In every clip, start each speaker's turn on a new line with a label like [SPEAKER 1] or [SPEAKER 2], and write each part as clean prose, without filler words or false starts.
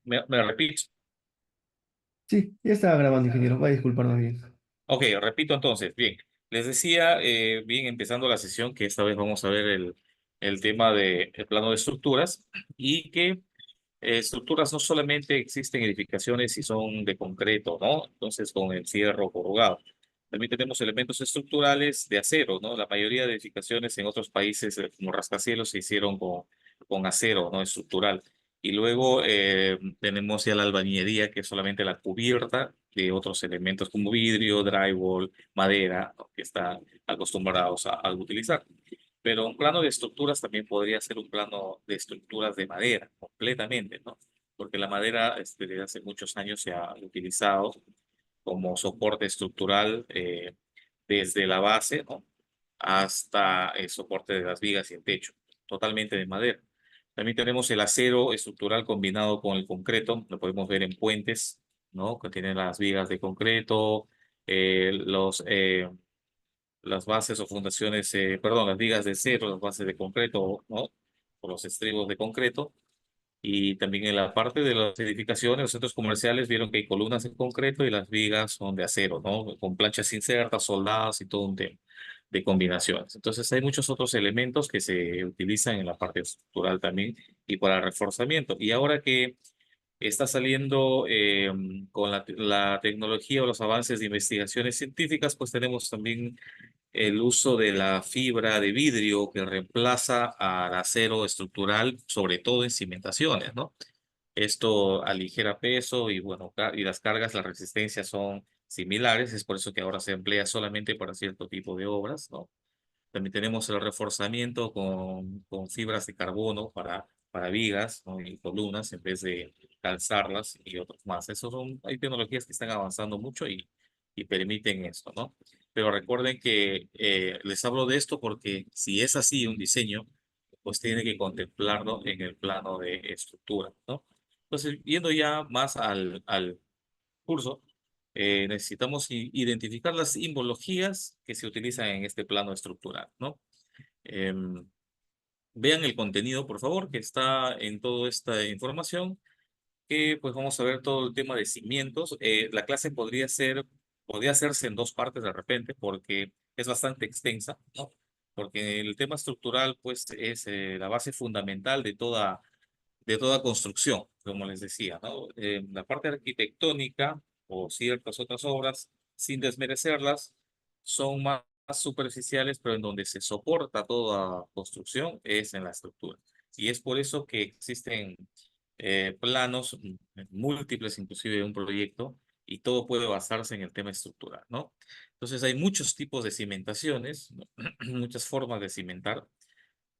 [SPEAKER 1] Me repito.
[SPEAKER 2] Sí, ya estaba grabando, ingeniero. Va a disculparnos bien.
[SPEAKER 1] Ok, repito entonces. Bien, les decía, bien, empezando la sesión, que esta vez vamos a ver el tema del plano de estructuras y que estructuras no solamente existen edificaciones y son de concreto, ¿no? Entonces, con el cierro corrugado. También tenemos elementos estructurales de acero, ¿no? La mayoría de edificaciones en otros países, como rascacielos, se hicieron con acero, ¿no? Estructural. Y luego tenemos ya la albañilería, que es solamente la cubierta de otros elementos como vidrio, drywall, madera, ¿no? Que están acostumbrados a utilizar. Pero un plano de estructuras también podría ser un plano de estructuras de madera, completamente, ¿no? Porque la madera desde hace muchos años se ha utilizado como soporte estructural desde la base, ¿no? Hasta el soporte de las vigas y el techo, totalmente de madera. También tenemos el acero estructural combinado con el concreto, lo podemos ver en puentes, ¿no? Que tienen las vigas de concreto, las bases o fundaciones, perdón, las vigas de acero, las bases de concreto, ¿no? O los estribos de concreto. Y también en la parte de las edificaciones, los centros comerciales vieron que hay columnas en concreto y las vigas son de acero, ¿no? Con planchas insertas, soldadas y todo un tema de combinaciones. Entonces hay muchos otros elementos que se utilizan en la parte estructural también y para reforzamiento. Y ahora que está saliendo con la tecnología o los avances de investigaciones científicas, pues tenemos también el uso de la fibra de vidrio que reemplaza al acero estructural, sobre todo en cimentaciones, ¿no? Esto aligera peso y bueno, y las cargas, las resistencias son similares, es por eso que ahora se emplea solamente para cierto tipo de obras, ¿no? También tenemos el reforzamiento con fibras de carbono para vigas, ¿no? Y columnas en vez de calzarlas y otros más. Hay tecnologías que están avanzando mucho y permiten esto, ¿no? Pero recuerden que les hablo de esto porque si es así un diseño, pues tiene que contemplarlo en el plano de estructura, ¿no? Entonces, yendo ya más al curso, necesitamos identificar las simbologías que se utilizan en este plano estructural, ¿no? Em, Vean el contenido, por favor, que está en toda esta información, que pues vamos a ver todo el tema de cimientos. La clase podría hacerse en dos partes de repente, porque es bastante extensa, ¿no? Porque el tema estructural, pues, es la base fundamental de toda construcción, como les decía, ¿no? La parte arquitectónica o ciertas otras obras, sin desmerecerlas, son más superficiales, pero en donde se soporta toda construcción es en la estructura. Y es por eso que existen planos múltiples, inclusive de un proyecto, y todo puede basarse en el tema estructural, ¿no? Entonces hay muchos tipos de cimentaciones, ¿no? Muchas formas de cimentar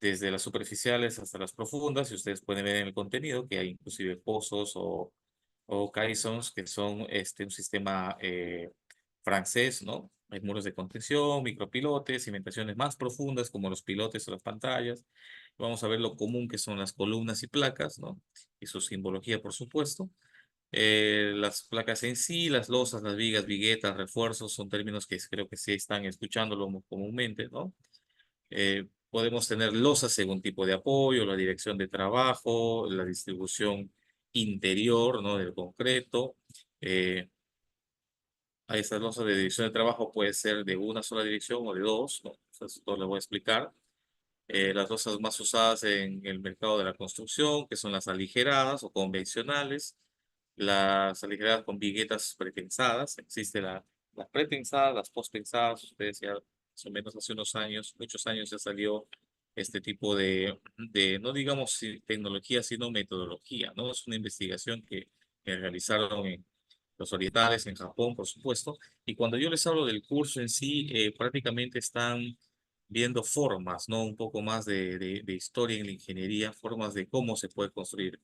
[SPEAKER 1] desde las superficiales hasta las profundas, y ustedes pueden ver en el contenido que hay inclusive pozos o caissons, que son un sistema francés, ¿no? Hay muros de contención, micropilotes, cimentaciones más profundas como los pilotes o las pantallas. Vamos a ver lo común que son las columnas y placas, ¿no? Y su simbología, por supuesto. Las placas en sí, las losas, las vigas, viguetas, refuerzos, son términos que creo que sí están escuchándolo comúnmente, ¿no? Podemos tener losas según tipo de apoyo, la dirección de trabajo, la distribución interior, ¿no? Del concreto. Eh, a estas losas de dirección de trabajo puede ser de una sola dirección o de dos, ¿no? Esto les voy a explicar. Las losas más usadas en el mercado de la construcción, que son las aligeradas o convencionales, las aligeradas con viguetas pretensadas. Existe las pretensadas, las postpensadas. Ustedes ya más o menos hace unos años, muchos años ya salió este tipo no digamos tecnología, sino metodología, ¿no? Es una investigación que realizaron en los orientales, en Japón, por supuesto. Y cuando yo les hablo del curso en sí, prácticamente están viendo formas, ¿no? Un poco más de historia en la ingeniería, formas de cómo se puede construir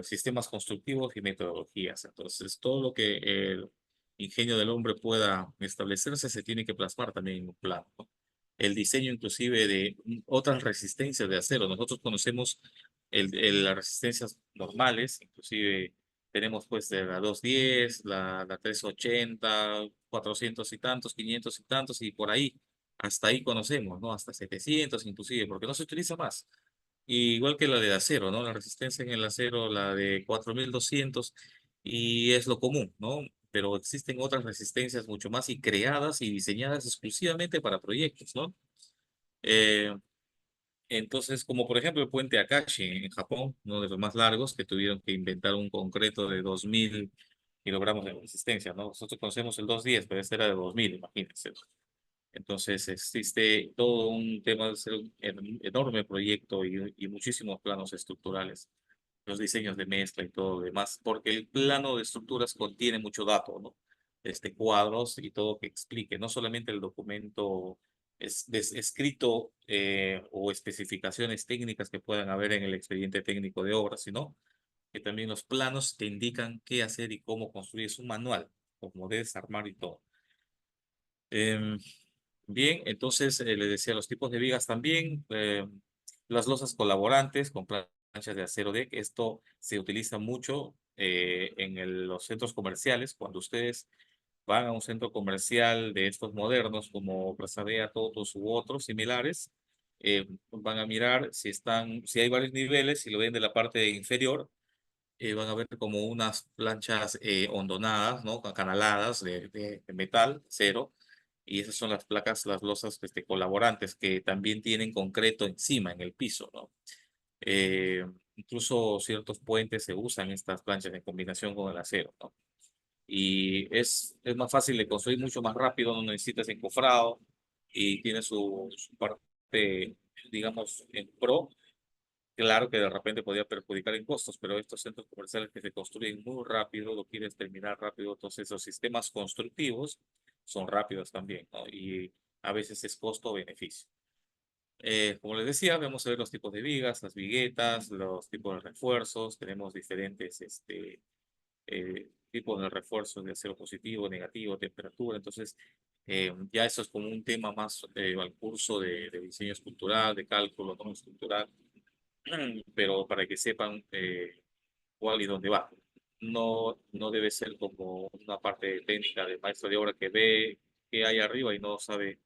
[SPEAKER 1] sistemas constructivos y metodologías. Entonces, todo lo que el ingenio del hombre pueda establecerse se tiene que plasmar también en un plano, ¿no? El diseño inclusive de otras resistencias de acero. Nosotros conocemos las resistencias normales, inclusive tenemos pues de la 210, la 380, 400 y tantos, 500 y tantos, y por ahí, hasta ahí conocemos, ¿no? Hasta 700 inclusive, porque no se utiliza más. y igual que la de acero, ¿no? La resistencia en el acero, la de 4200 y es lo común, ¿no? Pero existen otras resistencias mucho más y creadas y diseñadas exclusivamente para proyectos, ¿no? Eh, entonces, como por ejemplo el puente Akashi en Japón, uno de los más largos, que tuvieron que inventar un concreto de 2000 kilogramos de resistencia, ¿no? Nosotros conocemos el 210, pero este era de 2000, imagínense. Entonces existe todo un tema de ser un enorme proyecto y muchísimos planos estructurales, los diseños de mezcla y todo lo demás, porque el plano de estructuras contiene mucho dato, ¿no? Cuadros y todo que explique, no solamente el documento escrito o especificaciones técnicas que puedan haber en el expediente técnico de obra, sino que también los planos te indican qué hacer y cómo construir. Es un manual, cómo debes armar y todo. Em, Bien, entonces le decía los tipos de vigas también, las losas colaborantes con planchas de acero deck. Esto se utiliza mucho en los centros comerciales. Cuando ustedes van a un centro comercial de estos modernos como Plaza Vea, Totos u otros similares, van a mirar si hay varios niveles, si lo ven de la parte inferior, van a ver como unas planchas hondonadas, ¿no? Acanaladas de metal, cero, y esas son las placas, las losas colaborantes que también tienen concreto encima, en el piso, ¿no? Eh, Incluso ciertos puentes se usan estas planchas en combinación con el acero, ¿no? Y es más fácil de construir, mucho más rápido, no necesitas encofrado y tiene su parte, digamos, en pro. Claro que de repente podía perjudicar en costos, pero estos centros comerciales que se construyen muy rápido, lo quieres terminar rápido, entonces los sistemas constructivos son rápidos también, ¿no? Y a veces es costo-beneficio. Como les decía, vamos a ver los tipos de vigas, las viguetas, los tipos de refuerzos, tenemos diferentes tipos de refuerzos de acero positivo, negativo, temperatura, entonces ya eso es como un tema más al curso de diseño estructural, de cálculo no estructural, pero para que sepan cuál y dónde va. No, no debe ser como una parte técnica del maestro de obra que ve qué hay arriba y no sabe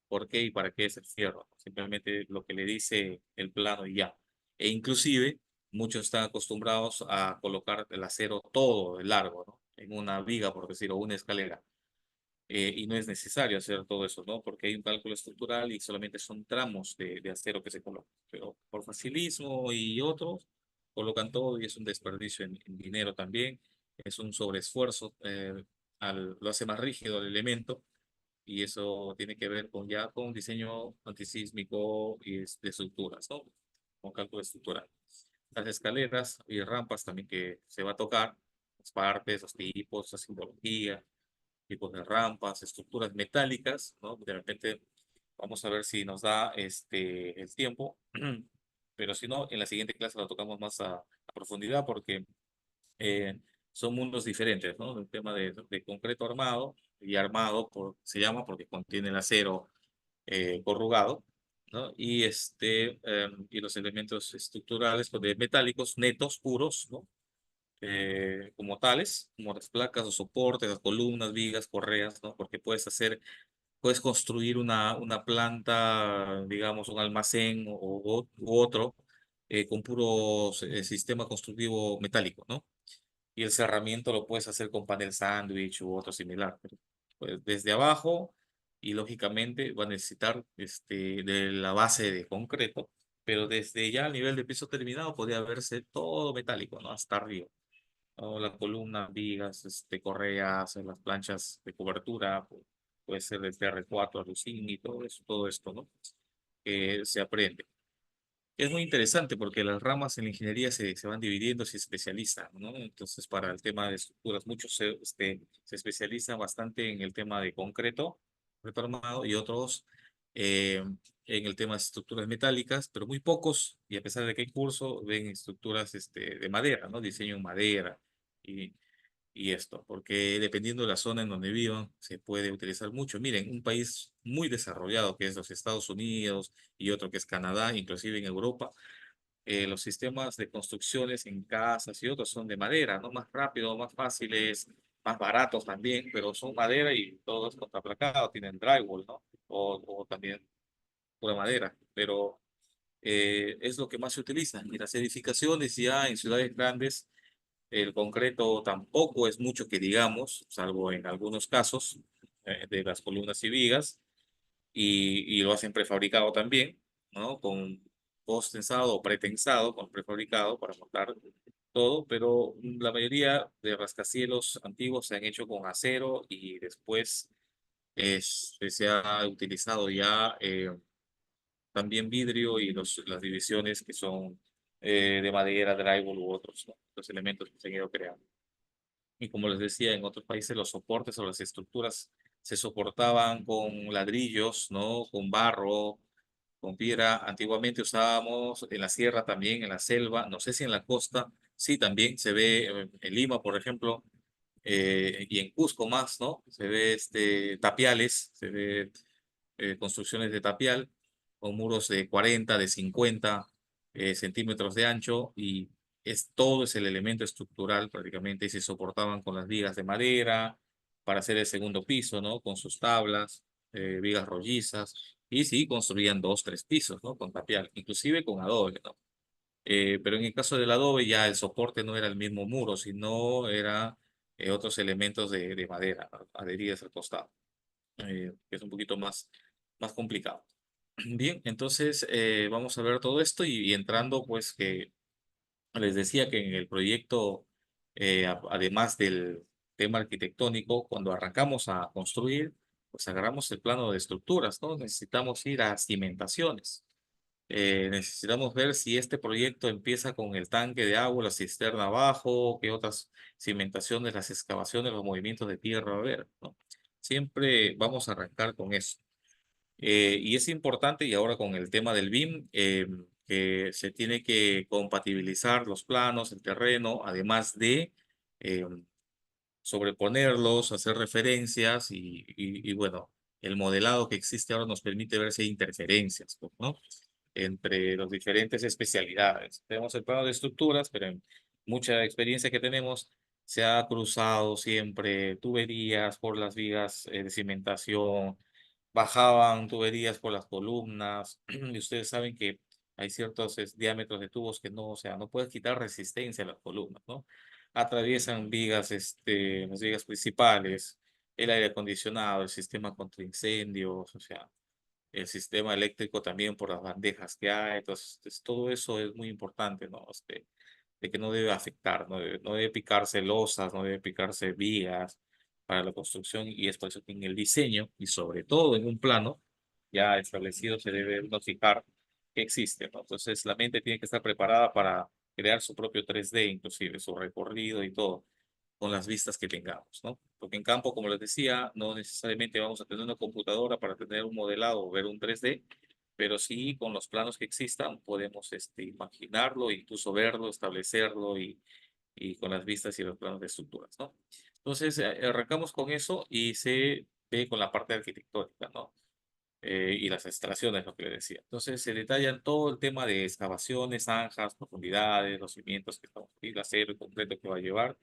[SPEAKER 1] por qué y para qué es el fierro. Simplemente lo que le dice el plano y ya. E inclusive muchos están acostumbrados a colocar el acero todo de largo, ¿no? En una viga, por decirlo, o una escalera. Y no es necesario hacer todo eso, ¿no? Porque hay un cálculo estructural y solamente son tramos de acero que se colocan. Pero por facilismo y otros, colocan todo y es un desperdicio en dinero también. Es un sobreesfuerzo, lo hace más rígido el elemento y eso tiene que ver con ya con diseño antisísmico y de estructuras, ¿no? Con cálculo estructural. Las escaleras y rampas también que se va a tocar, las partes, los tipos, la simbología, tipos de rampas, estructuras metálicas, ¿no? De repente vamos a ver si nos da el tiempo, pero si no, en la siguiente clase lo tocamos más a profundidad porque eh, son mundos diferentes, ¿no? El tema de concreto armado y armado se llama porque contiene el acero corrugado, ¿no? Y los elementos estructurales pues, de metálicos netos, puros, ¿no? Como tales, como las placas, los soportes, las columnas, vigas, correas, ¿no? Porque puedes construir una planta, digamos, un almacén u otro con puro sistema constructivo metálico, ¿no? Y el cerramiento lo puedes hacer con panel sándwich u otro similar. Pero, pues, desde abajo y lógicamente va a necesitar de la base de concreto, pero desde ya a nivel de piso terminado podría verse todo metálico, ¿no? Hasta arriba, ¿no? La columna, vigas, correas, las planchas de cobertura, puede ser de TR4, alucinio y todo esto, ¿no? Que se aprende. Es muy interesante porque las ramas en la ingeniería se van dividiendo, se especializan, ¿no? Entonces, para el tema de estructuras, muchos se especializan bastante en el tema de concreto armado, y otros eh, en el tema de estructuras metálicas, pero muy pocos, y a pesar de que hay curso, ven estructuras de madera, ¿no? Diseño en madera y, y esto, porque dependiendo de la zona en donde vivan, se puede utilizar mucho. Miren, un país muy desarrollado que es los Estados Unidos y otro que es Canadá, inclusive en Europa, los sistemas de construcciones en casas y otros son de madera, ¿no? Más rápido, más fáciles, más baratos también, pero son madera y todo es contraplacado, tienen drywall, ¿no? O también pura madera, pero es lo que más se utiliza. Y las edificaciones ya en ciudades grandes, el concreto tampoco es mucho que digamos, salvo en algunos casos de las columnas y vigas, y lo hacen prefabricado también, ¿no? Con post-tensado o pretensado, con prefabricado para montar todo, pero la mayoría de rascacielos antiguos se han hecho con acero y después se ha utilizado ya también vidrio y las divisiones que son de madera, drywall u otros, ¿no? Los elementos que se han ido creando. Y como les decía, en otros países los soportes o las estructuras se soportaban con ladrillos, ¿no? Con barro, con piedra. Antiguamente usábamos en la sierra también, en la selva, no sé si en la costa, sí también se ve en Lima, por ejemplo, y en Cusco más, ¿no? Se ve tapiales, se ve construcciones de tapial con muros de 40, de 50 centímetros de ancho y todo es el elemento estructural prácticamente y se soportaban con las vigas de madera para hacer el segundo piso, ¿no? Con sus tablas, vigas rollizas y sí, construían dos, tres pisos, ¿no? Con tapial, inclusive con adobe, ¿no? Pero en el caso del adobe ya el soporte no era el mismo muro, sino era otros elementos de madera adheridas al costado, que es un poquito más complicado. Bien, entonces vamos a ver todo esto y entrando pues que les decía que en el proyecto, además del tema arquitectónico, cuando arrancamos a construir, pues agarramos el plano de estructuras, ¿no? Necesitamos ir a cimentaciones. Necesitamos ver si este proyecto empieza con el tanque de agua, la cisterna abajo, qué otras cimentaciones, las excavaciones, los movimientos de tierra va a haber, ¿no? Siempre vamos a arrancar con eso. Y es importante, y ahora con el tema del BIM, que se tiene que compatibilizar los planos, el terreno, además de eh, sobreponerlos, hacer referencias y bueno, el modelado que existe ahora nos permite ver si hay interferencias, pues, ¿no? Entre las diferentes especialidades. Tenemos el plano de estructuras, pero en mucha experiencia que tenemos se ha cruzado siempre tuberías por las vigas de cimentación, bajaban tuberías por las columnas, y ustedes saben que hay ciertos diámetros de tubos que no, o sea, no puedes quitar resistencia a las columnas, ¿no? Atraviesan vigas, las vigas principales, el aire acondicionado, el sistema contra incendios, o sea, el sistema eléctrico también por las bandejas que hay, entonces todo eso es muy importante, ¿no? De que no debe afectar, no debe picarse losas, no debe picarse vigas para la construcción y es por eso que en el diseño y sobre todo en un plano ya establecido se debe notificar que existe, ¿no? Entonces la mente tiene que estar preparada para crear su propio 3D, inclusive su recorrido y todo con las vistas que tengamos, ¿no? Porque en campo, como les decía, no necesariamente vamos a tener una computadora para tener un modelado o ver un 3D, pero sí con los planos que existan podemos imaginarlo, incluso verlo, establecerlo y con las vistas y los planos de estructuras, ¿no? Entonces, arrancamos con eso y se ve con la parte arquitectónica, ¿no? Y las instalaciones, lo que le decía. Entonces, se detallan todo el tema de excavaciones, zanjas, profundidades, los cimientos que estamos, y el acero y concreto que va a llevar,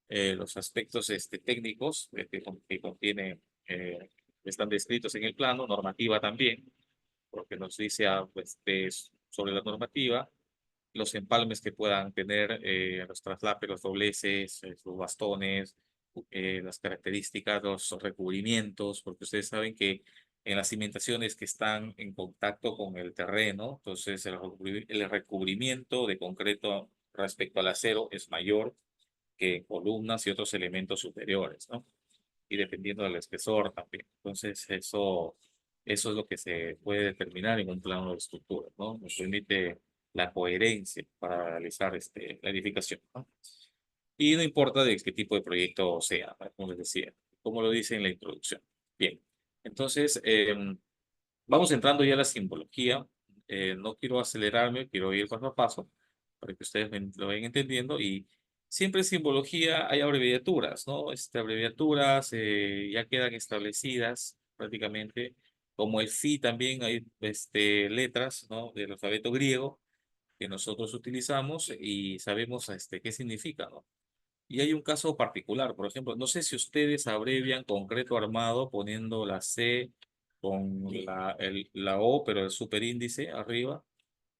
[SPEAKER 1] los aspectos técnicos que contiene, están descritos en el plano, normativa también, porque nos dice pues, sobre la normativa, los empalmes que puedan tener los traslapes, los dobleces, los bastones, las características, los recubrimientos, porque ustedes saben que en las cimentaciones que están en contacto con el terreno, entonces el recubrimiento de concreto respecto al acero es mayor que columnas y otros elementos superiores, ¿no? Y dependiendo del espesor también. Entonces, eso es lo que se puede determinar en un plano de estructura, ¿no? Nos permite la coherencia para realizar la edificación, ¿no? Y no importa de qué tipo de proyecto sea, ¿no? Como les decía, como lo dice en la introducción. Bien, entonces, vamos entrando ya a la simbología. No quiero acelerarme, quiero ir paso a paso para que ustedes lo vayan entendiendo. Y siempre en simbología hay abreviaturas, ¿no? Abreviaturas ya quedan establecidas prácticamente. Como el phi también hay letras, ¿no? Del alfabeto griego que nosotros utilizamos y sabemos qué significa, ¿no? Y hay un caso particular, por ejemplo, no sé si ustedes abrevian concreto armado poniendo la C con la O, pero el superíndice arriba,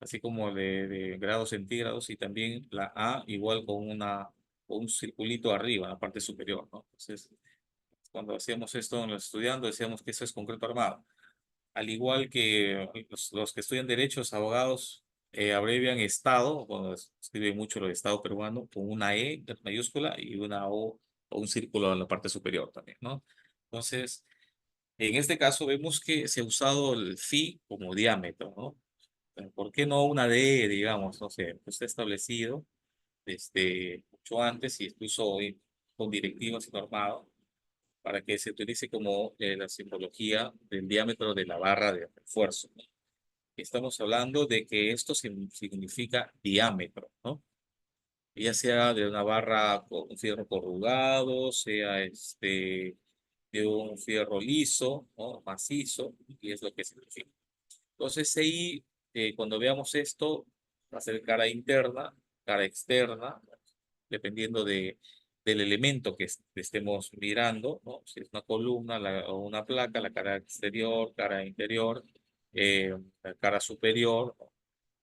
[SPEAKER 1] así como de grados centígrados, y también la A igual con un circulito arriba, en la parte superior, ¿no? Entonces, cuando hacíamos esto en los estudiando, decíamos que eso es concreto armado. Al igual que los que estudian derechos, abogados, abrevian Estado, cuando escriben mucho el Estado peruano, con una E mayúscula y una O un círculo en la parte superior también, ¿no? Entonces, en este caso vemos que se ha usado el phi como diámetro, ¿no? ¿Por qué no una D, digamos? No sé, pues está establecido desde mucho antes y incluso hoy con directivas y normado para que se utilice como la simbología del diámetro de la barra de refuerzo. Estamos hablando de que esto significa diámetro, ¿no? Ya sea de una barra con un fierro corrugado, sea de un fierro liso, ¿no? Macizo, y es lo que significa. Entonces ahí, cuando veamos esto, va a ser cara interna, cara externa, dependiendo del elemento que estemos mirando, ¿no? Si es una columna o una placa, la cara exterior, cara interior, la cara superior, ¿no?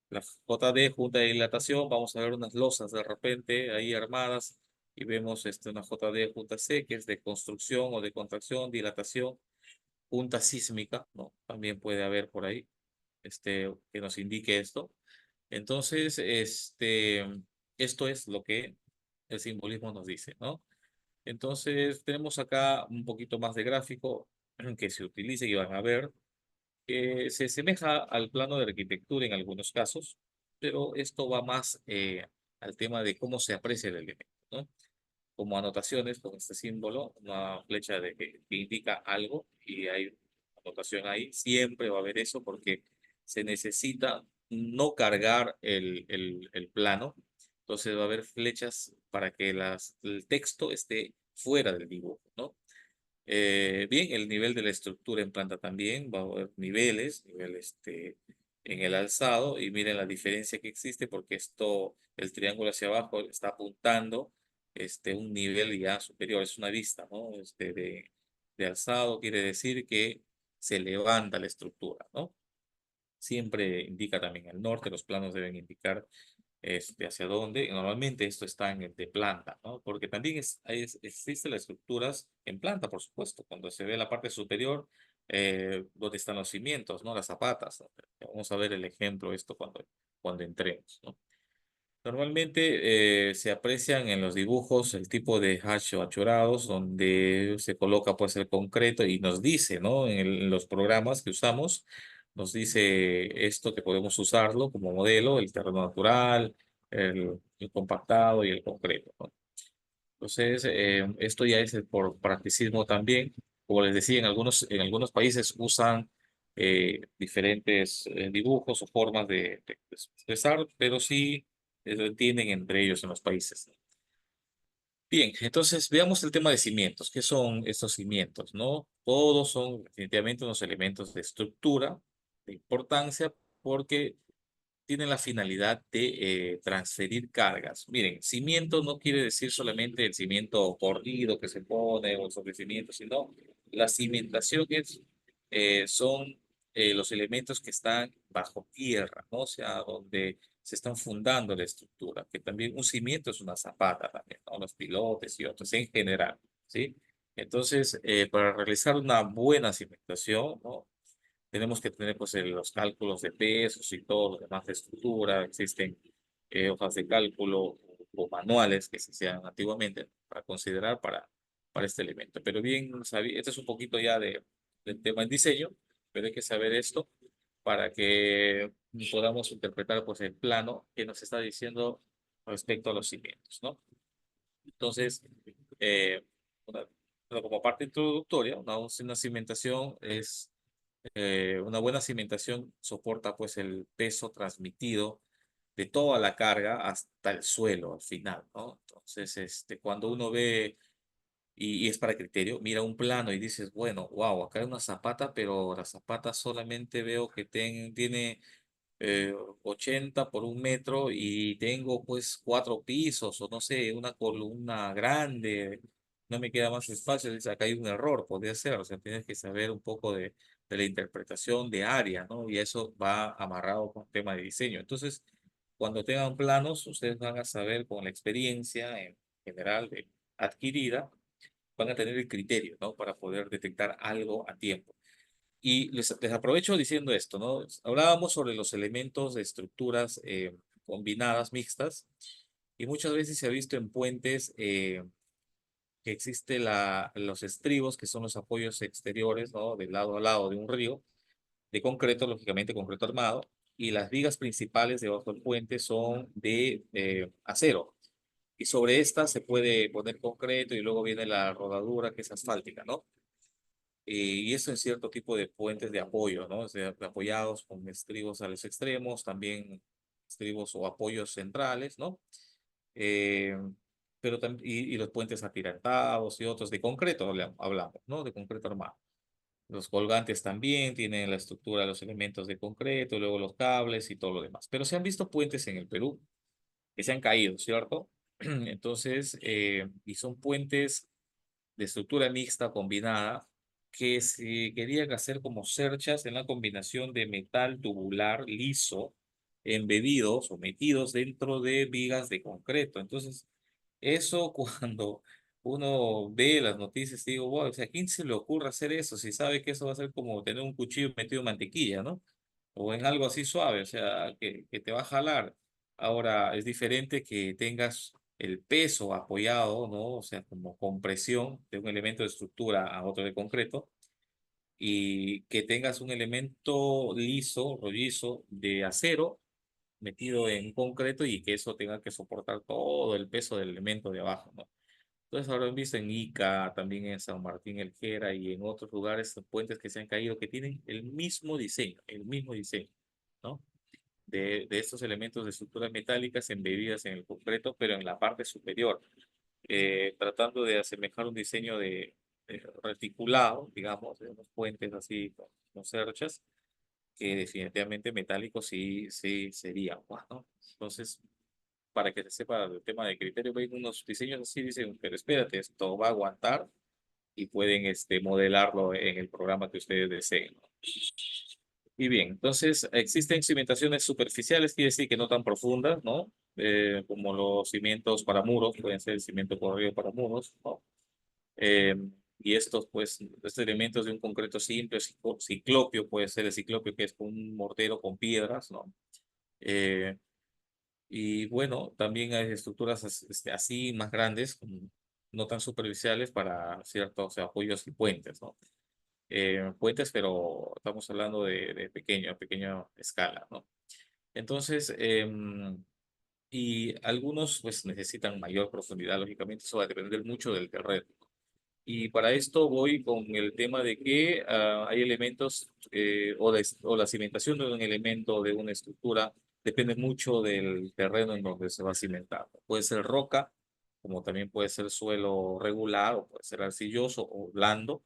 [SPEAKER 1] La JD, junta de dilatación, vamos a ver unas losas de repente ahí armadas y vemos una JD junta C, que es de construcción o de contracción, dilatación, junta sísmica, ¿no? También puede haber por ahí, que nos indique esto. Entonces, esto es lo que el simbolismo nos dice, ¿no? Entonces, tenemos acá un poquito más de gráfico que se utiliza y van a ver que se asemeja al plano de arquitectura en algunos casos, pero esto va más al tema de cómo se aprecia el elemento, ¿no? Como anotaciones con este símbolo, una flecha que indica algo y hay anotación ahí, siempre va a haber eso porque se necesita no cargar el plano, entonces va a haber flechas para que el texto esté fuera del dibujo, ¿no? Bien, el nivel de la estructura en planta también, va a haber nivel en el alzado, y miren la diferencia que existe porque el triángulo hacia abajo está apuntando un nivel ya superior, es una vista, ¿no? De alzado quiere decir que se levanta la estructura, ¿no? Siempre indica también el norte, los planos deben indicar hacia dónde. Normalmente esto está en el de planta, ¿no? Porque también existen las estructuras en planta, por supuesto, cuando se ve la parte superior, donde están los cimientos, ¿no? Las zapatas, ¿no? Vamos a ver el ejemplo, esto cuando entremos, ¿no? Normalmente se aprecian en los dibujos el tipo de hash o achorados donde se coloca pues el concreto y nos dice, ¿no? En los programas que usamos, nos dice esto que podemos usarlo como modelo, el terreno natural, el compactado y el concreto, ¿no? Entonces, esto ya es por practicismo también. Como les decía, en algunos países usan diferentes dibujos o formas de expresar, pero sí lo entienden entre ellos en los países. Bien, entonces veamos el tema de cimientos. ¿Qué son estos cimientos, no? Todos son definitivamente unos elementos de estructura, de importancia, porque tienen la finalidad de transferir cargas. Miren, cimiento no quiere decir solamente el cimiento corrido que se pone o el sobrecimiento, sino la cimentación son los elementos que están bajo tierra, ¿no? O sea, donde se están fundando la estructura, que también un cimiento es una zapata también, ¿no? Los pilotes y otros en general, ¿sí? Entonces, para realizar una buena cimentación, ¿no? Tenemos que tener pues los cálculos de pesos y todo lo demás de estructura. Existen hojas de cálculo o manuales que se hacían antiguamente para considerar para este elemento. Pero bien, este es un poquito ya del tema en diseño, pero hay que saber esto para que podamos interpretar pues el plano que nos está diciendo respecto a los cimientos, ¿no? Entonces, eh, una- como parte introductoria, una cimentación una buena cimentación soporta pues el peso transmitido de toda la carga hasta el suelo al final, ¿no? Entonces, cuando uno ve, y es para criterio, mira un plano y dices, bueno, wow, acá hay una zapata, pero la zapata solamente veo que tiene 80 por 1 metro y tengo pues 4 pisos o no sé, una columna grande, no me queda más espacio, dice, acá hay un error, podría ser, o sea, tienes que saber un poco de la interpretación de área, ¿no? Y eso va amarrado con tema de diseño. Entonces, cuando tengan planos, ustedes van a saber con la experiencia en general adquirida, van a tener el criterio, ¿no? Para poder detectar algo a tiempo. Y les aprovecho diciendo esto, ¿no? Hablábamos sobre los elementos de estructuras combinadas, mixtas, y muchas veces se ha visto en puentes que existe los estribos, que son los apoyos exteriores, ¿no? De lado a lado de un río, de concreto, lógicamente concreto armado, y las vigas principales debajo del puente son de acero. Y sobre esta se puede poner concreto y luego viene la rodadura que es asfáltica, ¿no? Y eso en cierto tipo de puentes de apoyo, ¿no? O sea, apoyados con estribos a los extremos, también estribos o apoyos centrales, ¿no? Eh, pero y los puentes atirantados y otros de concreto hablamos, ¿no? De concreto armado. Los colgantes también tienen la estructura de los elementos de concreto, luego los cables y todo lo demás. Pero se han visto puentes en el Perú que se han caído, ¿cierto? Entonces, y son puentes de estructura mixta combinada que se querían hacer como cerchas en la combinación de metal tubular liso embedidos o metidos dentro de vigas de concreto. Entonces, eso cuando uno ve las noticias, digo, wow, o sea, ¿a quién se le ocurre hacer eso si sabe que eso va a ser como tener un cuchillo metido en mantequilla, ¿no? O en algo así suave, o sea, que te va a jalar. Ahora, es diferente que tengas el peso apoyado, ¿no? O sea, como compresión de un elemento de estructura a otro de concreto, y que tengas un elemento liso, rollizo, de acero metido en concreto y que eso tenga que soportar todo el peso del elemento de abajo, ¿no? Entonces ahora han visto en Ica, también en San Martín El Gera y en otros lugares, puentes que se han caído que tienen el mismo diseño, ¿no? De estos elementos de estructuras metálicas embebidas en el concreto, pero en la parte superior, tratando de asemejar un diseño de reticulado, digamos, de unos puentes así con cerchas, que definitivamente metálicos sí, sí serían, pues, ¿no? Entonces, para que se sepa el tema de criterio, ven unos diseños así, dicen, pero espérate, esto va a aguantar y pueden modelarlo en el programa que ustedes deseen, ¿no? Y bien, entonces existen cimentaciones superficiales, quiere decir que no tan profundas, ¿no? Como los cimientos para muros, pueden ser el cimiento corredizo para muros, ¿no? Eh, y estos elementos de un concreto simple, ciclopio, puede ser el ciclopio que es un mortero con piedras, ¿no? Eh, y bueno, también hay estructuras así más grandes, no tan superficiales para ciertos apoyos y puentes, ¿no? Puentes, pero estamos hablando de pequeña escala, ¿no? Entonces, y algunos pues necesitan mayor profundidad, lógicamente, eso va a depender mucho del terreno. Y para esto voy con el tema de que hay elementos o la cimentación de un elemento, de una estructura, depende mucho del terreno en donde se va a cimentar. Puede ser roca, como también puede ser suelo regular, o puede ser arcilloso o blando,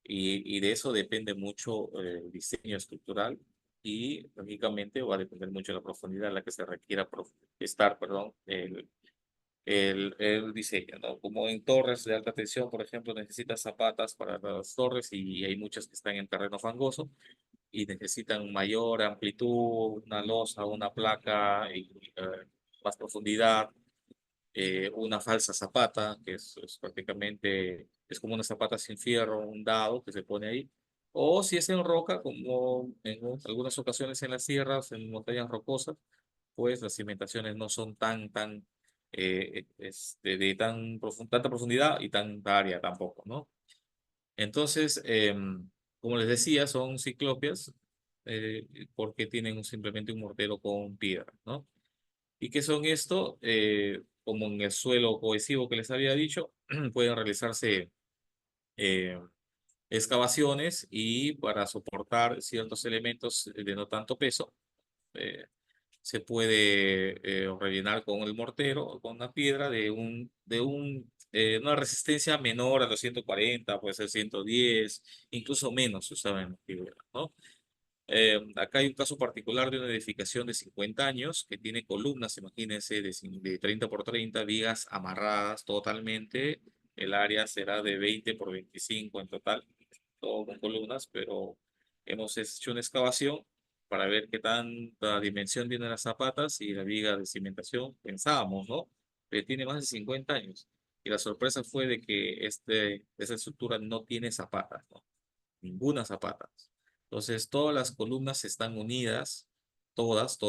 [SPEAKER 1] y de eso depende mucho el diseño estructural y lógicamente va a depender mucho de la profundidad a la que se requiera estar, perdón, el diseño, ¿no? Como en torres de alta tensión, por ejemplo, necesitas zapatas para las torres y hay muchas que están en terreno fangoso y necesitan mayor amplitud, una losa, una placa y más profundidad, una falsa zapata, que es prácticamente, es como una zapata sin fierro, un dado que se pone ahí. O si es en roca, como en algunas ocasiones en las sierras, en montañas rocosas, pues las cimentaciones no son tan, tanta profundidad y tanta área tampoco, ¿no? Entonces, como les decía, son ciclopias porque tienen simplemente un mortero con piedra, ¿no? ¿Y qué son esto? Como en el suelo cohesivo que les había dicho, pueden realizarse eh, excavaciones y para soportar ciertos elementos de no tanto peso. eh, Se puede rellenar con el mortero o con una piedra una resistencia menor a los 140, puede ser 110, incluso menos se usaba en la antigüedad, ¿no? Acá hay un caso particular de una edificación de 50 años que tiene columnas, imagínense, de 30 por 30 vigas amarradas totalmente. El área será de 20 por 25 en total, todo con columnas, pero hemos hecho una excavación para ver qué tanta dimensión tienen las zapatas y la viga de cimentación, pensábamos, ¿no? Pero tiene más de 50 años. Y la sorpresa fue de que esa estructura no tiene zapatas, ¿no? Ninguna zapata. Entonces, todas las columnas están unidas, todas,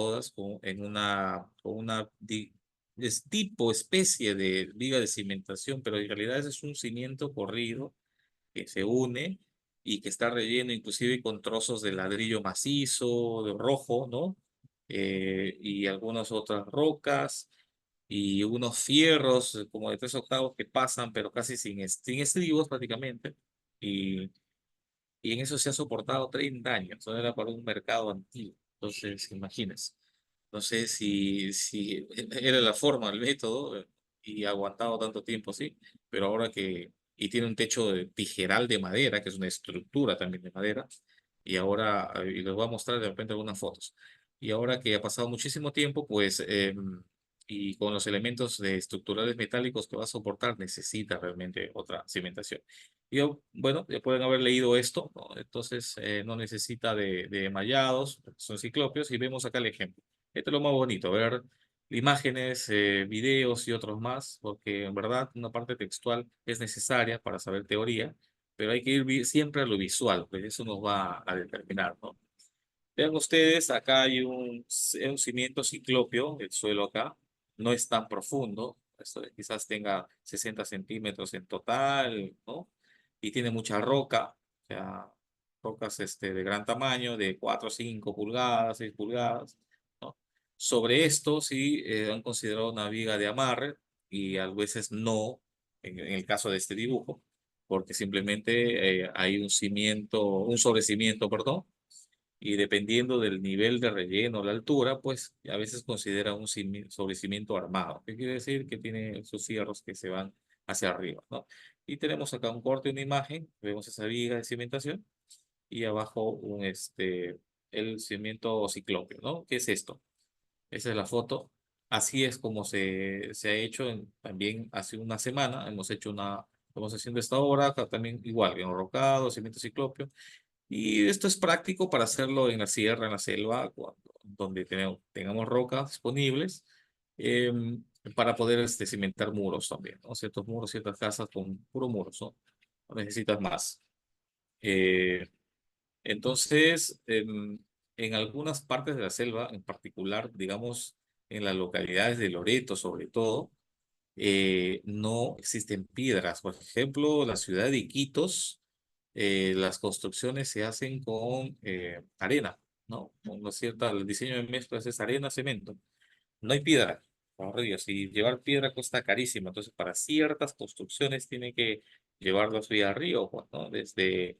[SPEAKER 1] es tipo, especie de viga de cimentación, pero en realidad ese es un cimiento corrido que se une y que está relleno inclusive con trozos de ladrillo macizo, de rojo, ¿no? Y algunas otras rocas y unos fierros como de 3/8 que pasan, pero casi sin estribos prácticamente. Y en eso se ha soportado 30 años, no era para un mercado antiguo. Entonces, imagínense. No sé si era la forma, el método, y ha aguantado tanto tiempo así, pero ahora y tiene un techo de tijeral de madera, que es una estructura también de madera, y ahora, y les voy a mostrar de repente algunas fotos. Y ahora que ha pasado muchísimo tiempo, pues, y con los elementos estructurales metálicos que va a soportar, necesita realmente otra cimentación. Bueno, ya pueden haber leído esto, ¿no? Entonces no necesita de mallados, son ciclopios, y vemos acá el ejemplo. Esto es lo más bonito, ver imágenes, videos y otros más, porque en verdad una parte textual es necesaria para saber teoría, pero hay que ir siempre a lo visual, pues eso nos va a determinar, ¿no? Vean ustedes, acá hay un cimiento ciclopio, el suelo acá, no es tan profundo, esto quizás tenga 60 centímetros en total, ¿no? Y tiene mucha roca, o sea, rocas de gran tamaño, de 4, 5 pulgadas, 6 pulgadas, ¿no? Sobre esto sí han considerado una viga de amarre y a veces no, en el caso de este dibujo, porque simplemente hay un sobrecimiento, perdón, y dependiendo del nivel de relleno, la altura, pues a veces considera un sobrecimiento armado. ¿Qué quiere decir? Que tiene sus fierros que se van hacia arriba, ¿no? Y tenemos acá un corte, una imagen, vemos esa viga de cimentación y abajo el cimiento ciclópeo, ¿no? ¿Qué es esto? Esa es la foto. Así es como se ha hecho también hace una semana. Estamos haciendo esta obra, acá también igual, enrocado, cimiento ciclópeo. Y esto es práctico para hacerlo en la sierra, en la selva, donde tengamos rocas disponibles, para poder cimentar muros también, ¿no? Ciertos muros, ciertas casas con puro muros, ¿no? No necesitas más. Eh, entonces, en algunas partes de la selva, en particular, digamos, en las localidades de Loreto, sobre todo, no existen piedras. Por ejemplo, la ciudad de Iquitos, las construcciones se hacen con arena, ¿no? Con una cierta, el diseño de mezclas es arena, cemento. No hay piedra. Por Dios, y llevar piedra cuesta carísimo. Entonces, para ciertas construcciones tiene que llevarlos vía río, pues, ¿no? Desde,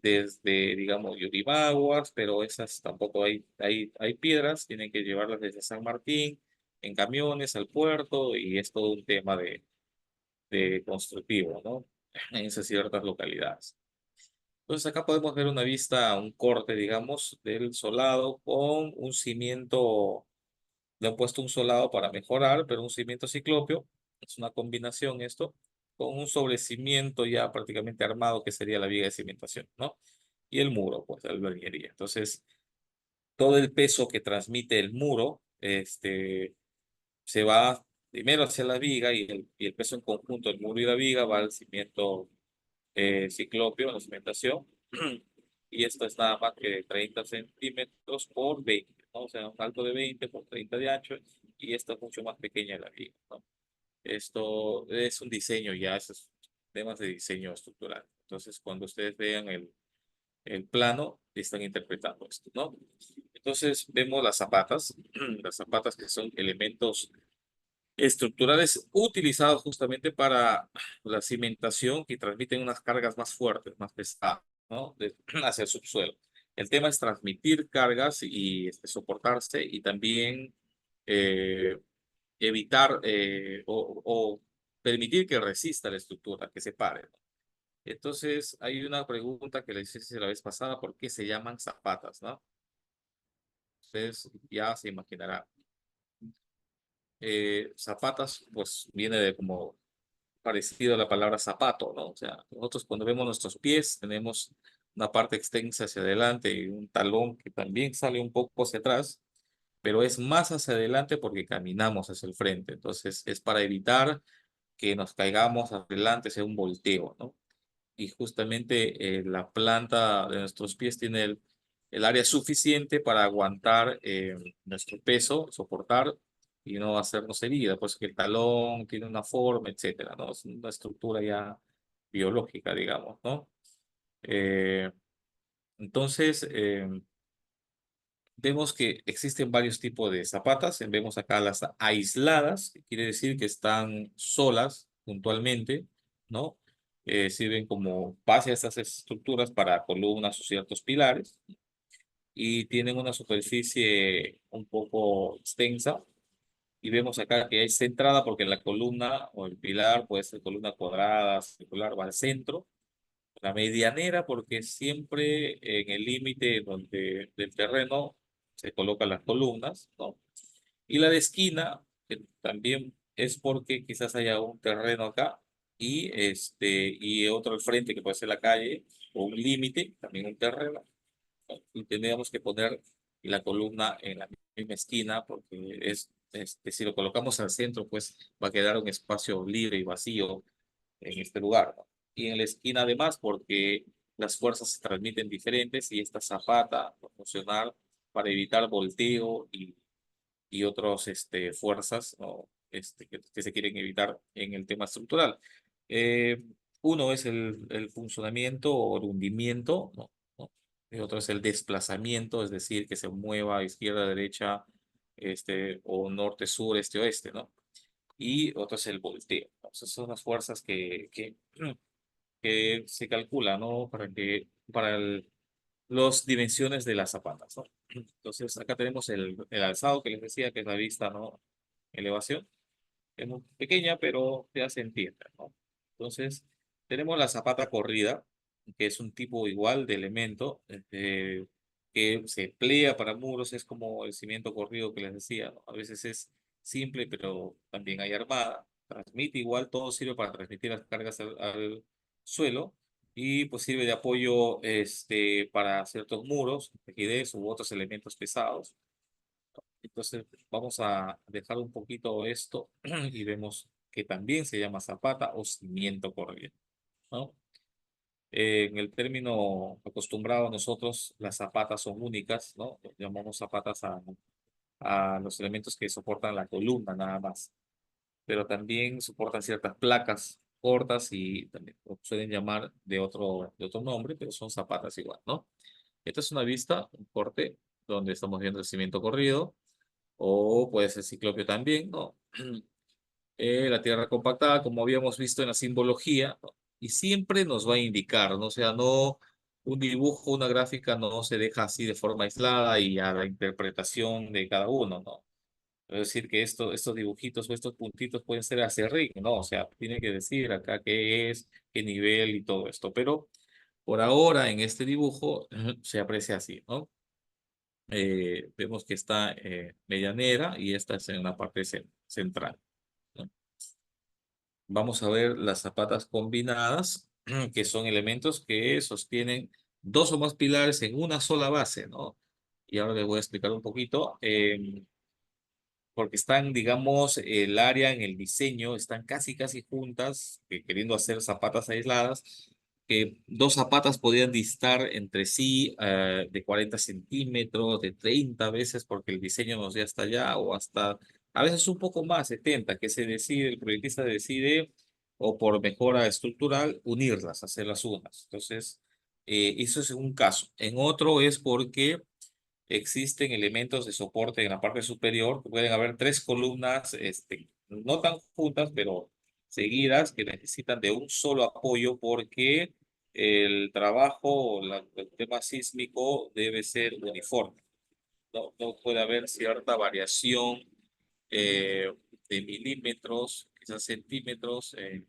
[SPEAKER 1] digamos, Yurimaguas, pero esas tampoco hay piedras, tienen que llevarlas desde San Martín en camiones al puerto y es todo un tema de constructivo, ¿no? En esas ciertas localidades. Entonces acá podemos ver una vista, un corte, digamos, del solado con un cimiento, le han puesto un solado para mejorar, pero un cimiento ciclopio, es una combinación esto, con un sobrecimiento ya prácticamente armado que sería la viga de cimentación, ¿no? Y el muro, pues, la albañilería. Entonces, todo el peso que transmite el muro, se va primero hacia la viga y el peso en conjunto del muro y la viga va al cimiento ciclopio, la cimentación. Y esto es nada más que 30 centímetros por 20, ¿no? O sea, un alto de 20 por 30 de ancho y esta es mucho más pequeña la viga, ¿no? Esto es un diseño ya, esos temas de diseño estructural. Entonces, cuando ustedes vean el plano, están interpretando esto, ¿no? Entonces, vemos las zapatas, las zapatas que son elementos estructurales utilizados justamente para la cimentación que transmiten unas cargas más fuertes, más pesadas, ¿no? Hacia el subsuelo. El tema es transmitir cargas y soportarse y también eh, evitar o permitir que resista la estructura, que se pare, ¿no? Entonces, hay una pregunta que le hice la vez pasada, ¿por qué se llaman zapatas, no? Ustedes ya se imaginarán. Zapatas, pues viene de como parecido a la palabra zapato, ¿no? O sea, nosotros cuando vemos nuestros pies tenemos una parte extensa hacia adelante y un talón que también sale un poco hacia atrás, pero es más hacia adelante porque caminamos hacia el frente. Entonces es para evitar que nos caigamos adelante, sea un volteo, ¿no? Y justamente la planta de nuestros pies tiene el área suficiente para aguantar nuestro peso, soportar y no hacernos herida, pues que el talón tiene una forma, etcétera, ¿no? Es una estructura ya biológica, digamos, ¿no? Eh, entonces, vemos que existen varios tipos de zapatas. Vemos acá las aisladas, que quiere decir que están solas puntualmente, ¿no? Sirven como base a estas estructuras para columnas o ciertos pilares y tienen una superficie un poco extensa. Y vemos acá que es centrada porque la columna o el pilar puede ser columna cuadrada, circular, va al centro. La medianera porque siempre en el límite donde del terreno se colocan las columnas, ¿no? Y la de esquina, que también es porque quizás haya un terreno acá y otro al frente que puede ser la calle o un límite, también un terreno, ¿no? Y tendríamos que poner la columna en la misma esquina porque si lo colocamos al centro, pues va a quedar un espacio libre y vacío en este lugar, ¿no? Y en la esquina además porque las fuerzas se transmiten diferentes y esta zapata va a funcionar para evitar volteo y otras fuerzas, ¿no? Que se quieren evitar en el tema estructural. Eh, Uno es el funcionamiento o el hundimiento, ¿no? ¿No? Y otro es el desplazamiento, es decir, que se mueva a izquierda, derecha, o norte, sur, este, oeste, ¿no? Y otro es el volteo, ¿no? Esas son las fuerzas que se calcula, ¿no? Para las dimensiones de las zapatas, ¿no? Entonces, acá tenemos el alzado que les decía, que es la vista, ¿no? Elevación. Es muy pequeña, pero ya se entiende, ¿no? Entonces, tenemos la zapata corrida, que es un tipo igual de elemento, que se emplea para muros, es como el cimiento corrido que les decía, ¿no? A veces es simple, pero también hay armada. Transmite igual, todo sirve para transmitir las cargas al suelo y pues sirve de apoyo para ciertos muros, rigidez u otros elementos pesados. Entonces vamos a dejar un poquito esto y vemos que también se llama zapata o cimiento corriente, ¿no? En el término acostumbrado nosotros, las zapatas son únicas, ¿no? Llamamos zapatas a los elementos que soportan la columna nada más, pero también soportan ciertas placas cortas y también lo suelen llamar de otro nombre, pero son zapatas igual, ¿no? Esta es una vista, un corte, donde estamos viendo el cimiento corrido o puede ser ciclopio también, ¿no? La tierra compactada, como habíamos visto en la simbología, ¿no? Y siempre nos va a indicar, ¿no? O sea, no un dibujo, una gráfica no se deja así de forma aislada y a la interpretación de cada uno, ¿no? Es decir, que estos dibujitos o estos puntitos pueden ser acerrín, ¿no? O sea, tiene que decir acá qué es, qué nivel y todo esto, pero por ahora en este dibujo se aprecia así, ¿no? Vemos que está medianera y esta es en la parte central, ¿no? Vamos a ver las zapatas combinadas, que son elementos que sostienen dos o más pilares en una sola base, ¿no? Y ahora les voy a explicar un poquito, porque están, digamos, el área en el diseño, están casi, casi juntas, queriendo hacer zapatas aisladas, que dos zapatas podían distar entre sí de 40 centímetros, de 30 veces, porque el diseño nos dio hasta allá, o hasta a veces un poco más, 70, que se decide, el proyectista decide, o por mejora estructural, unirlas, hacerlas unas. Entonces, eso es un caso. En otro es porque existen elementos de soporte en la parte superior, que pueden haber tres columnas, no tan juntas, pero seguidas, que necesitan de un solo apoyo porque el trabajo, el tema sísmico debe ser uniforme. No puede haber cierta variación eh, de milímetros, quizás centímetros, en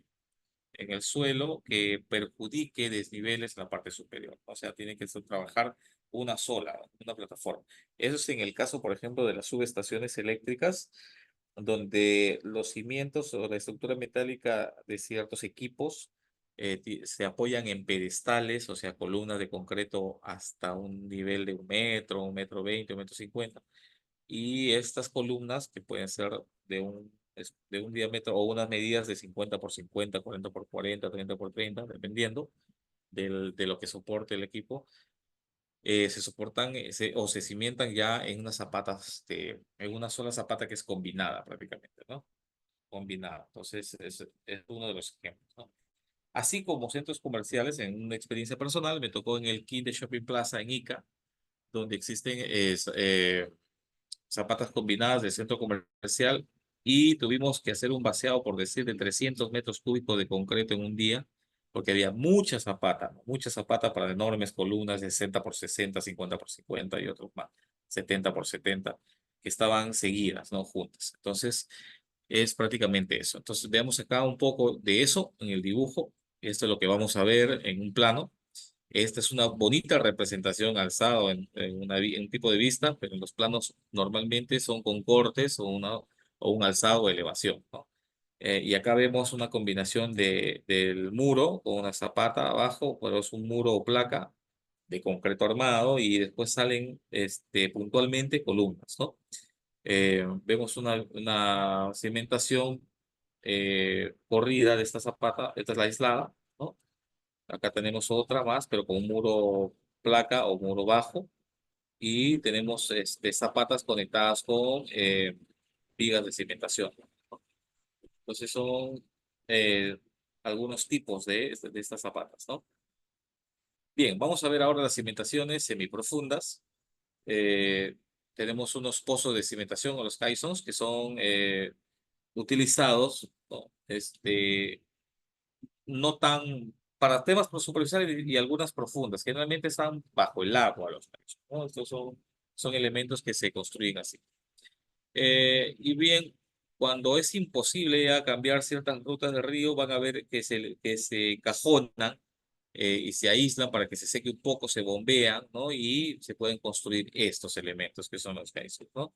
[SPEAKER 1] el suelo que perjudique desniveles en la parte superior. O sea, tiene que trabajar una sola, una plataforma. Eso es en el caso, por ejemplo, de las subestaciones eléctricas, donde los cimientos o la estructura metálica de ciertos equipos se apoyan en pedestales, o sea, columnas de concreto hasta un nivel de 1 metro, 1,20 m, 1,50 m. Y estas columnas, que pueden ser de un diámetro o unas medidas de 50 por 50, 40 por 40, 30 por 30, dependiendo de lo que soporte el equipo, se soportan o se cimientan ya en unas zapatas, en una sola zapata que es combinada prácticamente, ¿no? Combinada. Entonces, es uno de los ejemplos, ¿no? Así como centros comerciales, en una experiencia personal, me tocó en el King de Shopping Plaza en Ica, donde existen zapatas combinadas del centro comercial y tuvimos que hacer un vaciado, por decir, de 300 metros cúbicos de concreto en un día, porque había mucha zapata para enormes columnas de 60 por 60, 50 por 50 y otros más, 70 por 70, que estaban seguidas, ¿no? Juntas. Entonces, es prácticamente eso. Entonces, veamos acá un poco de eso en el dibujo. Esto es lo que vamos a ver en un plano. Esta es una bonita representación alzado en un tipo de vista, pero en los planos normalmente son con cortes o un alzado o elevación, ¿no? Y acá vemos una combinación del muro con una zapata abajo, pero es un muro o placa de concreto armado y después salen puntualmente columnas, ¿no? Vemos una cimentación corrida de esta zapata, esta es la aislada, ¿no? Acá tenemos otra más, pero con un muro placa o muro bajo. Y tenemos zapatas conectadas con vigas de cimentación. Entonces son eh, algunos tipos de estas zapatas, ¿no? Bien, vamos a ver ahora las cimentaciones semiprofundas. Eh, Tenemos unos pozos de cimentación o los caissons que son utilizados, ¿no? No tan para temas superficiales y algunas profundas. Generalmente están bajo el agua los techos, ¿no? Estos son elementos que se construyen así. Y bien, cuando es imposible ya cambiar ciertas rutas del río, van a ver que se cajonan y se aíslan para que se seque un poco, se bombean, ¿no? Y se pueden construir estos elementos que son los geysers, ¿no?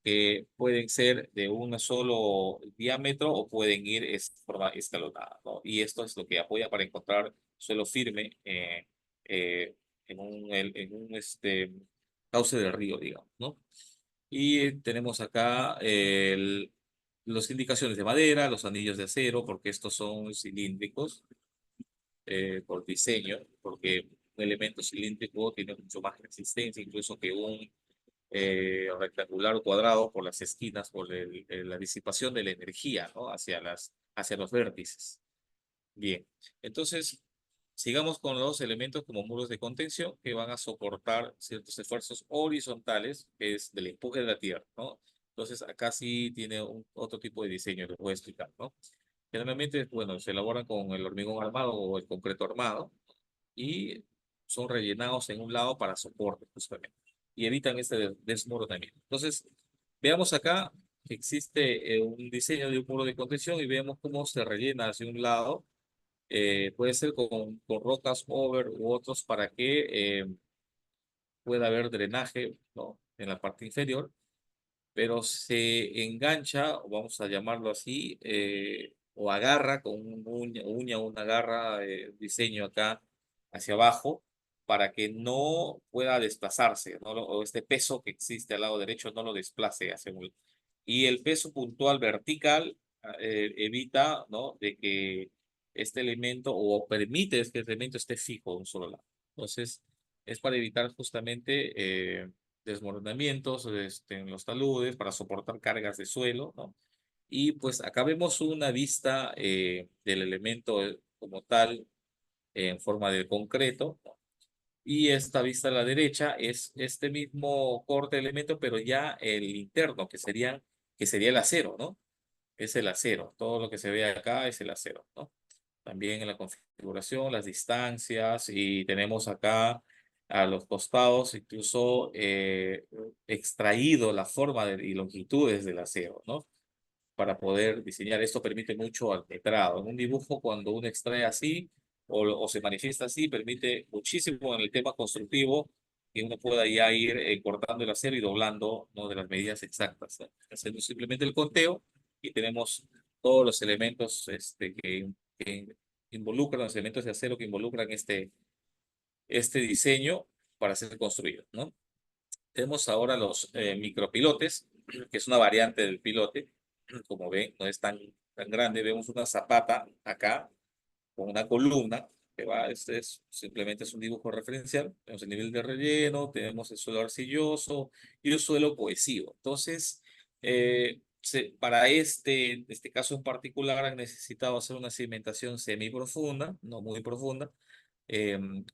[SPEAKER 1] Que pueden ser de un solo diámetro o pueden ir de forma escalonada, ¿no? Y esto es lo que apoya para encontrar suelo firme eh, en un cauce del río, digamos, ¿no? Y tenemos acá las indicaciones de madera, los anillos de acero, porque estos son cilíndricos por diseño, porque un elemento cilíndrico tiene mucho más resistencia incluso que un rectangular o cuadrado por las esquinas, por la disipación de la energía, ¿no? Hacia los vértices. Bien, entonces sigamos con los elementos como muros de contención que van a soportar ciertos esfuerzos horizontales, que es del empuje de la tierra, ¿no? Entonces acá sí tiene otro tipo de diseño, les voy a explicar, ¿no? Generalmente, bueno, se elaboran con el hormigón armado o el concreto armado y son rellenados en un lado para soporte, justamente, y evitan este desmoronamiento. Entonces, veamos acá que existe un diseño de un muro de contención y vemos cómo se rellena hacia un lado. Puede ser con rocas over u otros para que pueda haber drenaje, ¿no? En la parte inferior, pero se engancha, o vamos a llamarlo así, o agarra con una uña o una garra, diseño acá hacia abajo, para que no pueda desplazarse, ¿no? O este peso que existe al lado derecho no lo desplace hacia un... Y el peso puntual vertical evita, ¿no? De que este elemento o permite que este elemento esté fijo de un solo lado. Entonces, es para evitar justamente desmoronamientos en los taludes, para soportar cargas de suelo, ¿no? Y pues acá vemos una vista del elemento como tal en forma de concreto, ¿no? Y esta vista a la derecha es este mismo corte de elemento, pero ya el interno, que sería el acero, ¿no? Es el acero. Todo lo que se ve acá es el acero, ¿no? También en la configuración, las distancias y tenemos acá a los costados incluso extraído la forma y longitudes del acero, ¿no? Para poder diseñar. Esto permite mucho al letrado. En un dibujo, cuando uno extrae así o se manifiesta así, permite muchísimo en el tema constructivo que uno pueda ya ir cortando el acero y doblando, ¿no? De las medidas exactas, ¿no? Haciendo simplemente el conteo y tenemos todos los elementos que involucran, los elementos de acero que involucran este diseño para ser construido, ¿no? Tenemos ahora los micropilotes, que es una variante del pilote. Como ven, no es tan grande. Vemos una zapata acá con una columna que va, este es simplemente es un dibujo referencial. Tenemos el nivel de relleno, tenemos el suelo arcilloso y el suelo cohesivo. Entonces, para este caso en particular han necesitado hacer una cimentación semiprofunda, no muy profunda,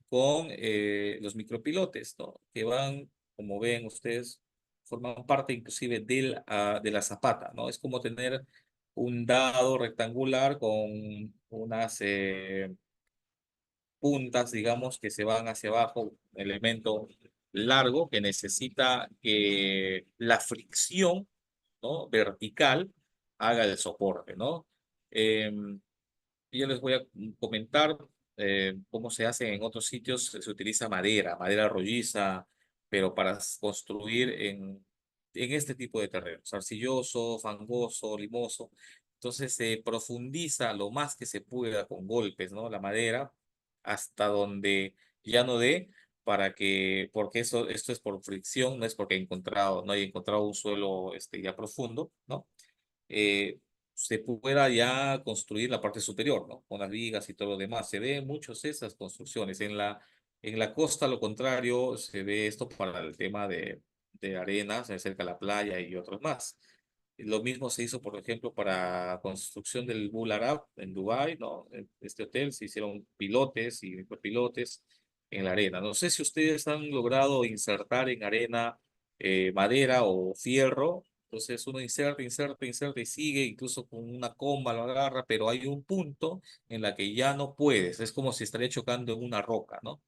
[SPEAKER 1] con los micropilotes, ¿no? Que van, como ven ustedes, forman parte inclusive de la zapata, ¿no? Es como tener un dado rectangular con unas puntas, digamos, que se van hacia abajo, un elemento largo que necesita que la fricción, ¿no? Vertical haga el soporte, ¿no? Em, yo les voy a comentar cómo se hace en otros sitios. Se utiliza madera rolliza, pero para construir en este tipo de terrenos, arcilloso, fangoso, limoso. Entonces se profundiza lo más que se pueda con golpes, ¿no? La madera hasta donde ya no dé, porque esto es por fricción, no es porque no haya encontrado un suelo ya profundo, ¿no? eh, Se pueda ya construir la parte superior, ¿no? Con las vigas y todo lo demás. Se ve muchas esas construcciones. En la costa, lo contrario, se ve esto para el tema de arenas, cerca de la playa y otros más. Lo mismo se hizo, por ejemplo, para construcción del Bul Arab en Dubái, ¿no? En este hotel se hicieron pilotes y micropilotes en la arena. No sé si ustedes han logrado insertar en arena madera o fierro. Entonces uno inserta y sigue, incluso con una comba lo agarra, pero hay un punto en la que ya no puedes. Es como si estaría chocando en una roca, ¿no?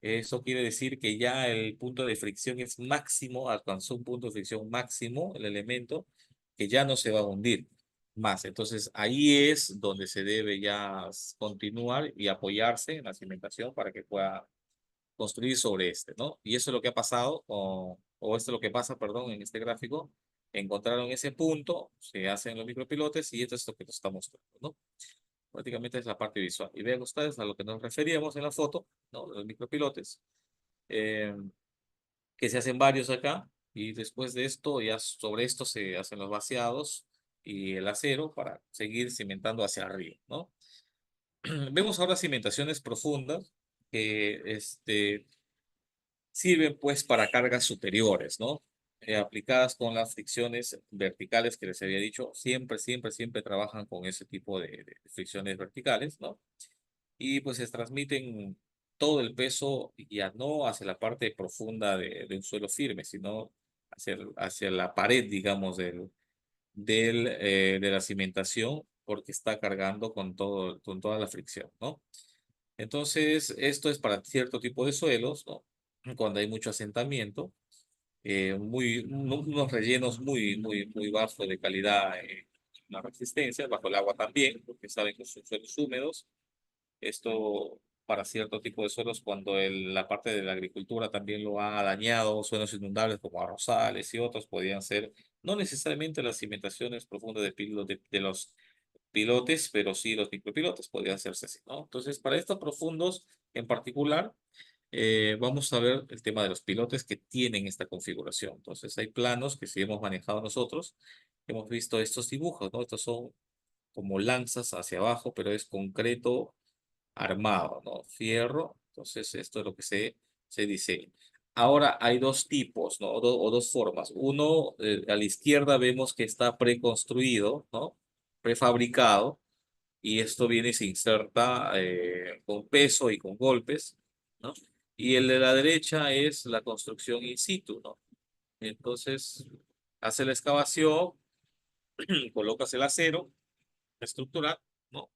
[SPEAKER 1] Eso quiere decir que ya el punto de fricción es máximo, alcanzó un punto de fricción máximo, el elemento, que ya no se va a hundir más. Entonces ahí es donde se debe ya continuar y apoyarse en la cimentación para que pueda construir sobre este, ¿no? Y eso es lo que ha pasado, o esto es lo que pasa, perdón, en este gráfico. Encontraron ese punto, se hacen los micropilotes y esto es lo que nos está mostrando, ¿no? Prácticamente es la parte visual. Y vean ustedes a lo que nos referíamos en la foto, ¿no? Los micropilotes, eh, que se hacen varios acá, y después de esto, ya sobre esto se hacen los vaciados y el acero para seguir cimentando hacia arriba, ¿no? Vemos ahora cimentaciones profundas que sirven pues para cargas superiores, ¿no? Aplicadas con las fricciones verticales que les había dicho, siempre trabajan con ese tipo de fricciones verticales, ¿no? Y pues se transmiten todo el peso ya no hacia la parte profunda de un suelo firme, sino hacia la pared, digamos, de la cimentación, porque está cargando con toda la fricción, ¿no? Entonces, esto es para cierto tipo de suelos, ¿no? Cuando hay mucho asentamiento, unos rellenos muy bajos de calidad, la resistencia, bajo el agua también, porque saben que son suelos húmedos. Esto para cierto tipo de suelos, cuando la parte de la agricultura también lo ha dañado, suelos inundables como arrozales y otros, podían ser no necesariamente las cimentaciones profundas de los pilotes, pero sí los micropilotes podían hacerse así, ¿no? Entonces, para estos profundos en particular, vamos a ver el tema de los pilotes que tienen esta configuración. Entonces, hay planos que sí hemos manejado nosotros, hemos visto estos dibujos, ¿no? Estos son como lanzas hacia abajo, pero es concreto armado, ¿no? Fierro. Entonces, esto es lo que se diseña. Ahora hay dos tipos, ¿no? O dos formas. Uno, a la izquierda vemos que está preconstruido, ¿no? Prefabricado, y esto viene y se inserta con peso y con golpes, ¿no? Y el de la derecha es la construcción in situ, ¿no? Entonces, hace la excavación, colocas el acero estructural, ¿no?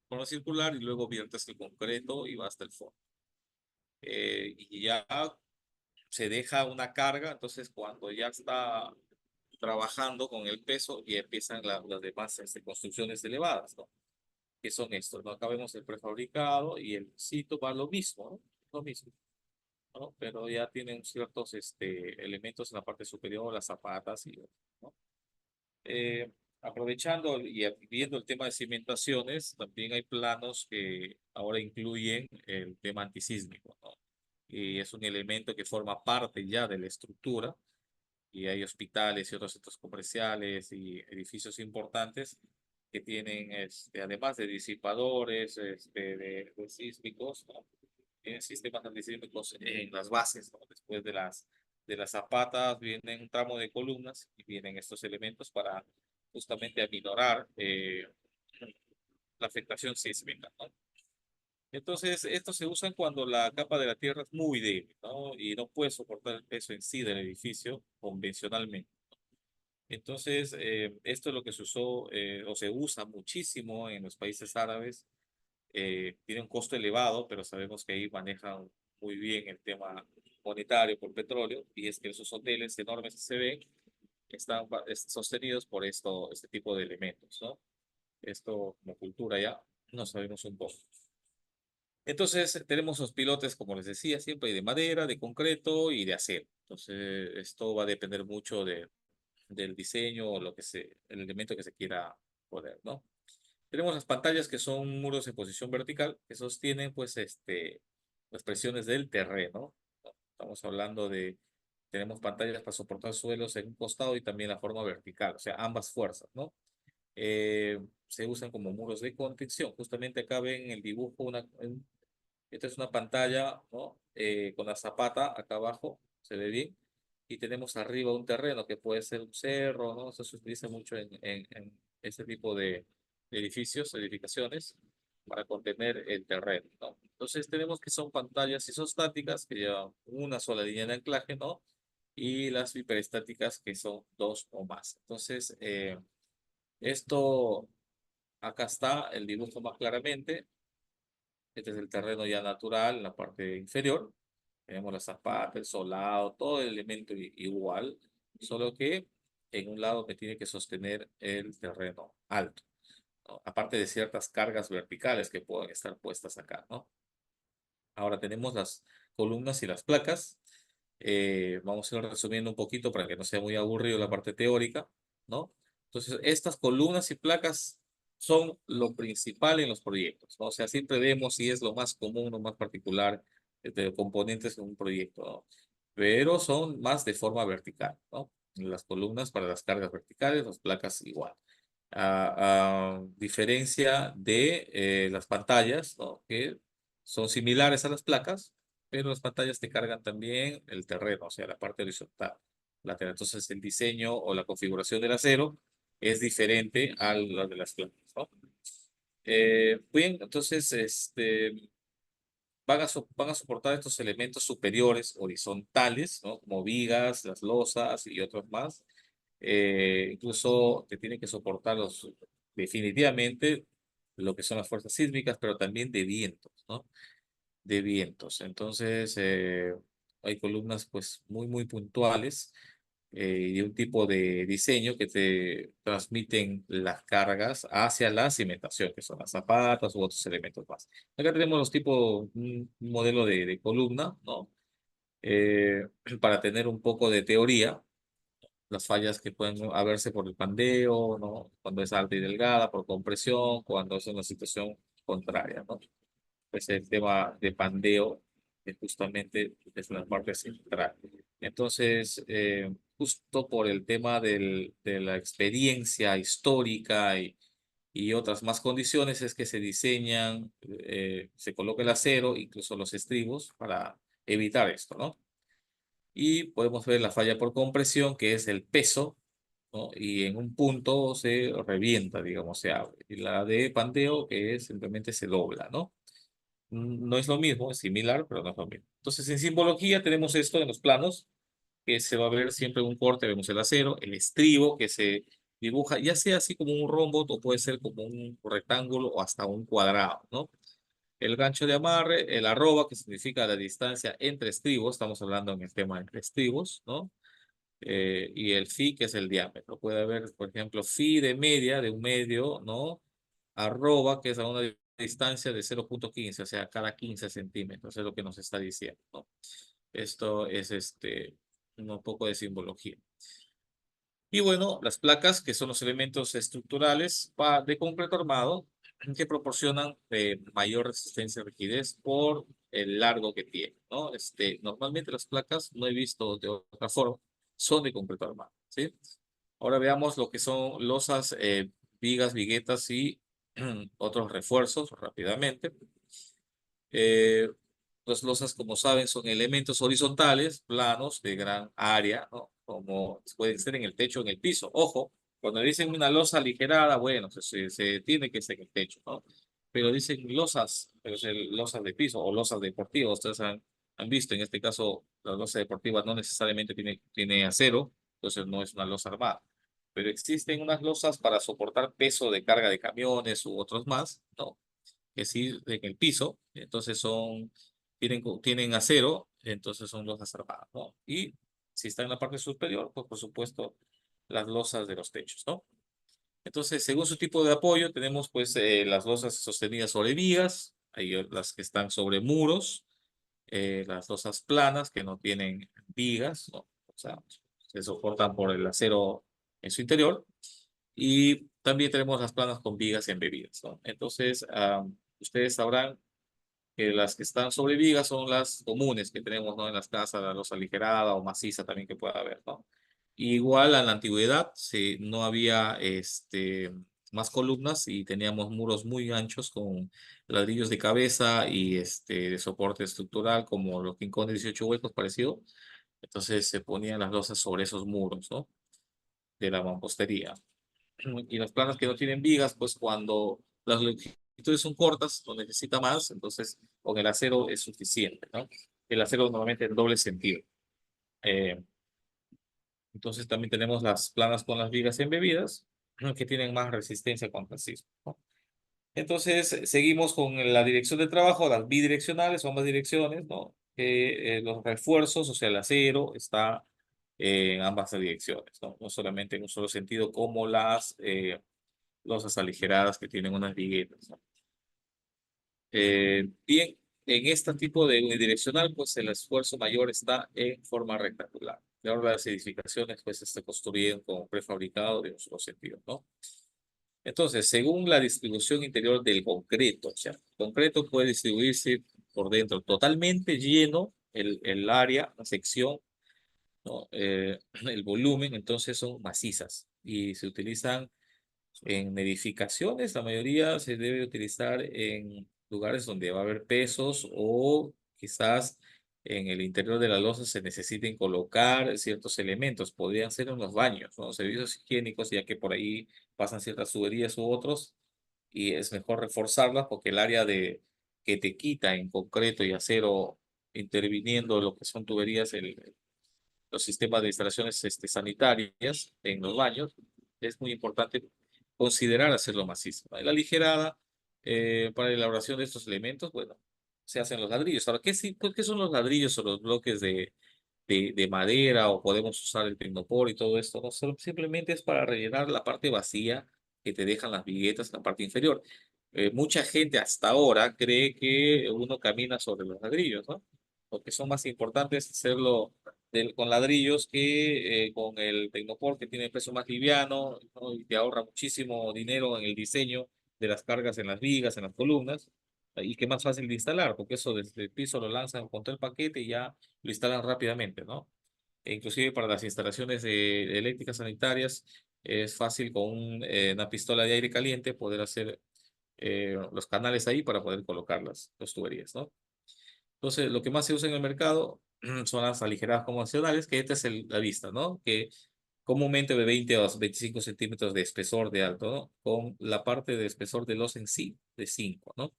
[SPEAKER 1] Con lo circular y luego viertes el concreto y va hasta el fondo. Y ya se deja una carga, entonces cuando ya está trabajando con el peso y empiezan las demás construcciones elevadas, ¿no? Que son estos, ¿no? Acá vemos el prefabricado y el sitio va lo mismo, ¿no? Lo mismo, ¿no? Pero ya tienen ciertos elementos en la parte superior, las zapatas y, ¿no? aprovechando y viendo el tema de cimentaciones, también hay planos que ahora incluyen el tema antisísmico, ¿no? Y es un elemento que forma parte ya de la estructura, y hay hospitales y otros centros comerciales y edificios importantes que tienen, además de disipadores, de sísmicos, ¿no? Tienen sistemas antisísmicos en las bases, ¿no? Después de las zapatas vienen un tramo de columnas y vienen estos elementos para justamente aminorar la afectación sísmica, ¿no? Entonces, estos se usan cuando la capa de la tierra es muy débil, ¿no? Y no puede soportar el peso en sí del edificio convencionalmente. Entonces, esto es lo que se usó o se usa muchísimo en los países árabes. Tiene un costo elevado, pero sabemos que ahí manejan muy bien el tema monetario por petróleo, y es que esos hoteles enormes que se ven están sostenidos por este tipo de elementos, ¿no? Esto como cultura ya no sabemos un poco. Entonces, tenemos los pilotes, como les decía, siempre de madera, de concreto y de acero. Entonces, esto va a depender mucho del diseño o el elemento que se quiera poner, ¿no? Tenemos las pantallas, que son muros en posición vertical que sostienen pues las presiones del terreno, ¿no? Estamos hablando tenemos pantallas para soportar suelos en un costado y también la forma vertical, o sea, ambas fuerzas, ¿no? Se usan como muros de contención. Justamente acá ven en el dibujo esta es una pantalla, ¿no? Con la zapata acá abajo, se ve bien. Y tenemos arriba un terreno que puede ser un cerro, ¿no? Eso se utiliza mucho en este tipo de edificaciones, para contener el terreno, ¿no? Entonces tenemos que son pantallas isostáticas que llevan una sola línea de anclaje, ¿no? Y las hiperestáticas, que son dos o más. Entonces, esto, acá está el dibujo más claramente. Este es el terreno ya natural, en la parte inferior. Tenemos la zapata, el solado, todo el elemento igual, solo que en un lado me tiene que sostener el terreno alto, ¿no? Aparte de ciertas cargas verticales que pueden estar puestas acá, ¿no? Ahora tenemos las columnas y las placas. Vamos a ir resumiendo un poquito para que no sea muy aburrido la parte teórica, ¿no? Entonces, estas columnas y placas son lo principal en los proyectos, ¿no? O sea, siempre vemos si es lo más común o más particular de componentes en un proyecto, ¿no? Pero son más de forma vertical, ¿no? Las columnas para las cargas verticales, las placas igual. A diferencia de las pantallas, ¿no? Que son similares a las placas, pero las pantallas te cargan también el terreno, o sea, la parte horizontal, lateral. Entonces, el diseño o la configuración del acero es diferente a la de las placas, ¿no? Bien, entonces, van a soportar estos elementos superiores horizontales, ¿no? Como vigas, las losas y otros más. Incluso te tienen que soportar definitivamente lo que son las fuerzas sísmicas, pero también de vientos, ¿no? De vientos. Entonces, hay columnas pues muy puntuales, y de un tipo de diseño que te transmiten las cargas hacia la cimentación, que son las zapatas u otros elementos más. Acá tenemos los tipos, un modelo de columna, ¿no? Eh, para tener un poco de teoría, las fallas que pueden haberse por el pandeo, ¿no? Cuando es alta y delgada, por compresión, cuando es una situación contraria, ¿no? Pues el tema de pandeo, justamente es la parte central. Entonces, justo por el tema de la experiencia histórica y otras más condiciones, es que se diseñan, se coloca el acero, incluso los estribos, para evitar esto, ¿no? Y podemos ver la falla por compresión, que es el peso, ¿no? Y en un punto se revienta, digamos, se abre. Y la de pandeo, que es simplemente se dobla, ¿no? No es lo mismo, es similar, pero no es lo mismo. Entonces, en simbología tenemos esto en los planos, que se va a ver siempre en un corte, vemos el acero, el estribo que se dibuja, ya sea así como un rombo, o puede ser como un rectángulo o hasta un cuadrado, ¿no? El gancho de amarre, el arroba, que significa la distancia entre estribos, estamos hablando en el tema entre estribos, ¿no? Y el phi, que es el diámetro. Puede haber, por ejemplo, phi de media, de un medio, ¿no? Arroba, que es a una distancia de 0,15, o sea, cada 15 centímetros, es lo que nos está diciendo, ¿no? Esto es un poco de simbología. Y bueno, las placas, que son los elementos estructurales de concreto armado, que proporcionan mayor resistencia y rigidez por el largo que tiene, ¿no? Normalmente las placas, no he visto de otra forma, son de concreto armado, ¿sí? Ahora veamos lo que son losas, vigas, viguetas y otros refuerzos rápidamente. Eh, las losas, como saben, son elementos horizontales, planos, de gran área, ¿no? Como pueden ser en el techo o en el piso. Ojo, cuando dicen una losa aligerada, bueno, se tiene que ser en el techo, ¿no? Pero dicen losas, pero es losas de piso o losas deportivas. Ustedes han visto, en este caso, la losa deportiva no necesariamente tiene acero, entonces no es una losa armada. Pero existen unas losas para soportar peso de carga de camiones u otros más, ¿no? Que sí en el piso, entonces tienen acero, entonces son losas armadas, ¿no? Y si está en la parte superior, pues por supuesto las losas de los techos, ¿no? Entonces, según su tipo de apoyo, tenemos pues las losas sostenidas sobre vigas, hay las que están sobre muros, las losas planas que no tienen vigas, ¿no? O sea, se soportan por el acero en su interior. Y también tenemos las planas con vigas embebidas, ¿no? Entonces, ustedes sabrán que las que están sobre vigas son las comunes que tenemos, ¿no? En las casas, la losa aligerada o maciza también que pueda haber, ¿no? Igual en la antigüedad, no había más columnas y teníamos muros muy anchos con ladrillos de cabeza y de soporte estructural como los rincones 18 huecos parecido. Entonces se ponían las losas sobre esos muros, ¿no? De la mampostería. Y las planas que no tienen vigas, pues cuando las longitudes son cortas, no necesita más, entonces con el acero es suficiente, ¿no? El acero normalmente en doble sentido. Eh, entonces también tenemos las planas con las vigas embebidas, que tienen más resistencia contra el sismo, ¿no? Entonces seguimos con la dirección de trabajo, las bidireccionales, son ambas direcciones, ¿no? Los refuerzos, o sea, el acero está en ambas direcciones, ¿no? No solamente en un solo sentido, como las losas aligeradas que tienen unas viguetas, ¿no? Bien, en este tipo de unidireccional, pues el esfuerzo mayor está en forma rectangular. Y ahora las edificaciones, pues, se construyen con prefabricado de un solo sentido, ¿no? Entonces, según la distribución interior del concreto, o sea, el concreto puede distribuirse por dentro totalmente lleno el área, la sección, ¿no? El volumen, entonces son macizas y se utilizan en edificaciones. La mayoría se debe utilizar en lugares donde va a haber pesos o quizás en el interior de la losa se necesiten colocar ciertos elementos. Podrían ser en los baños, ¿no? Servicios higiénicos, ya que por ahí pasan ciertas tuberías u otros y es mejor reforzarlas porque el área que te quita en concreto y acero interviniendo lo que son tuberías, los sistemas de instalaciones sanitarias en los baños, es muy importante considerar hacerlo macizo. La ligerada, para la elaboración de estos elementos, bueno, se hacen los ladrillos. Ahora, ¿qué son los ladrillos o los bloques de madera o podemos usar el tecnopor y todo esto? No, simplemente es para rellenar la parte vacía que te dejan las viguetas en la parte inferior. Mucha gente hasta ahora cree que uno camina sobre los ladrillos, ¿no? Porque son más importantes hacerlo con ladrillos que con el Tecnopor, que tiene peso más liviano, ¿no? Y te ahorra muchísimo dinero en el diseño de las cargas en las vigas, en las columnas, y que es más fácil de instalar, porque eso desde el piso lo lanzan con todo el paquete y ya lo instalan rápidamente, ¿no? E inclusive para las instalaciones eléctricas sanitarias es fácil con una pistola de aire caliente poder hacer los canales ahí para poder colocar las tuberías, ¿no? Entonces, lo que más se usa en el mercado son las aligeradas convencionales, que esta es la vista, ¿no? Que comúnmente de 20 a 25 centímetros de espesor de alto, ¿no? Con la parte de espesor de los en sí de 5, ¿no?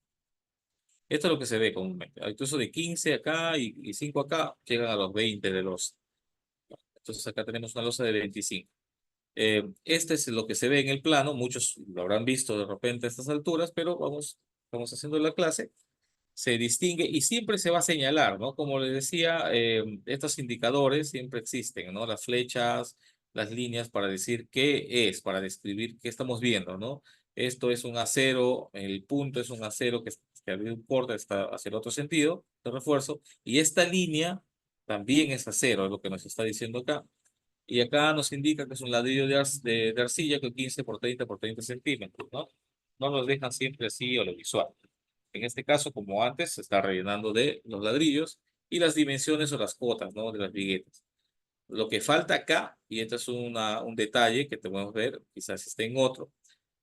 [SPEAKER 1] Esto es lo que se ve comúnmente. Incluso de 15 acá y 5 acá llegan a los 20 de los. Entonces acá tenemos una losa de 25. Este es lo que se ve en el plano. Muchos lo habrán visto de repente a estas alturas, pero vamos haciendo la clase. Se distingue y siempre se va a señalar, ¿no? Como les decía, estos indicadores siempre existen, ¿no? Las flechas, las líneas para decir qué es, para describir qué estamos viendo, ¿no? Esto es un acero, el punto es un acero que ha habido un corte está hacia el otro sentido de refuerzo, y esta línea también es acero, es lo que nos está diciendo acá. Y acá nos indica que es un ladrillo de arcilla con 15 por 30 por 30 centímetros, ¿no? No nos dejan siempre así a lo visual. En este caso, como antes, se está rellenando de los ladrillos y las dimensiones o las cuotas, ¿no? De las viguetas. Lo que falta acá, y este es un detalle que podemos ver, quizás esté en otro,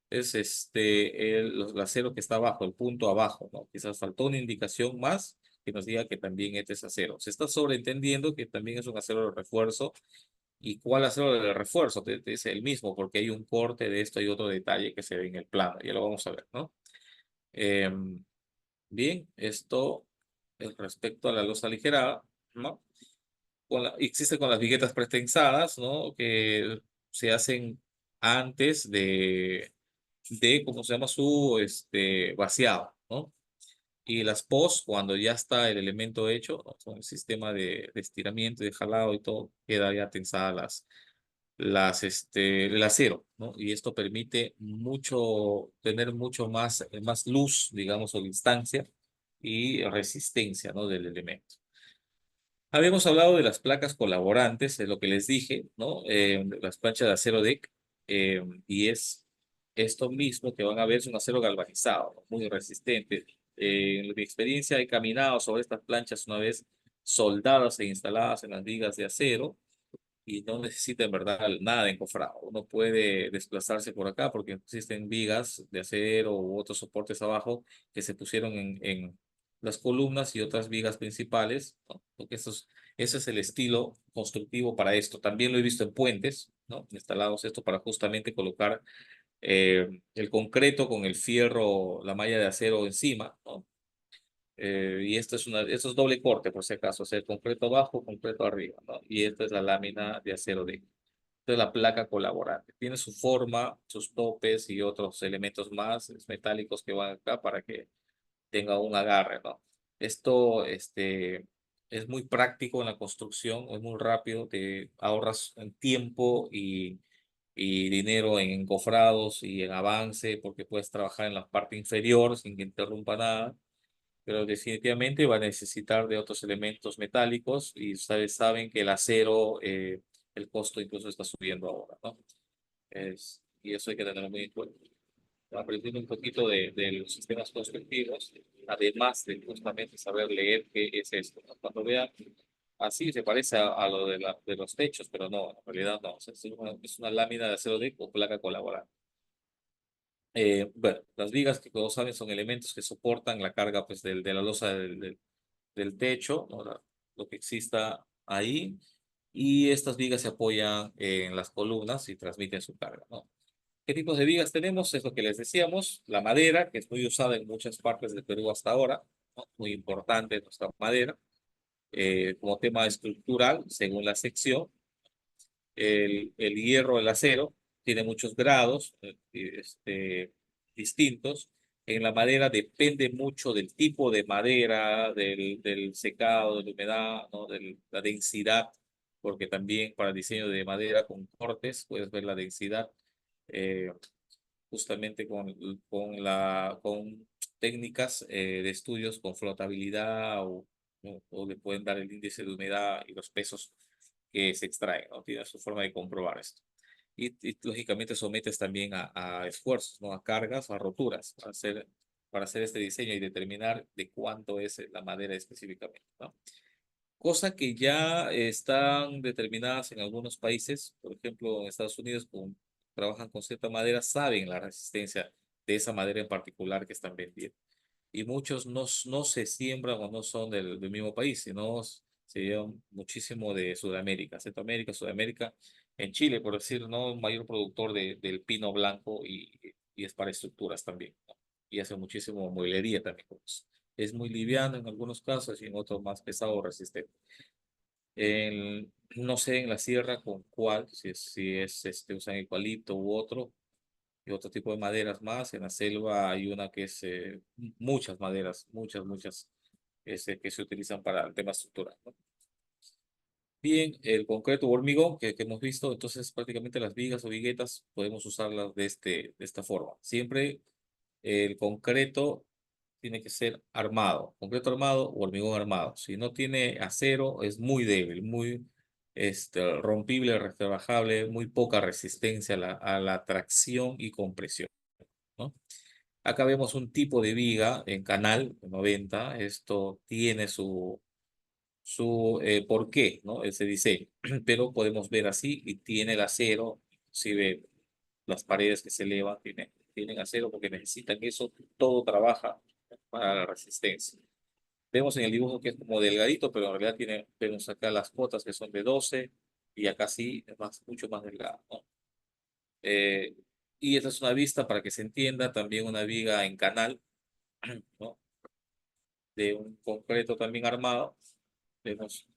[SPEAKER 1] es el acero que está abajo, el punto abajo, ¿no? Quizás faltó una indicación más que nos diga que también este es acero. Se está sobreentendiendo que también es un acero de refuerzo. ¿Y cuál acero de refuerzo? Te dice el mismo, porque hay un corte de esto y otro detalle que se ve en el plano. Ya lo vamos a ver, ¿no? Em, Bien, esto es respecto a la losa aligerada, ¿no? Existe con las viguetas pretensadas, ¿no? Que se hacen antes ¿cómo se llama? Su vaciado, ¿no? Y las post, cuando ya está el elemento hecho, ¿no? Con el sistema de estiramiento y de jalado y todo, queda ya tensada el acero, ¿no? Y esto permite tener mucho más luz, digamos, o distancia y resistencia, ¿no? Del elemento. Habíamos hablado de las placas colaborantes, es lo que les dije, ¿no? Las planchas de acero deck, y es esto mismo que van a ver, es un acero galvanizado, ¿no? Muy resistente. En mi experiencia he caminado sobre estas planchas una vez soldadas e instaladas en las vigas de acero y no necesita en verdad nada de encofrado. Uno puede desplazarse por acá porque existen vigas de acero u otros soportes abajo que se pusieron en las columnas y otras vigas principales, ¿no? Porque ese es el estilo constructivo para esto. También lo he visto en puentes, ¿no? Instalados esto para justamente colocar el concreto con el fierro, la malla de acero encima, ¿no? Y esto es doble corte, por si acaso, o sea, concreto abajo, concreto arriba, ¿no? Y esta es la lámina de acero de. Esta es la placa colaborante. Tiene su forma, sus topes y otros elementos más metálicos que van acá para que tenga un agarre, ¿no? Esto, es muy práctico en la construcción, es muy rápido, te ahorras en tiempo y dinero en encofrados y en avance, porque puedes trabajar en la parte inferior sin que interrumpa nada, pero definitivamente va a necesitar de otros elementos metálicos y ustedes saben que el acero, el costo incluso está subiendo ahora, ¿no? Y eso hay que tenerlo muy en cuenta. Aprendiendo un poquito de los sistemas constructivos, además de justamente saber leer qué es esto, ¿no? Cuando vean así se parece a lo de los techos, pero no, en realidad no, o sea, es una lámina de acero de o placa colaborante. Bueno, las vigas que todos saben son elementos que soportan la carga pues, de la losa del techo, ¿no? Lo que exista ahí, y estas vigas se apoyan en las columnas y transmiten su carga, ¿no? ¿Qué tipos de vigas tenemos? Es lo que les decíamos, la madera, que es muy usada en muchas partes del Perú hasta ahora, ¿no? Muy importante nuestra madera, como tema estructural, según la sección. El hierro, el acero, tiene muchos grados distintos. En la madera depende mucho del tipo de madera, del secado, de la humedad, ¿no? De la densidad, porque también para el diseño de madera con cortes puedes ver la densidad, eh, justamente con técnicas de estudios con flotabilidad o le pueden dar el índice de humedad y los pesos que se extraen, ¿no? Tiene su forma de comprobar esto. Y lógicamente sometes también a esfuerzos, ¿no? A cargas, a roturas, para hacer este diseño y determinar de cuánto es la madera específicamente, ¿no? Cosa que ya están determinadas en algunos países, por ejemplo, en Estados Unidos, trabajan con cierta madera, saben la resistencia de esa madera en particular que están vendiendo. Y muchos no se siembran o no son del mismo país, sino se llevan muchísimo de Sudamérica, Centroamérica, Sudamérica. En Chile, por decir, ¿no? Un mayor productor del pino blanco y es para estructuras también, ¿no? Y hace muchísimo mueblería también con eso. Es muy liviano en algunos casos y en otros más pesado o resistente. No sé en la sierra con cuál, si es usan eucalipto u otro, y otro tipo de maderas más. En la selva hay una que es muchas maderas, muchas, que se utilizan para el tema estructural, ¿no? Bien, el concreto o hormigón que hemos visto, entonces prácticamente las vigas o viguetas podemos usarlas de esta forma. Siempre el concreto tiene que ser armado, concreto armado o hormigón armado. Si no tiene acero, es muy débil, rompible, retrabajable, muy poca resistencia a la tracción y compresión, ¿no? Acá vemos un tipo de viga en canal 90. Esto tiene su porqué, ¿no? Ese diseño, pero podemos ver así y tiene el acero, inclusive las paredes que se elevan tienen acero porque necesitan eso, todo trabaja para la resistencia. Vemos en el dibujo que es como delgadito, pero en realidad vemos acá las potas que son de 12 y acá sí es mucho más delgado, ¿no? Eh, y esta es una vista para que se entienda, también una viga en canal, ¿no? De un concreto también armado. Vemos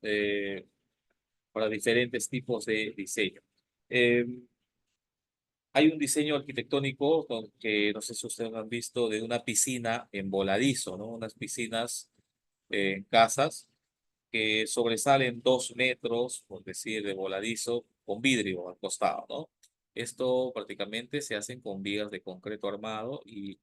[SPEAKER 1] para diferentes tipos de diseño. Eh, Hay un diseño arquitectónico que no sé si ustedes lo han visto de una piscina en voladizo, ¿no? Unas piscinas en casas que sobresalen 2 metros, por decir, de voladizo, con vidrio al costado, ¿no? Esto prácticamente se hacen con vigas de concreto armado y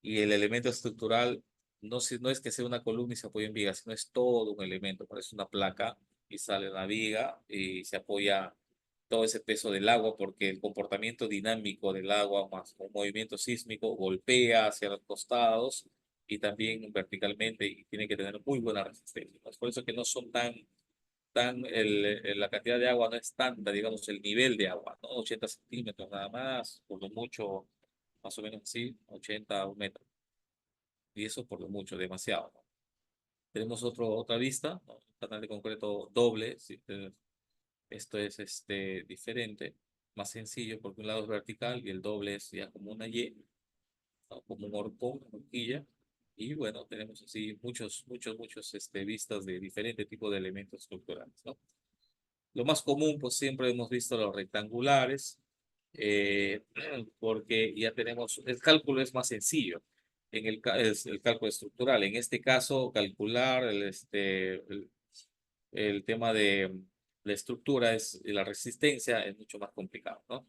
[SPEAKER 1] el elemento estructural no es que sea una columna y se apoye en vigas, sino es todo un elemento, parece una placa y sale una viga y se apoya todo ese peso del agua porque el comportamiento dinámico del agua más un movimiento sísmico golpea hacia los costados y también verticalmente y tiene que tener muy buena resistencia, ¿no? Es por eso que no son la cantidad de agua no es tanta, digamos, el nivel de agua, ¿no? 80 centímetros nada más, por lo mucho, más o menos así, 80 un metro. Y eso por lo mucho, demasiado, ¿no? Tenemos otra vista, ¿no? Un canal de concreto doble, ¿sí? Esto es diferente, más sencillo, porque un lado es vertical y el doble es ya como una Y, ¿no? Como un horcón, una horquilla. Y bueno, tenemos así muchos vistas de diferente tipo de elementos estructurales, ¿no? Lo más común, pues siempre hemos visto los rectangulares, eh, porque ya tenemos, el cálculo es más sencillo es el cálculo estructural. En este caso, calcular el tema de la estructura y la resistencia es mucho más complicado, ¿no?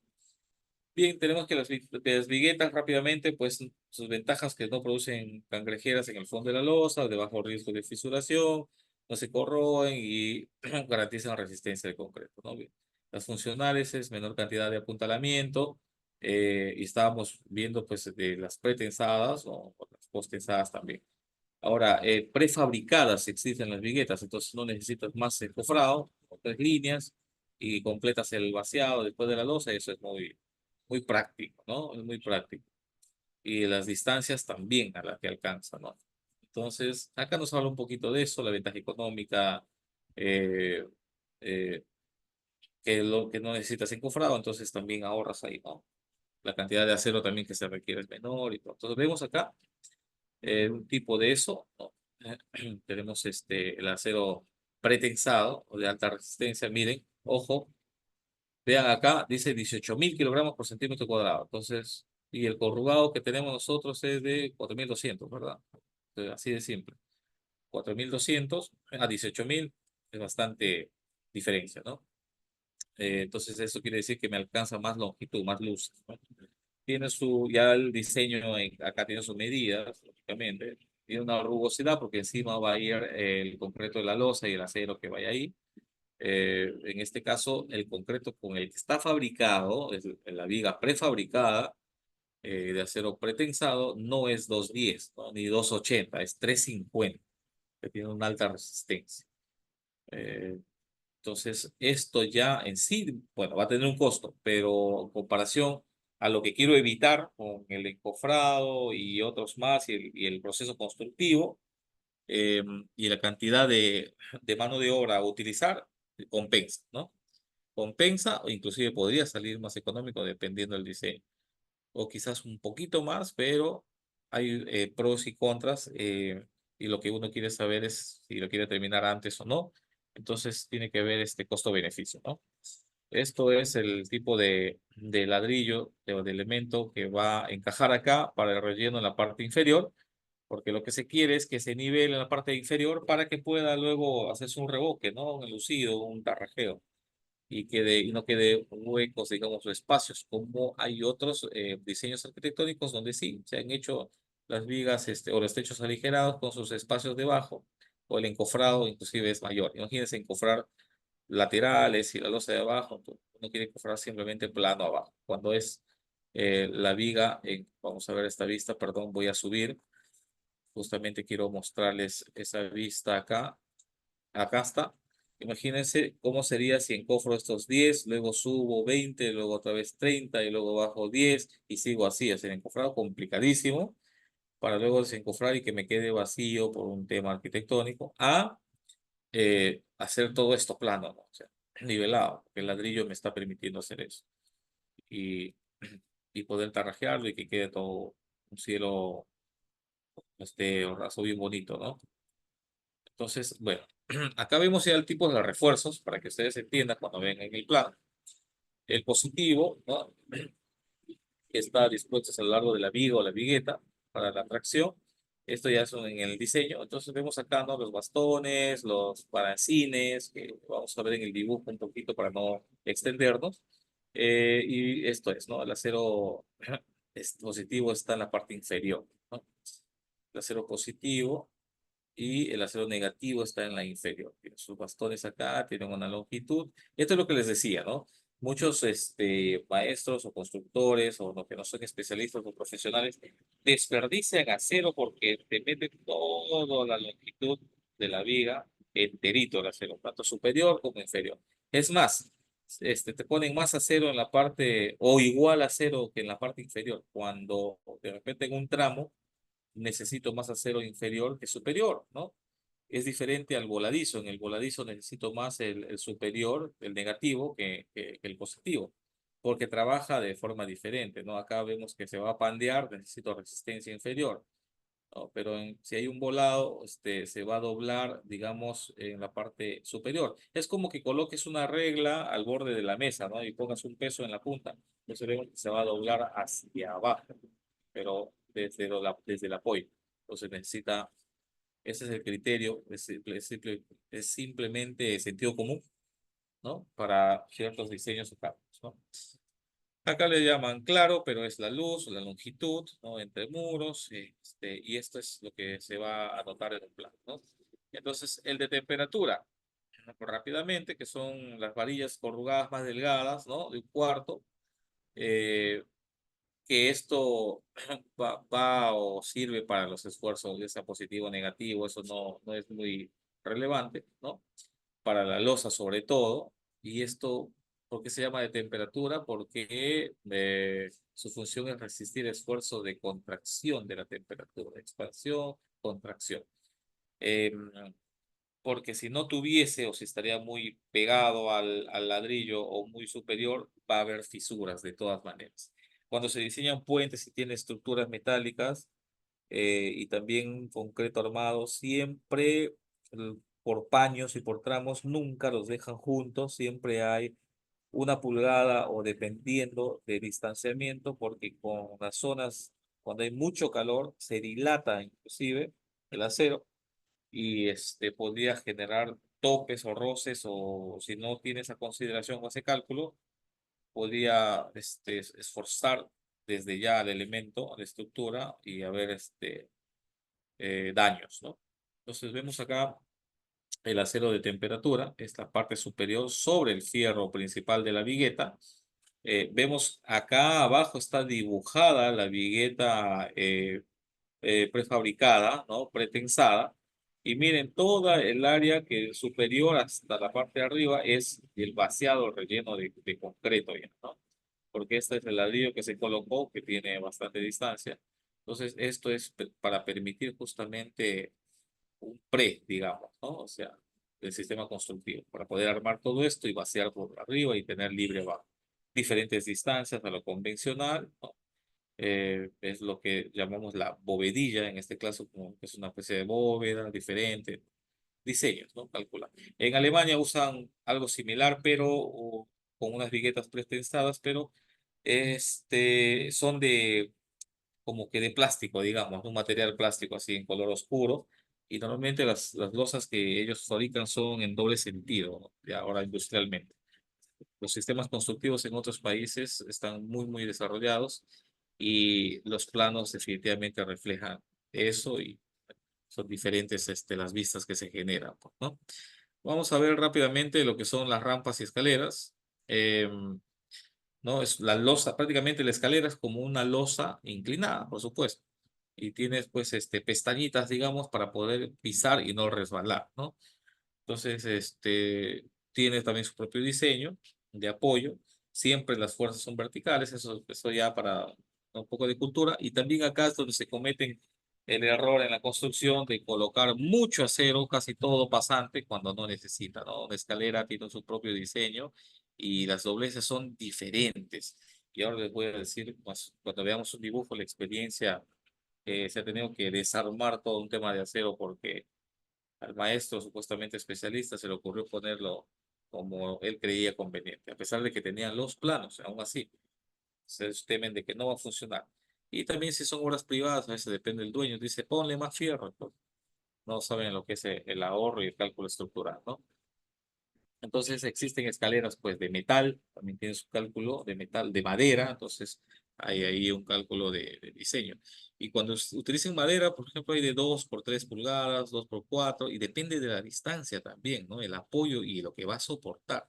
[SPEAKER 1] Bien, tenemos que las viguetas rápidamente, pues sus ventajas que no producen cangrejeras en el fondo de la losa, de bajo riesgo de fisuración, no se corroen y garantizan resistencia de concreto, ¿no? Bien. Las funcionales es menor cantidad de apuntalamiento y estábamos viendo pues de las pretensadas o las postensadas también. Ahora, prefabricadas existen las viguetas, entonces no necesitas más encofrado, con 3 líneas y completas el vaciado después de la losa, y eso es muy práctico, ¿no? Es muy práctico. Y las distancias también a las que alcanza, ¿no? Entonces, acá nos habla un poquito de eso, la ventaja económica, eh, eh, que lo que no necesitas encofrado, entonces también ahorras ahí, ¿no? La cantidad de acero también que se requiere es menor y todo. Entonces, vemos acá un tipo de eso, ¿no? Tenemos el acero pretensado o de alta resistencia. Miren, ojo, vean acá, dice 18.000 kilogramos por centímetro cuadrado. Entonces, y el corrugado que tenemos nosotros es de 4.200, ¿verdad? Así de simple. 4.200 a 18.000 es bastante diferencia, ¿no? Entonces, eso quiere decir que me alcanza más longitud, más luz, ¿no? Tiene ya el diseño, acá tiene sus medidas, lógicamente. Tiene una rugosidad porque encima va a ir el concreto de la losa y el acero que vaya ahí. En este caso, el concreto con el que está fabricado, es la viga prefabricada de acero pretensado, no es 210, ¿no? Ni 280, es 350, que tiene una alta resistencia. Eh, entonces, esto ya en sí, bueno, va a tener un costo, pero en comparación a lo que quiero evitar con el encofrado y otros más y el proceso constructivo eh, y la cantidad de mano de obra a utilizar, compensa, ¿no? Compensa o inclusive podría salir más económico dependiendo del diseño. O quizás un poquito más, pero hay pros y contras y lo que uno quiere saber es si lo quiere terminar antes o no. Entonces tiene que ver este costo-beneficio, ¿no? Esto es el tipo de ladrillo, de elemento que va a encajar acá para el relleno en la parte inferior, porque lo que se quiere es que se nivele en la parte inferior para que pueda luego hacerse un revoque, ¿no? Un enlucido, un tarrajeo y no quede huecos, digamos, o espacios, como hay otros diseños arquitectónicos donde sí se han hecho las vigas o los techos aligerados con sus espacios debajo, o el encofrado inclusive es mayor. Imagínense encofrar laterales y la losa de abajo, uno quiere encofrar simplemente plano abajo. Cuando es la viga, vamos a ver esta vista, perdón, voy a subir. Justamente quiero mostrarles esa vista acá. Acá está. Imagínense cómo sería si encofro estos 10, luego subo 20, luego otra vez 30 y luego bajo 10 y sigo así. Es el encofrado complicadísimo para luego desencofrar y que me quede vacío por un tema arquitectónico. Hacer todo esto plano, ¿no? O sea, nivelado. El ladrillo me está permitiendo hacer eso. Y, y poder tarrajearlo y que quede todo un cielo o raso bien bonito, ¿no? Entonces, bueno, acá vemos ya el tipo de refuerzos para que ustedes entiendan cuando ven en el plano. El positivo, ¿no? Que está dispuesto a lo largo de la viga o la vigueta para la tracción. Esto ya es en el diseño. Entonces vemos acá, ¿no? Los bastones, los balancines, que vamos a ver en el dibujo un poquito para no extendernos. Y esto es, ¿no? El acero positivo está en la parte inferior, ¿no? El acero positivo y el acero negativo está en la inferior. Tienen sus bastones acá, tienen una longitud. Esto es lo que les decía, ¿no? Muchos maestros o constructores o los que no son especialistas o profesionales desperdician acero porque te meten toda la longitud de la viga enterito el acero, tanto superior como inferior. Es más, te ponen más acero en la parte o igual acero que en la parte inferior. Cuando de repente en un tramo necesito más acero inferior que superior, ¿no? Es diferente al voladizo. En el voladizo necesito más el superior, el negativo, que el positivo, porque trabaja de forma diferente, ¿no? Acá vemos que se va a pandear, necesito resistencia inferior, ¿no? Pero si hay un volado, se va a doblar, digamos, en la parte superior. Es como que coloques una regla al borde de la mesa, ¿no? Y pongas un peso en la punta. Entonces vemos que se va a doblar hacia abajo, pero desde el apoyo. Entonces necesita, ese es el criterio, es simplemente sentido común, ¿no? Para ciertos diseños o cambios, ¿no? Acá le llaman claro, pero es la luz, la longitud, ¿no? Entre muros, y esto es lo que se va a notar en el plano, ¿no? Entonces, el de temperatura, ¿no? Rápidamente, que son las varillas corrugadas más delgadas, ¿no? De un cuarto, eh, que esto va o sirve para los esfuerzos, ya sea positivo o negativo, eso no es muy relevante, ¿no? Para la losa sobre todo. Y esto, ¿por qué se llama de temperatura? Porque su función es resistir esfuerzo de contracción de la temperatura, expansión, contracción. Em, Porque si no tuviese o si estaría muy pegado al ladrillo o muy superior, va a haber fisuras de todas maneras. Cuando se diseñan puentes y tienen estructuras metálicas y también concreto armado, siempre por paños y por tramos nunca los dejan juntos, siempre hay 1 pulgada o dependiendo de distanciamiento, porque con las zonas, cuando hay mucho calor, se dilata inclusive el acero y podría generar topes o roces o si no tiene esa consideración o ese cálculo, podría esforzar desde ya al elemento, a la estructura y haber daños, ¿no? Entonces vemos acá el acero de temperatura, es la parte superior sobre el fierro principal de la vigueta. Vemos acá abajo está dibujada la vigueta prefabricada, ¿no? Pretensada. Y miren, toda el área que es superior hasta la parte de arriba es el vaciado, el relleno de concreto, ya, ¿no? Porque este es el ladrillo que se colocó, que tiene bastante distancia. Entonces, esto es para permitir justamente un digamos, ¿no? O sea, del sistema constructivo, para poder armar todo esto y vaciar por arriba y tener libre abajo. Diferentes distancias a lo convencional, ¿no? Es lo que llamamos la bovedilla, en este caso, como que es una especie de bóveda diferente, diseños, ¿no? Calcula. En Alemania usan algo similar, pero con unas viguetas pretensadas, pero son como que de plástico, digamos, un material plástico así en color oscuro. Y normalmente las losas que ellos fabrican son en doble sentido, ¿no? Ya ahora industrialmente. Los sistemas constructivos en otros países están muy desarrollados y los planos definitivamente reflejan eso y son diferentes las vistas que se generan, pues, ¿no? Vamos a ver rápidamente lo que son las rampas y escaleras. ¿No? Es la losa, prácticamente la escalera es como una losa inclinada, por supuesto. Y tienes pues pestañitas, digamos, para poder pisar y no resbalar, ¿no? Entonces, tiene también su propio diseño de apoyo. Siempre las fuerzas son verticales, eso ya para un poco de cultura. Y también acá es donde se cometen el error en la construcción de colocar mucho acero, casi todo pasante, cuando no necesita, ¿no? Una escalera tiene su propio diseño y las dobleces son diferentes. Y ahora les voy a decir, pues, cuando veamos un dibujo, la experiencia, se ha tenido que desarmar todo un tema de acero porque al maestro supuestamente especialista se le ocurrió ponerlo como él creía conveniente, a pesar de que tenían los planos, aún así, se temen de que no va a funcionar. Y también si son obras privadas, a veces depende del dueño, dice, ponle más fierro, pues, no saben lo que es el ahorro y el cálculo estructural, ¿no? Entonces existen escaleras pues de metal, también tiene su cálculo de metal, de madera, entonces hay ahí un cálculo de diseño. Y cuando utilicen madera, por ejemplo, hay de 2 por 3 pulgadas, 2 por 4 y depende de la distancia también, ¿no? El apoyo y lo que va a soportar.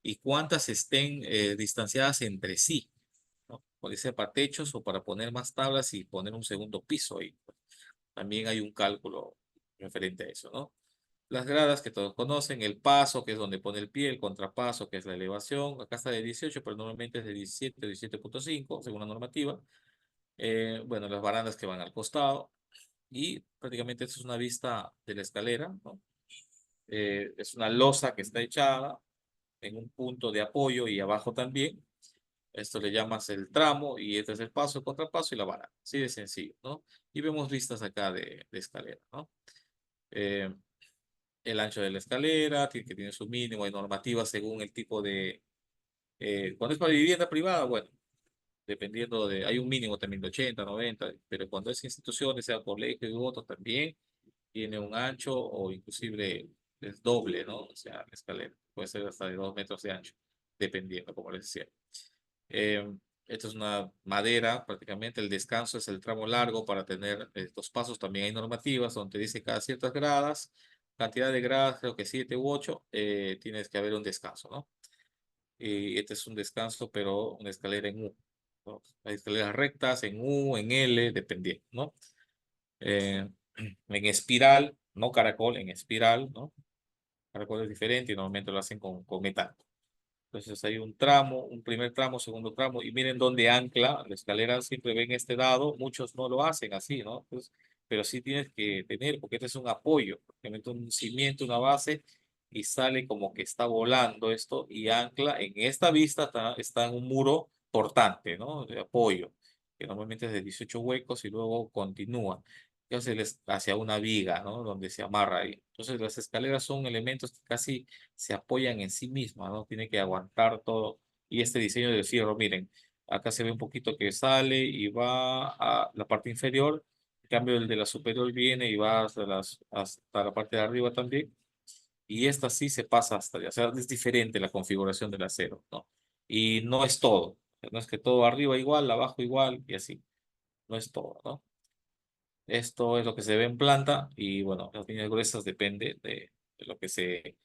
[SPEAKER 1] Y cuántas estén distanciadas entre sí, ¿no? Puede ser para techos o para poner más tablas y poner un segundo piso ahí. También hay un cálculo referente a eso, ¿no? Las gradas que todos conocen, el paso, que es donde pone el pie, el contrapaso, que es la elevación. Acá está de 18, pero normalmente es de 17 o 17,5, según la normativa. Bueno, las barandas que van al costado. Y prácticamente esto es una vista de la escalera, ¿no? Es una losa que está echada en un punto de apoyo y abajo también. Esto le llamas el tramo y este es el paso, el contrapaso y la baranda. Así de sencillo, ¿no? Y vemos vistas acá de escalera, ¿no? Eh, el ancho de la escalera, que tiene su mínimo, hay normativas según el tipo de... cuando es para vivienda privada, bueno, dependiendo de... Hay un mínimo también de 80, 90, pero cuando es instituciones, sea colegio y otros también, tiene un ancho o inclusive es doble, ¿no? O sea, la escalera puede ser hasta de 2 metros de ancho, dependiendo, como les decía. Eh, Esto es una madera, prácticamente el descanso es el tramo largo para tener estos pasos. También hay normativas donde dice cada ciertas gradas, cantidad de gradas, creo que 7 u 8, tienes que haber un descanso, ¿no? Y este es un descanso, pero una escalera en U, ¿no? Hay escaleras rectas en U, en L, dependiendo, ¿no? Eh, en espiral, no caracol, en espiral, ¿no? Caracol es diferente y normalmente lo hacen con metal. Entonces hay un tramo, un primer tramo, segundo tramo, y miren dónde ancla la escalera, siempre ven este dado, muchos no lo hacen así, ¿no? Entonces, pero sí tienes que tener, porque este es un apoyo, que mete un cimiento, una base, y sale como que está volando esto, y ancla, en esta vista está en un muro portante, ¿no? De apoyo, que normalmente es de 18 huecos y luego continúa hacia una viga, ¿no? Donde se amarra ahí. Entonces las escaleras son elementos que casi se apoyan en sí misma, ¿no? Tiene que aguantar todo. Y este diseño del fierro, miren, acá se ve un poquito que sale y va a la parte inferior, en cambio el de la superior viene y va hasta la parte de arriba también, y esta sí se pasa hasta allá, o sea, es diferente la configuración del acero, ¿no? Y no es todo, no es que todo arriba igual, abajo igual y así, no es todo, ¿no? Esto es lo que se ve en planta y bueno, las líneas gruesas depende de lo que se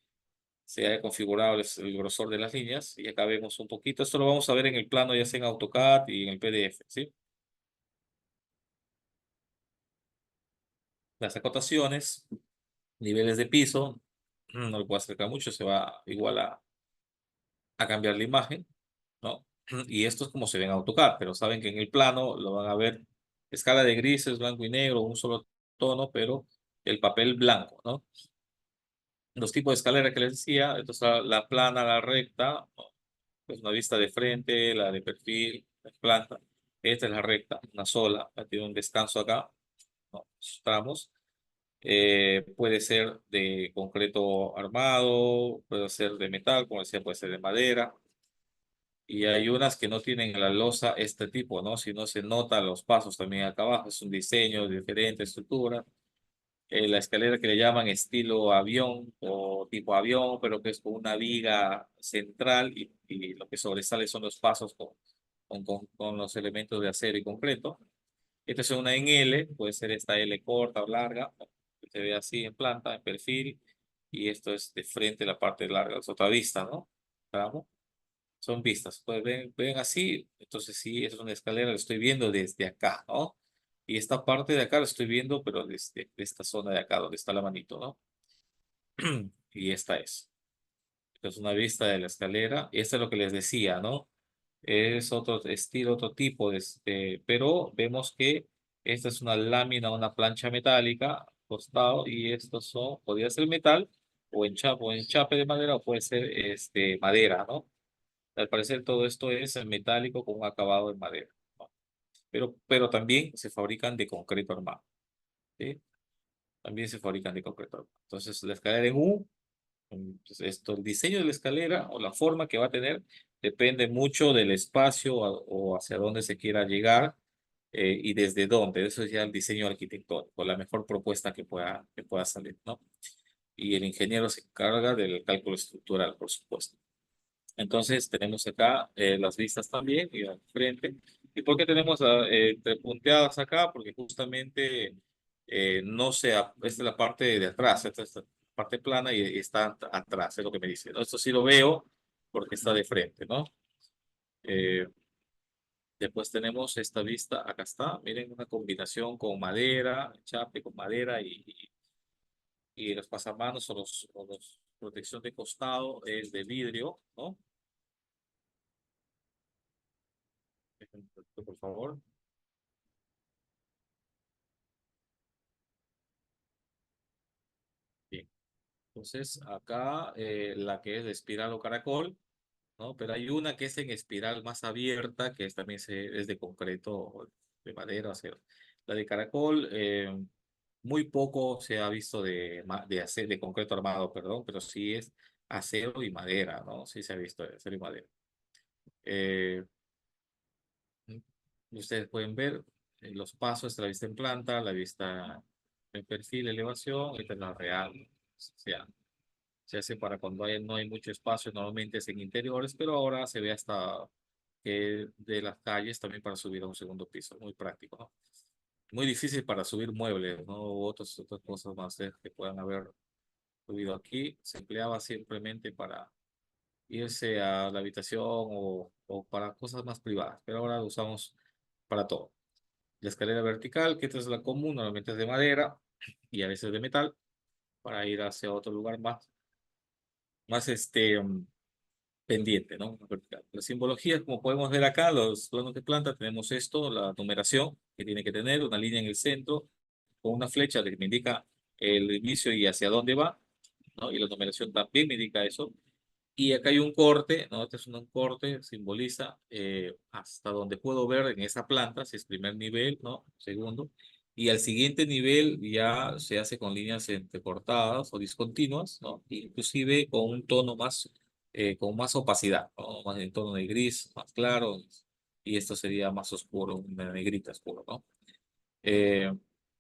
[SPEAKER 1] haya configurado el grosor de las líneas y acá vemos un poquito. Esto lo vamos a ver en el plano ya sea en AutoCAD y en el PDF, ¿sí? Las acotaciones, niveles de piso, no lo puedo acercar mucho, se va igual a cambiar la imagen, ¿no? Y esto es como se ve en AutoCAD, pero saben que en el plano lo van a ver escala de grises, blanco y negro, un solo tono, pero el papel blanco, ¿no? Los tipos de escalera que les decía, entonces la plana, la recta, ¿no? Pues una vista de frente, la de perfil, la planta. Esta es la recta, una sola, tiene un descanso acá, ¿no? Esos tramos. Puede ser de concreto armado, puede ser de metal, como decía, puede ser de madera. Y hay unas que no tienen la losa este tipo, ¿no? Si no se notan los pasos también acá abajo, es un diseño de diferente estructura. La escalera que le llaman estilo avión o tipo avión, pero que es con una viga central y lo que sobresale son los pasos con los elementos de acero y concreto. Esta es una en L, puede ser esta L corta o larga, que se ve así en planta, en perfil. y esto es de frente la parte larga, es otra vista, ¿no? Tramo. Son vistas, pues ven así, entonces sí, es una escalera, la estoy viendo desde acá, ¿no? Y esta parte de acá la estoy viendo, pero desde esta zona de acá, donde está la manito, ¿no? Y esta es. Es una vista de la escalera, y esto es lo que les decía, ¿no? Es otro estilo, otro tipo pero vemos que esta es una lámina, una plancha metálica, costado, y estos son, podría ser metal, o enchape de madera, o puede ser madera, ¿no? Al parecer todo esto es metálico con un acabado de madera, ¿no? Pero también se fabrican de concreto armado, ¿sí? También se fabrican de concreto armado. Entonces la escalera en U, el diseño de la escalera o la forma que va a tener depende mucho del espacio o hacia dónde se quiera llegar, y desde dónde. Eso es ya el diseño arquitectónico, la mejor propuesta que pueda salir, ¿no? Y el ingeniero se encarga del cálculo estructural, por supuesto. Entonces tenemos acá las vistas también y al frente. ¿Y por qué tenemos punteadas acá? Porque justamente no se, esta es la parte de atrás, esta es la parte plana y está atrás, es lo que me dice, ¿no? Esto sí lo veo porque está de frente, ¿no? Eh, Después tenemos esta vista, acá está, miren, una combinación con madera, chape con madera y los pasamanos o los protección de costado es de vidrio, ¿no? Por favor. Bien. Entonces, acá la que es de espiral o caracol, ¿no? Pero hay una que es en espiral más abierta, que es de concreto, de madera, acero. La de caracol, muy poco se ha visto de concreto armado, perdón, pero sí es acero y madera, ¿no? Sí se ha visto de acero y madera. Eh, Ustedes pueden ver los pasos de la vista en planta, la vista en perfil, elevación, esta es la real. O sea, se hace para cuando no hay mucho espacio, normalmente es en interiores, pero ahora se ve hasta que de las calles también para subir a un segundo piso, muy práctico, ¿no? Muy difícil para subir muebles, ¿no? U otras cosas más que puedan haber subido aquí. Se empleaba simplemente para irse a la habitación o para cosas más privadas, pero ahora lo usamos para todo. La escalera vertical, que esta es la común, normalmente es de madera y a veces de metal, para ir hacia otro lugar más pendiente, ¿no? Vertical. Las simbologías, como podemos ver acá, los planos de planta, tenemos esto, la numeración que tiene que tener, una línea en el centro con una flecha que me indica el inicio y hacia dónde va, ¿no? Y la numeración también me indica eso. Y acá hay un corte, ¿no? Este es un corte, simboliza hasta donde puedo ver en esa planta, si es primer nivel, ¿no? Segundo. Y al siguiente nivel ya se hace con líneas entrecortadas o discontinuas, ¿no? Inclusive con un tono con más opacidad, ¿no? Más en tono de gris, más claro. Y esto sería más oscuro, una negrita oscuro, ¿no? Eh,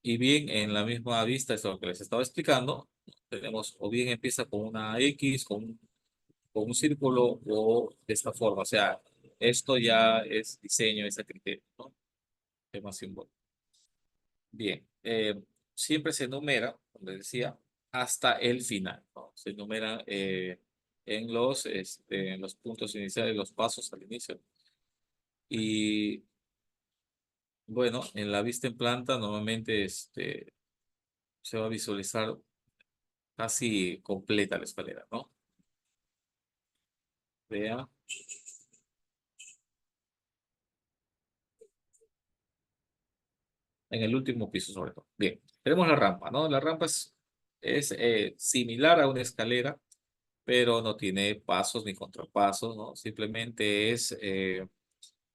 [SPEAKER 1] y bien, en la misma vista, esto es lo que les estaba explicando, tenemos o bien empieza con una X, con un círculo o de esta forma. O sea, esto ya es diseño, es a criterio, ¿no? Tema simbólico. Bien, siempre se numera, como les decía, hasta el final, ¿no? Se numera en los puntos iniciales, los pasos al inicio. Y bueno, en la vista en planta normalmente se va a visualizar casi completa la escalera, ¿no? Vea, en el último piso sobre todo. Bien, tenemos la rampa, ¿no? La rampa es similar a una escalera, pero no tiene pasos ni contrapasos, ¿no? Simplemente es en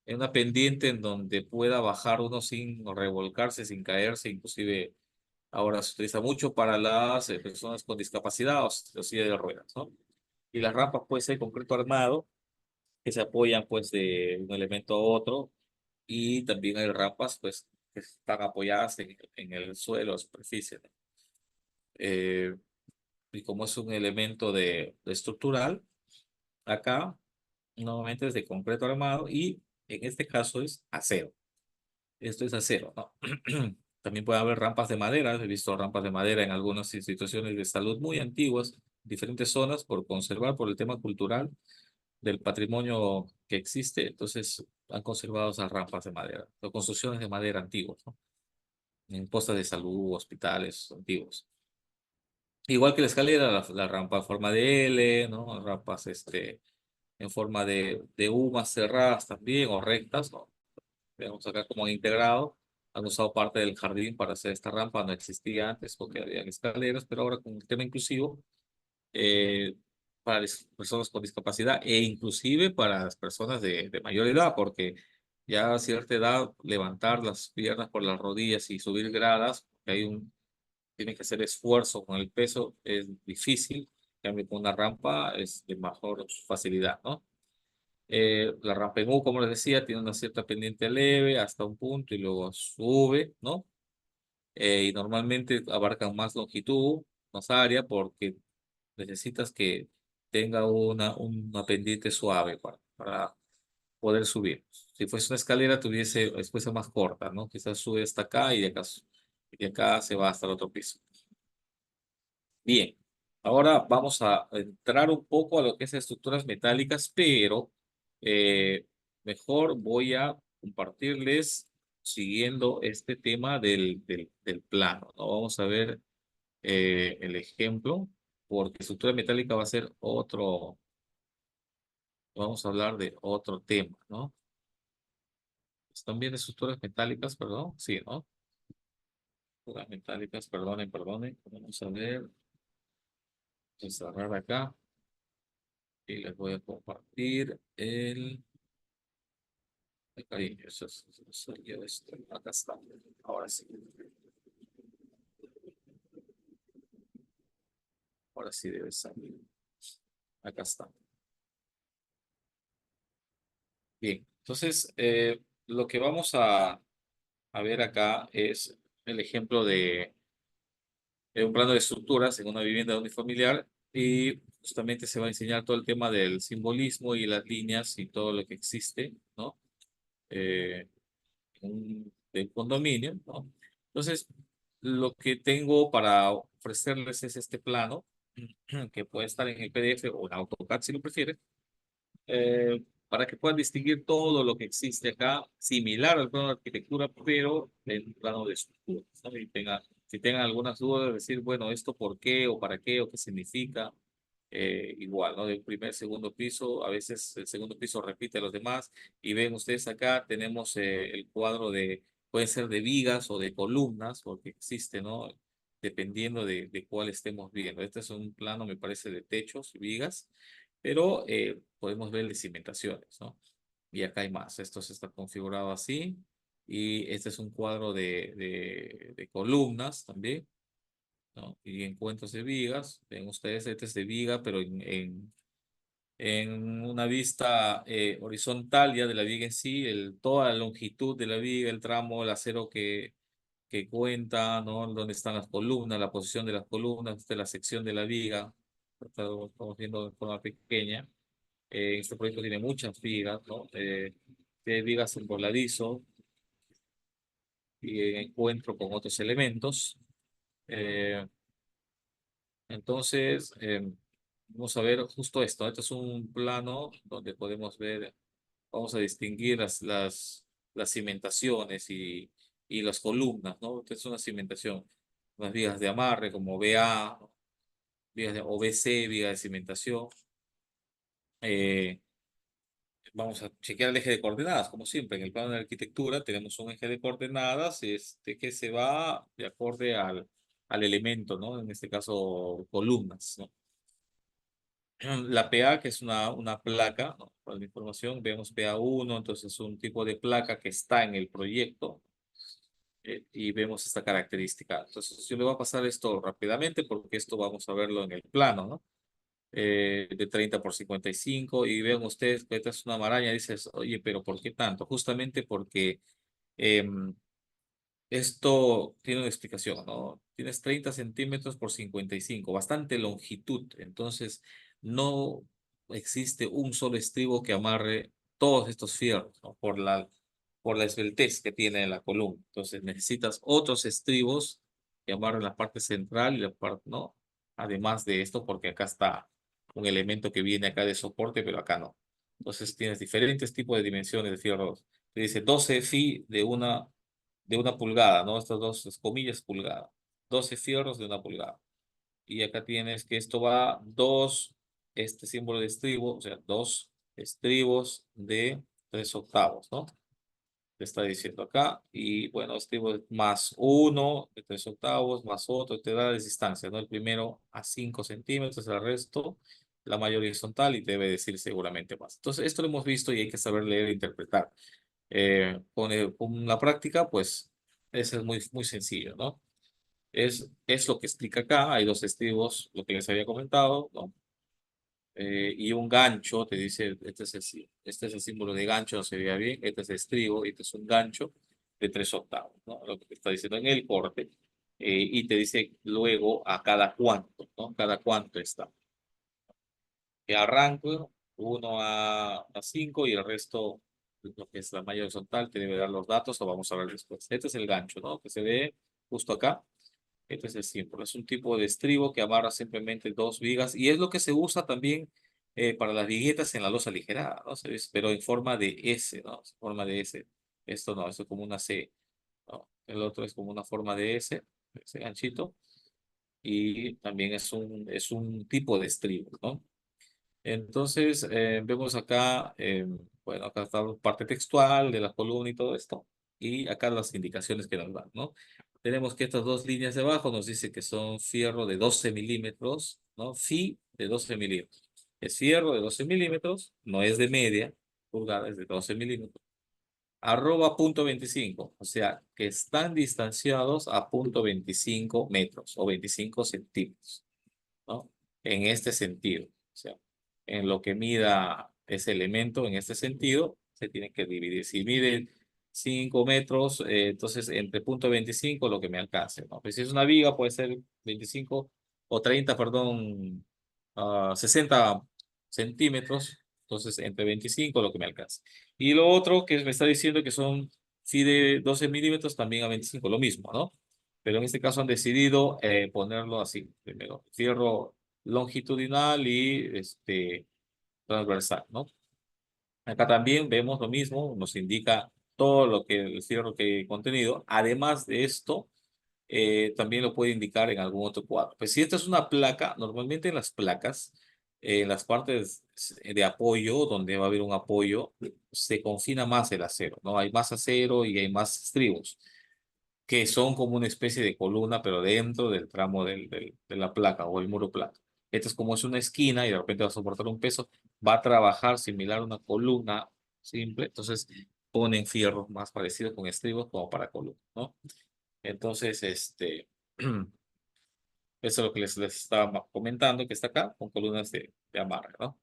[SPEAKER 1] una pendiente en donde pueda bajar uno sin revolcarse, sin caerse, inclusive ahora se utiliza mucho para las personas con discapacidad o silla de ruedas, ¿no? Y las rampas puede ser concreto armado, que se apoyan pues de un elemento a otro, y también hay rampas pues que están apoyadas en el suelo, superficie, ¿no? Eh, y como es un elemento de estructural, acá normalmente es de concreto armado y en este caso es acero. Esto es acero, ¿no? También puede haber rampas de madera. He visto rampas de madera en algunas instituciones de salud muy antiguas diferentes zonas por conservar, por el tema cultural del patrimonio que existe. Entonces han conservado esas rampas de madera, o construcciones de madera antiguas, ¿no? En postas de salud, hospitales antiguos. Igual que la escalera, la rampa en forma de L, ¿no? Rampas en forma de U más cerradas también, o rectas, ¿no? Vemos acá como integrado. Han usado parte del jardín para hacer esta rampa, no existía antes porque había escaleras, pero ahora con el tema inclusivo, eh, para las personas con discapacidad e inclusive para las personas de mayor edad, porque ya a cierta edad levantar las piernas por las rodillas y subir gradas, tiene que hacer esfuerzo con el peso, es difícil. En cambio, con una rampa es de mejor facilidad, ¿no? La rampa en U, como les decía, tiene una cierta pendiente leve hasta un punto y luego sube, ¿no? Y normalmente abarcan más longitud, más área, porque necesitas que tenga una pendiente suave para poder subir. Si fuese una escalera, fuese más corta, ¿no? Quizás sube hasta acá y de acá se va hasta el otro piso. Bien, ahora vamos a entrar un poco a lo que es estructuras metálicas, pero eh, mejor voy a compartirles siguiendo este tema del plano, ¿no? Vamos a ver el ejemplo, porque estructura metálica va a ser vamos a hablar de otro tema, ¿no? ¿Están bien estructuras metálicas, perdón? Sí, ¿no? Estructuras metálicas, perdonen. Vamos a ver, voy a cerrar acá. Y les voy a compartir el cariño. Eso salió esto. Acá está. Ahora sí. Ahora sí debe salir. Acá está. Bien. Entonces, lo que vamos a ver acá es el ejemplo de un plano de estructuras en una vivienda unifamiliar y justamente se va a enseñar todo el tema del simbolismo y las líneas y todo lo que existe, ¿no? Eh, del condominio, ¿no? Entonces, lo que tengo para ofrecerles es este plano, que puede estar en el PDF o en AutoCAD si lo prefieren, para que puedan distinguir todo lo que existe acá, similar al plano de arquitectura, pero en un plano de estructura, ¿no? Si tengan algunas dudas, decir, bueno, esto por qué o para qué o qué significa, igual, ¿no? Del primer, segundo piso, a veces el segundo piso repite a los demás, y ven ustedes acá, tenemos el cuadro puede ser de vigas o de columnas, porque existe, ¿no? Dependiendo de cuál estemos viendo. Este es un plano, me parece, de techos, vigas, pero podemos ver de cimentaciones, ¿no? Y acá hay más. Esto se está configurado así. Y este es un cuadro de columnas también, ¿no? Y encuentros de vigas. Ven ustedes, este es de viga, pero en una vista horizontal ya de la viga en sí, toda la longitud de la viga, el tramo, el acero que cuenta, ¿no? Dónde están las columnas, la posición de las columnas, de la sección de la viga. Estamos viendo de forma pequeña. Este proyecto tiene muchas vigas, ¿no? Tiene vigas en voladizo y en encuentro con otros elementos. Eh, entonces, vamos a ver justo esto. Este es un plano donde podemos ver, vamos a distinguir las cimentaciones y las columnas, ¿no? Esta es una cimentación, unas vigas de amarre como BA, o BC, viga de cimentación. Eh, Vamos a chequear el eje de coordenadas, como siempre. En el plano de arquitectura tenemos un eje de coordenadas que se va de acorde al elemento, ¿no? En este caso, columnas, ¿no? La PA, que es una placa, ¿no? Para la información, vemos PA1, entonces es un tipo de placa que está en el proyecto y vemos esta característica. Entonces, yo le voy a pasar esto rápidamente porque esto vamos a verlo en el plano, ¿no? De 30 por 55 y vean ustedes que esta es una maraña, dices, oye, pero ¿por qué tanto? Justamente porque em, esto tiene una explicación, ¿no? Tienes 30 centímetros por 55, bastante longitud, entonces no existe un solo estribo que amarre todos estos fierros, ¿no? Por la esbeltez que tiene la columna. Entonces necesitas otros estribos que amarren la parte central y la parte, ¿no? además de esto, porque acá está un elemento que viene acá de soporte, pero acá no. Entonces tienes diferentes tipos de dimensiones de fierros. Te dice 12 phi de una pulgada, ¿no? Estas dos comillas pulgada. 12 fierros de una pulgada. Y acá tienes que esto va dos, este símbolo de estribo, o sea, dos estribos de 3/8, ¿no? Te está diciendo acá. Y bueno, estribo más uno de 3/8, más otro, te da las distancias, ¿no? El primero a 5 centímetros, el resto, la mayor horizontal, y te debe decir seguramente más. Entonces, esto lo hemos visto y hay que saber leer e interpretar. Con la práctica, pues, eso es muy, muy sencillo, ¿no? Es lo que explica acá. Hay dos estribos, lo que les había comentado, ¿no? Y un gancho, te dice, este es el símbolo de gancho, no se veía bien, este es estribo, este es un gancho de 3/8, ¿no? Lo que te está diciendo en el corte. Y te dice luego a cada cuánto, ¿no? Cada cuánto está. Que arranco, uno a 5 y el resto, lo que es la malla horizontal, te debe dar los datos, lo vamos a ver después. Este es el gancho, ¿no? Que se ve justo acá. Este es el símbolo. Es un tipo de estribo que amarra simplemente dos vigas y es lo que se usa también para las viguetas en la losa aligerada, ¿no? Pero en forma de S, ¿no? En forma de S. Esto no, esto es como una C, ¿no? El otro es como una forma de S, ese ganchito, y también es un tipo de estribo, ¿no? Entonces, vemos acá, bueno, acá está la parte textual de la columna y todo esto, y acá las indicaciones que nos dan, ¿no? Tenemos que estas dos líneas de abajo nos dice que son fierro de 12 milímetros, ¿no? Fi de 12 milímetros. Es fierro de 12 milímetros, no es de media pulgada, es de 12 milímetros. Arroba punto 25, o sea, que están distanciados a punto 25 metros o 25 centímetros, ¿no? En este sentido, o sea, en lo que mida ese elemento en este sentido, se tiene que dividir. Si mide 5 metros, entonces entre punto 25 lo que me alcance, ¿no? Pues si es una viga, puede ser 25 o 30, perdón, 60 centímetros, entonces entre 25 lo que me alcance. Y lo otro que me está diciendo que son, si de 12 milímetros, también a 25 lo mismo, ¿no? Pero en este caso han decidido ponerlo así, primero, fierro longitudinal y transversal, ¿no? Acá también vemos lo mismo, nos indica todo lo que el fierro que contenido. Además de esto, también lo puede indicar en algún otro cuadro. Pues si esta es una placa, normalmente en las placas, en las partes de apoyo, donde va a haber un apoyo, se confina más el acero, ¿no? Hay más acero y hay más estribos que son como una especie de columna, pero dentro del tramo de la placa o el muro plano. Esto es como es una esquina y de repente va a soportar un peso, va a trabajar similar a una columna simple, entonces ponen fierros más parecidos con estribos como para columna, ¿no? Entonces, eso es lo que les estaba comentando, que está acá, con columnas de amarre, ¿no?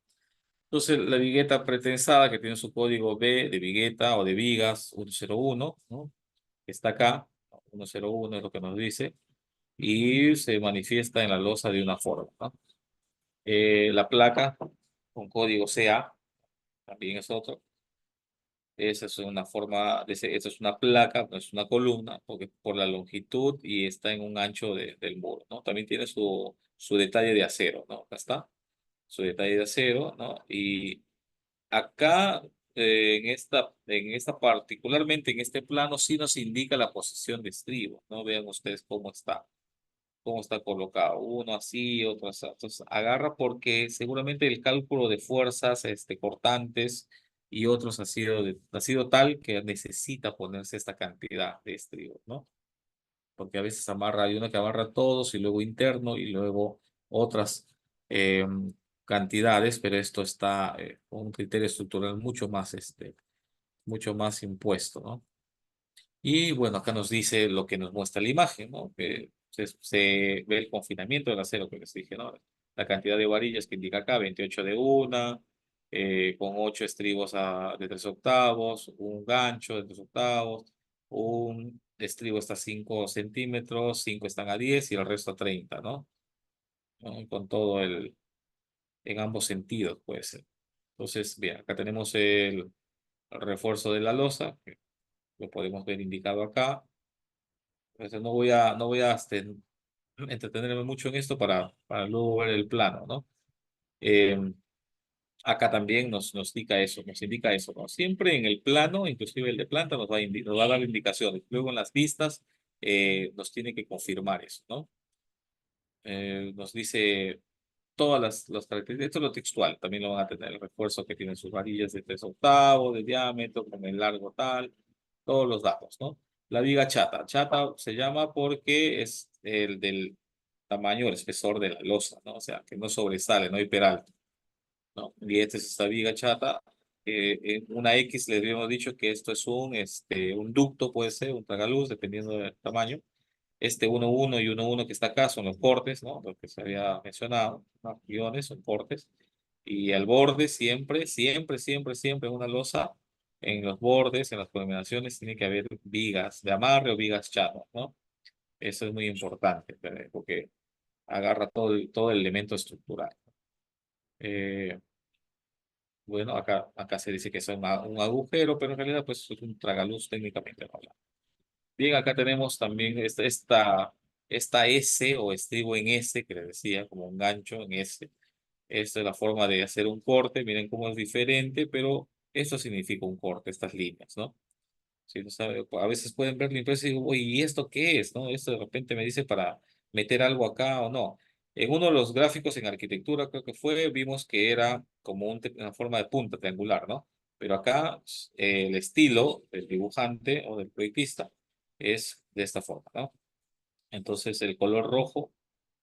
[SPEAKER 1] Entonces, la vigueta pretensada, que tiene su código B de vigueta o de vigas 101, ¿no? Que está acá, 101 es lo que nos dice, y se manifiesta en la losa de una forma, ¿no? La placa con código CA también es otro. Esa es una forma, esa es una placa, no es una columna, porque por la longitud y está en un ancho del muro, ¿no? También tiene su detalle de acero, ¿no? Acá está, su detalle de acero, ¿no? Y acá, particularmente en este plano, sí nos indica la posición de estribo, ¿no? Vean ustedes cómo está colocado, uno así, otro así. Entonces, agarra porque seguramente el cálculo de fuerzas, cortantes y otros ha sido tal que necesita ponerse esta cantidad de estribos, ¿no? Porque a veces hay uno que amarra todos y luego interno y luego otras eh, cantidades, pero esto está con un criterio estructural mucho más impuesto, ¿no? Y bueno, acá nos dice lo que nos muestra la imagen, ¿no? Que se ve el confinamiento del acero que les dije, ¿no? La cantidad de varillas que indica acá, 28 de una, con 8 estribos de 3/8, un gancho de 3/8, un estribo está a 5 centímetros, 5 están a 10 y el resto a 30, ¿no? Con todo en ambos sentidos puede ser. Entonces, bien, acá tenemos el refuerzo de la losa, que lo podemos ver indicado acá. Entonces no voy a entretenerme mucho en esto para luego ver el plano, ¿no? Eh, Acá también nos indica eso, ¿no? Siempre en el plano, inclusive el de planta, nos va a dar indicaciones. Luego en las vistas nos tiene que confirmar eso, ¿no? Nos dice todas las características, esto es lo textual, también lo van a tener el refuerzo que tienen sus varillas de 3/8 de diámetro, con el largo tal, todos los datos, ¿no? La viga chata, chata se llama porque es el del tamaño, el espesor de la losa, ¿no? O sea, que no sobresale, no hay peralta, ¿no? Y esta es esta viga chata. En una X le habíamos dicho que esto es un ducto, puede ser, un tragaluz, dependiendo del tamaño. Este 1,1 y 1,1 que está acá son los portes, ¿no? Lo que se había mencionado, ¿no? Guiones son portes. Y al borde siempre, siempre, siempre, siempre en una losa, en los bordes, en las culminaciones, tiene que haber vigas de amarre o vigas chatas, ¿no? Eso es muy importante, porque agarra todo el elemento estructural. Eh, bueno, acá se dice que es un agujero, pero en realidad pues es un tragaluz técnicamente hablando. Bien, acá tenemos también esta S o estribo en S, que les decía, como un gancho en S. Esta es la forma de hacer un corte. Miren cómo es diferente, pero esto significa un corte, estas líneas, ¿no? Si no sabe, a veces pueden ver la impresa y digo, oye, ¿y esto qué es? ¿No? Esto de repente me dice para meter algo acá o no. En uno de los gráficos en arquitectura, creo que fue, vimos que era como una forma de punta triangular, ¿no? Pero acá el estilo del dibujante o del proyectista es de esta forma, ¿no? Entonces el color rojo,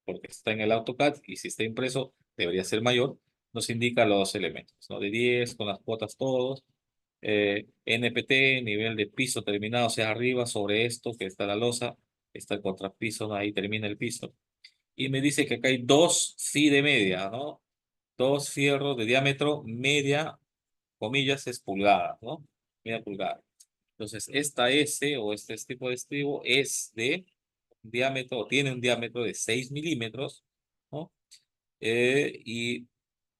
[SPEAKER 1] porque está en el AutoCAD y si está impreso debería ser mayor, nos indica los elementos, ¿no? De 10 con las cuotas todos. NPT, nivel de piso terminado, o sea, arriba sobre esto que está la losa, está el contrapiso, ¿no? Ahí termina el piso. Y me dice que acá hay dos phi de media, ¿no? Dos fierros de diámetro media, comillas, es pulgada, ¿no? Media pulgada. Entonces, esta S o este tipo de estribo es de diámetro, o tiene un diámetro de 6 milímetros, ¿no? Y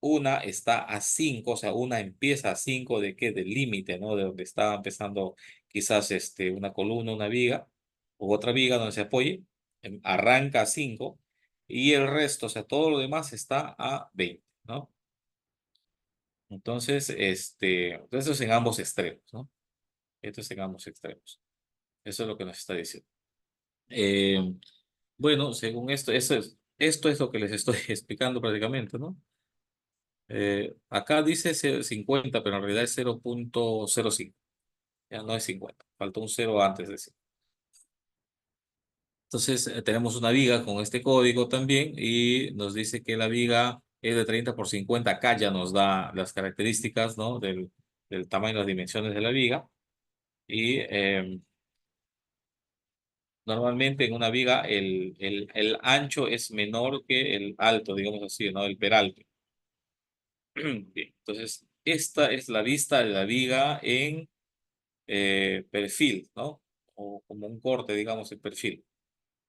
[SPEAKER 1] una está a 5, o sea, una empieza a 5 de qué, del límite, ¿no? De donde está empezando quizás una columna, una viga, u otra viga donde se apoye, arranca a 5, y el resto, o sea, todo lo demás está a 20, ¿no? Entonces, eso es en ambos extremos, ¿no? Esto es en ambos extremos. Eso es lo que nos está diciendo. Eh, bueno, según esto es lo que les estoy explicando prácticamente, ¿no? Acá dice 50, pero en realidad es 0,05. Ya no es 50. Faltó un cero antes de 5. Entonces, tenemos una viga con este código también y nos dice que la viga es de 30 por 50. Acá ya nos da las características, ¿no? Del tamaño y las dimensiones de la viga. Y normalmente en una viga el ancho es menor que el alto, digamos así, ¿no? El peralte. Bien, entonces, esta es la vista de la viga en perfil, ¿no? O como un corte, digamos, en perfil,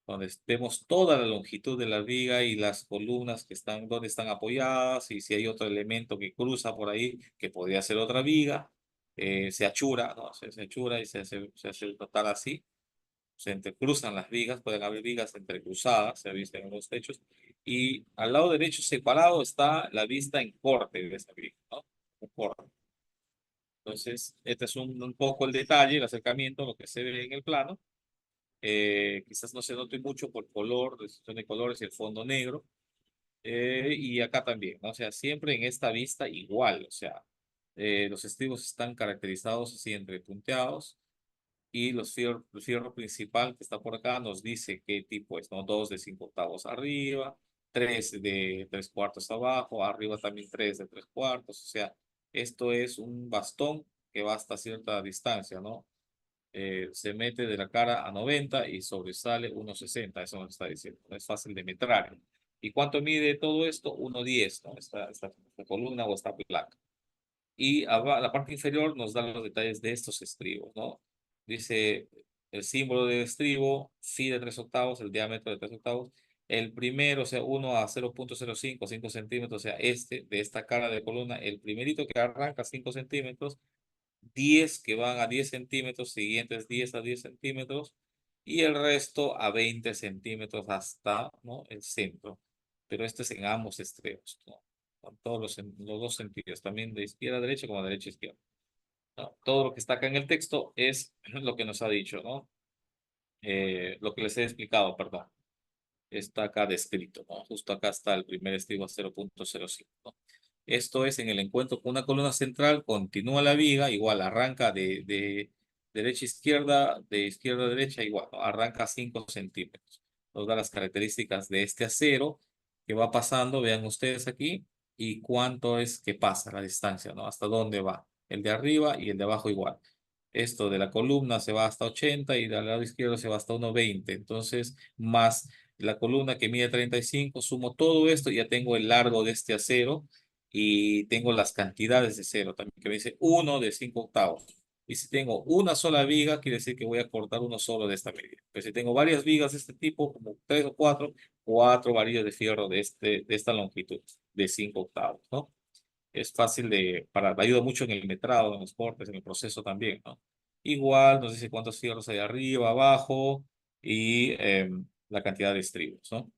[SPEAKER 1] donde vemos toda la longitud de la viga y las columnas que están, donde están apoyadas, y si hay otro elemento que cruza por ahí, que podría ser otra viga, se achura, ¿no? Se achura y se hace notar así. Se entrecruzan las vigas, pueden haber vigas entrecruzadas, se ha visto en los techos, y al lado derecho separado está la vista en corte de esa viga, ¿no? Un corte. Entonces, este es un poco el detalle, el acercamiento, lo que se ve en el plano. Quizás no se note mucho por color, decisión de colores y el fondo negro. Y acá también, ¿no? O sea, siempre en esta vista igual, o sea, los estribos están caracterizados así entre punteados y el fierro principal que está por acá nos dice qué tipo es, ¿no? 2 de 5/8 arriba, 3 de 3/4 abajo, arriba también 3 de 3/4, o sea, esto es un bastón que va hasta cierta distancia, ¿no? Se mete de la cara a 90 y sobresale 1,60, eso nos está diciendo, no es fácil de metrar. ¿Y cuánto mide todo esto? 1,10, ¿no? Esta columna o esta placa. Y la parte inferior nos da los detalles de estos estribos, ¿no? Dice el símbolo del estribo, phi de 3/8, el diámetro de 3/8. El primero, o sea, 1 a 0,05, 5 centímetros, o sea, de esta cara de columna, el primerito que arranca 5 centímetros, 10 que van a 10 centímetros, siguientes 10 a 10 centímetros, y el resto a 20 centímetros hasta, ¿no?, el centro. Pero este es en ambos extremos, ¿no? Con todos los dos sentidos, también de izquierda a derecha como de derecha a izquierda, ¿no? Todo lo que está acá en el texto es lo que nos ha dicho, ¿no? Lo que les he explicado, perdón. Está acá descrito, ¿no? Justo acá está el primer estribo a 0,05, ¿no? Esto es en el encuentro con una columna central, continúa la viga, igual arranca de derecha a izquierda, de izquierda a derecha, igual, ¿no? Arranca 5 centímetros. Nos da las características de este acero que va pasando, vean ustedes aquí, y cuánto es que pasa la distancia, ¿no? Hasta dónde va. El de arriba y el de abajo igual. Esto de la columna se va hasta 80 y del lado izquierdo se va hasta 1,20. Entonces, más la columna que mide 35, sumo todo esto y ya tengo el largo de este acero y tengo las cantidades de cero también, que me dice 1 de 5 octavos. Y si tengo una sola viga, quiere decir que voy a cortar uno solo de esta medida. Pero si tengo varias vigas de este tipo, como 3 o 4, 4 varillas de fierro de esta longitud, de 5 octavos, ¿no? Es fácil ayuda mucho en el metrado, en los cortes, en el proceso también, ¿no? Igual nos dice cuántos fierros hay arriba, abajo y la cantidad de estribos, ¿no?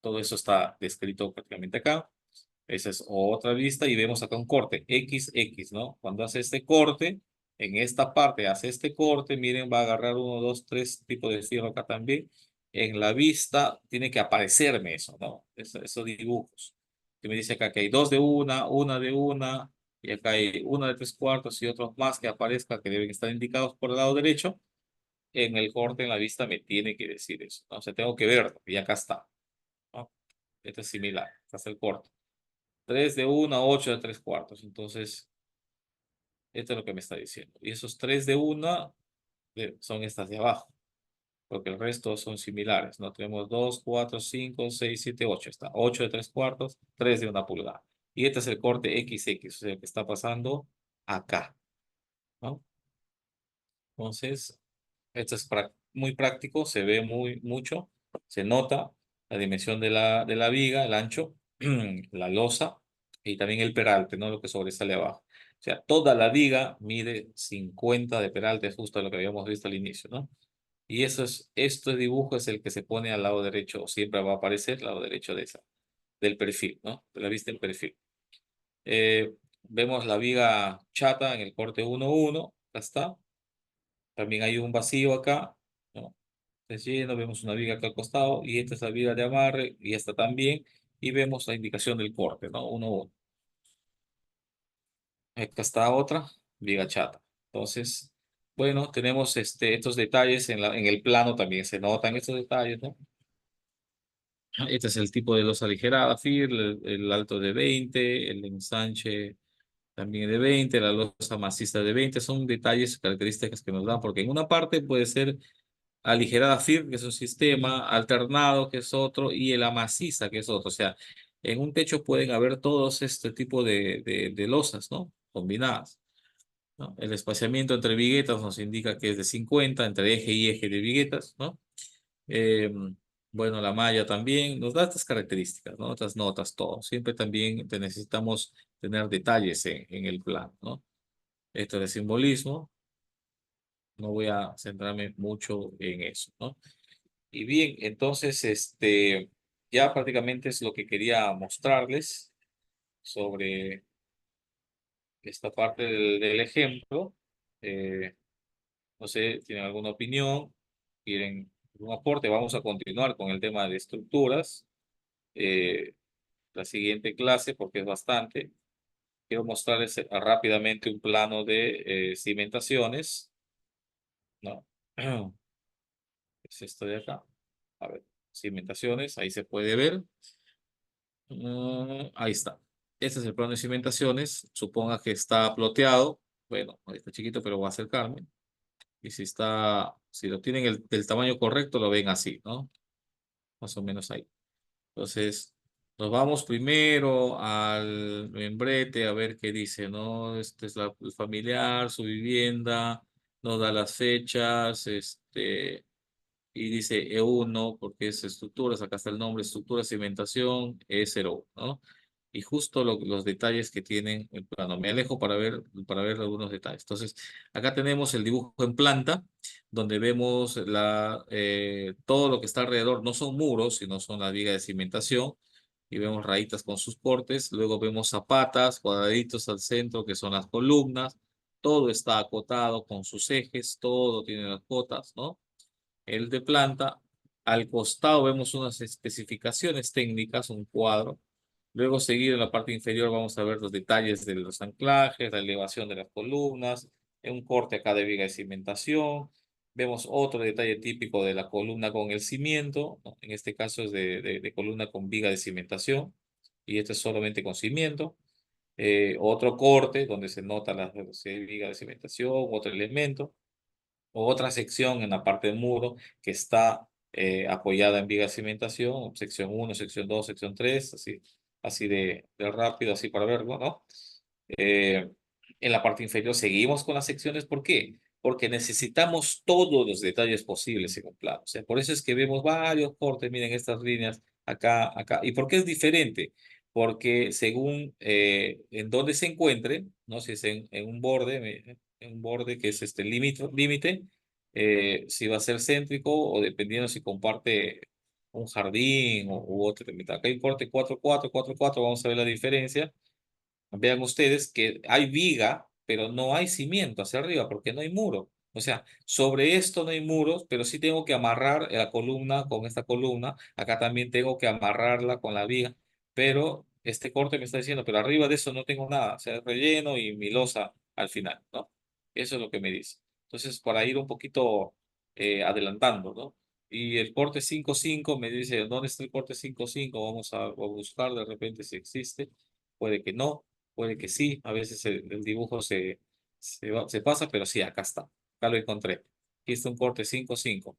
[SPEAKER 1] Todo eso está descrito prácticamente acá. Esa es otra vista y vemos acá un corte XX, ¿no? Cuando hace este corte, en esta parte hace este corte, miren, va a agarrar uno, dos, tres tipos de fierro acá también. En la vista tiene que aparecerme eso, ¿no? Esos dibujos. Que me dice acá que hay dos de una de una, y acá hay una de 3/4 y otros más que aparezcan que deben estar indicados por el lado derecho. En el corte en la vista me tiene que decir eso, ¿no? O sea, tengo que verlo y acá está, ¿no? Este es similar, este es el corte. 3 de una, 8 de 3/4. Entonces, esto es lo que me está diciendo. Y esos 3 de una son estas de abajo, porque el resto son similares, ¿no? Tenemos 2, 4, 5, 6, 7, 8. Está 8 de 3/4, 3 de una pulgada. Y este es el corte XX, o sea, el que está pasando acá, ¿no? Entonces, esto es muy práctico, se ve mucho, se nota la dimensión de la viga, el ancho, la losa y también el peralte, ¿no? Lo que sobresale abajo. O sea, toda la viga mide 50 de peralte, es justo lo que habíamos visto al inicio, ¿no? Y este dibujo es el que se pone al lado derecho, o siempre va a aparecer al lado derecho del perfil, ¿no? De la vista en perfil. Eh, Vemos la viga chata en el corte 1-1, acá está. También hay un vacío acá, ¿no? Relleno, vemos una viga acá al costado y esta es la viga de amarre y esta también. Y vemos la indicación del corte, ¿no? 1-1. Acá está otra viga chata. Entonces, bueno, tenemos estos detalles en el plano también se notan estos detalles, ¿no? Este es el tipo de losa aligerada, FIR, el alto de 20, el ensanche también de 20, la losa maciza de 20. Son detalles, características que nos dan, porque en una parte puede ser aligerada FIR, que es un sistema, alternado, que es otro, y el maciza, que es otro. O sea, en un techo pueden haber todos este tipo de losas, ¿no? Combinadas, ¿no? El espaciamiento entre viguetas nos indica que es de 50 entre eje y eje de viguetas, ¿no? Eh, bueno, la malla también nos da estas características, ¿no? Estas notas, todo. Siempre también necesitamos tener detalles en el plan, ¿no? Esto de simbolismo, no voy a centrarme mucho en eso, ¿no? Y bien, entonces, ya prácticamente es lo que quería mostrarles sobre esta parte del ejemplo. Eh, no sé, ¿tienen alguna opinión? ¿Quieren algún aporte? Vamos a continuar con el tema de estructuras. Eh, la siguiente clase, porque es bastante. Quiero mostrarles rápidamente un plano de cimentaciones, ¿no? Es esto de acá. A ver, cimentaciones, ahí se puede ver. Ahí está. Este es el plano de cimentaciones. Suponga que está ploteado. Bueno, ahí está chiquito, pero voy a acercarme. Y si lo tienen del tamaño correcto, lo ven así, ¿no? Más o menos ahí. Entonces, nos vamos primero al membrete a ver qué dice, ¿no? Este es el familiar, su vivienda, nos da las fechas, y dice E1 porque es estructuras, acá está el nombre, estructura, cimentación, E01, ¿no? y justo los detalles que tienen el plano. Me alejo para ver algunos detalles. Entonces, acá tenemos el dibujo en planta, donde vemos todo lo que está alrededor. No son muros, sino son la viga de cimentación. Y vemos rayitas con sus cortes. Luego vemos zapatas, cuadraditos al centro, que son las columnas. Todo está acotado con sus ejes, todo tiene las cotas, ¿no? El de planta. Al costado vemos unas especificaciones técnicas, un cuadro. Luego, seguido en la parte inferior, vamos a ver los detalles de los anclajes, la elevación de las columnas, un corte acá de viga de cimentación. Vemos otro detalle típico de la columna con el cimiento, ¿no? En este caso es de columna con viga de cimentación, y este es solamente con cimiento. Otro corte donde se nota la viga de cimentación, otro elemento o otra sección en la parte del muro que está apoyada en viga de cimentación, sección uno, sección 2, sección 3, así de rápido, así para verlo, ¿no? Eh, en la parte inferior seguimos con las secciones. ¿Por qué? Porque necesitamos todos los detalles posibles en un plano. O sea, por eso es que vemos varios cortes, miren estas líneas acá, acá. ¿Y por qué es diferente? Porque según en dónde se encuentre, ¿no? Si es en un borde que es este límite, si va a ser céntrico o dependiendo si comparte un jardín u otro. Acá hay un corte 4-4, 4-4, vamos a ver la diferencia. Vean ustedes que hay viga, pero no hay cimiento hacia arriba porque no hay muro. O sea, sobre esto no hay muros, pero sí tengo que amarrar la columna con esta columna. Acá también tengo que amarrarla con la viga, pero este corte me está diciendo, pero arriba de eso no tengo nada, o sea, es relleno y mi losa al final, ¿no? Eso es lo que me dice. Entonces, para ir un poquito adelantando, ¿no? Y el corte 5-5 me dice, ¿dónde está el corte 5-5? Vamos a buscar de repente si existe. Puede que no. Puede que sí, a veces el dibujo se pasa, pero sí, acá está. Acá lo encontré. Aquí está un corte 5-5.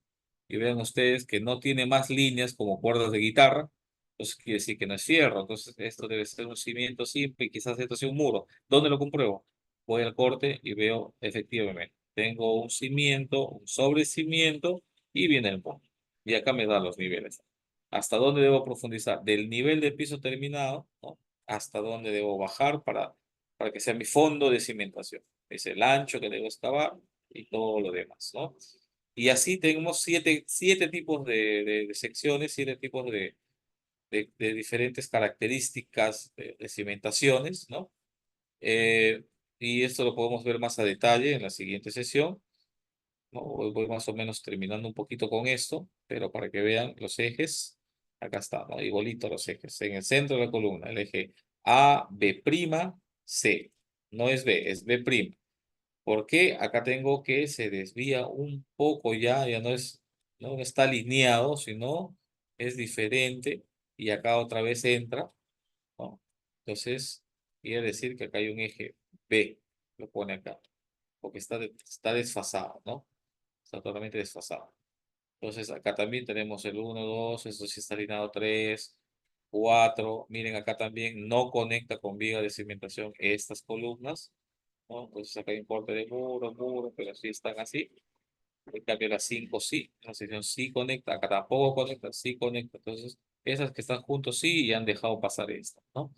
[SPEAKER 1] Y vean ustedes que no tiene más líneas como cuerdas de guitarra. Entonces quiere decir que no es fierro. Entonces esto debe ser un cimiento simple y quizás esto sea un muro. ¿Dónde lo compruebo? Voy al corte y veo efectivamente. Tengo un cimiento, un sobrecimiento y viene el muro. Y acá me da los niveles. ¿Hasta dónde debo profundizar? Del nivel de piso terminado, ¿no? Hasta dónde debo bajar para que sea mi fondo de cimentación. Es el ancho que debo excavar y todo lo demás, ¿no? Y así tenemos siete tipos de secciones, siete tipos de diferentes características de cimentaciones, ¿no? Eh, y esto lo podemos ver más a detalle en la siguiente sesión, ¿no? Hoy voy más o menos terminando un poquito con esto, pero para que vean los ejes, acá está, ¿no? Igualito los ejes. En el centro de la columna, el eje A, B', C. No es B, es B'. ¿Por qué? Acá tengo que se desvía un poco ya no está alineado, sino es diferente y acá otra vez entra, ¿no? Entonces, quiere decir que acá hay un eje B, lo pone acá, porque está desfasado, ¿no? Está totalmente desfasado. Entonces acá también tenemos el 1, 2, esto sí está alineado 3, 4. Miren, acá también no conecta con viga de cimentación estas columnas, ¿no? Entonces acá hay un corte de muro, pero sí están así. En cambio la 5 sí, la sección sí conecta, acá tampoco conecta, sí conecta. Entonces esas que están juntos sí y han dejado pasar esta, ¿no?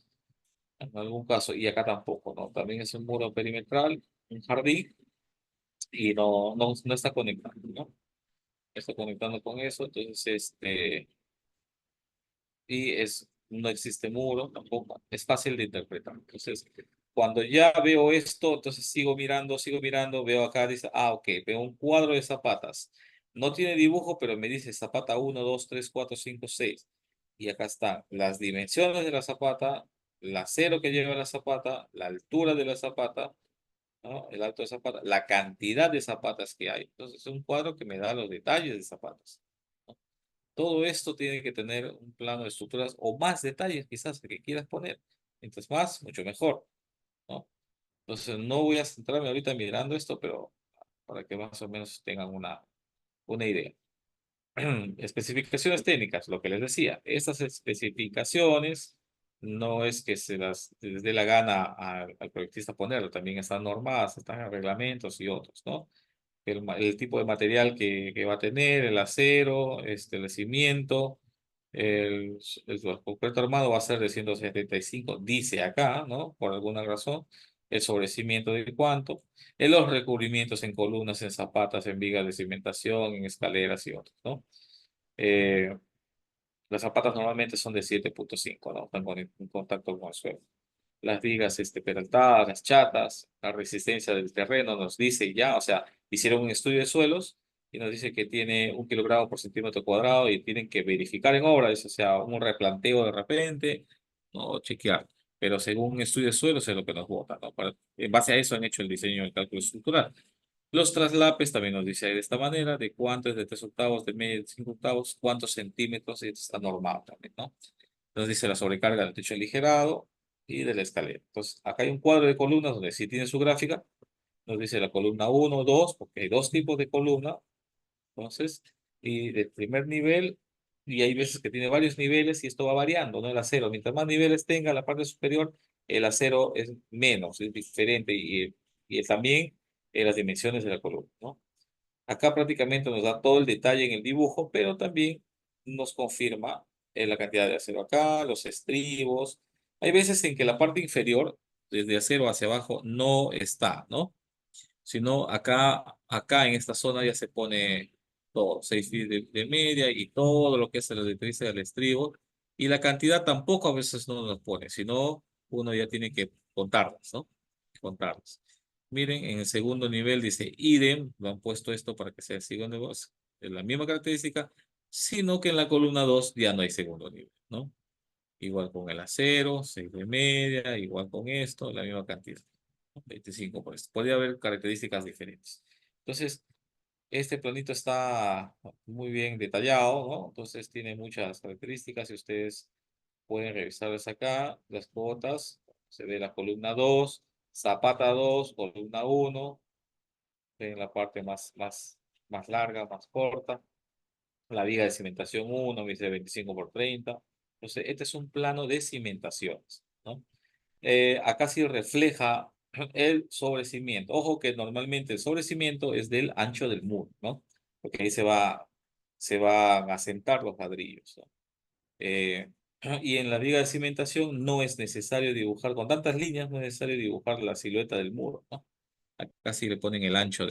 [SPEAKER 1] En algún caso, y acá tampoco, ¿no? También es un muro perimetral, un jardín, y no está conectando, ¿no? Está conectando con eso, entonces no existe muro tampoco, es fácil de interpretar. Entonces, cuando ya veo esto, entonces sigo mirando, veo acá, dice, ok, veo un cuadro de zapatas. No tiene dibujo, pero me dice zapata 1, 2, 3, 4, 5, 6. Y acá están las dimensiones de la zapata, la cero que lleva la zapata, la altura de la zapata, ¿no? El alto de zapata, la cantidad de zapatas que hay. Entonces, es un cuadro que me da los detalles de zapatas. Todo esto tiene que tener un plano de estructuras o más detalles quizás que quieras poner. Mientras más, mucho mejor, ¿no? Entonces no voy a centrarme ahorita mirando esto, pero para que más o menos tengan una idea. Especificaciones técnicas, lo que les decía. Estas especificaciones no es que les dé la gana al proyectista ponerlo, también están normadas, están en reglamentos y otros, ¿no? El tipo de material que va a tener, el acero, el cimiento, El, el concreto armado va a ser de 175 dice acá, ¿no? Por alguna razón. El sobrecimiento de cuánto. Los recubrimientos en columnas, en zapatas, en vigas de cimentación, en escaleras y otros, ¿no? Eh, las zapatas normalmente son de 7,5, ¿no? Están en contacto con el suelo. Las vigas peraltadas, las chatas, la resistencia del terreno nos dice ya, o sea, hicieron un estudio de suelos y nos dice que tiene 1 kilogramo por centímetro cuadrado y tienen que verificar en obra, eso, o sea, un replanteo de repente, no chequear. Pero según un estudio de suelos es lo que nos vota, ¿no? En base a eso han hecho el diseño del cálculo estructural. Los traslapes también nos dice de esta manera, de cuánto es de 3 octavos, de medio, de 5 octavos, cuántos centímetros, y esto está normado también, ¿no? Entonces dice la sobrecarga del techo aligerado y de la escalera. Entonces, acá hay un cuadro de columnas donde sí tiene su gráfica. Nos dice la columna uno 2 porque hay dos tipos de columna. Entonces, y del primer nivel, y hay veces que tiene varios niveles y esto va variando, ¿no? El acero, mientras más niveles tenga la parte superior, el acero es menos, es diferente y también las dimensiones de la columna, ¿no? Acá prácticamente nos da todo el detalle en el dibujo, pero también nos confirma la cantidad de acero acá, los estribos. Hay veces en que la parte inferior, desde acero hacia abajo, no está, ¿no? Sino acá en esta zona ya se pone todo, 6 feet de media y todo lo que es la directriz del estribo. Y la cantidad tampoco a veces no nos pone, sino uno ya tiene que contarlas, ¿no? Contarlas. Miren, en el segundo nivel dice idem, lo han puesto esto para que sea segundo nivel, es la misma característica, sino que en la columna 2 ya no hay segundo nivel, ¿no? Igual con el acero, 6 de media, igual con esto, la misma cantidad, ¿no? 25 por esto. Podría haber características diferentes. Entonces, este planito está muy bien detallado, ¿no? Entonces tiene muchas características y ustedes pueden revisarlas acá, las cuotas, se ve la columna 2 zapata 2 columna uno en la parte más larga, más corta, la viga de cimentación uno dice 25 por 30. Entonces, este es un plano de cimentaciones, ¿no? Acá sí refleja el sobrecimiento. Ojo que normalmente el sobrecimiento es del ancho del muro, ¿no? Porque ahí se van a sentar los ladrillos, ¿no? Eh, y en la viga de cimentación no es necesario dibujar con tantas líneas, no es necesario dibujar la silueta del muro, ¿no? Acá sí le ponen el ancho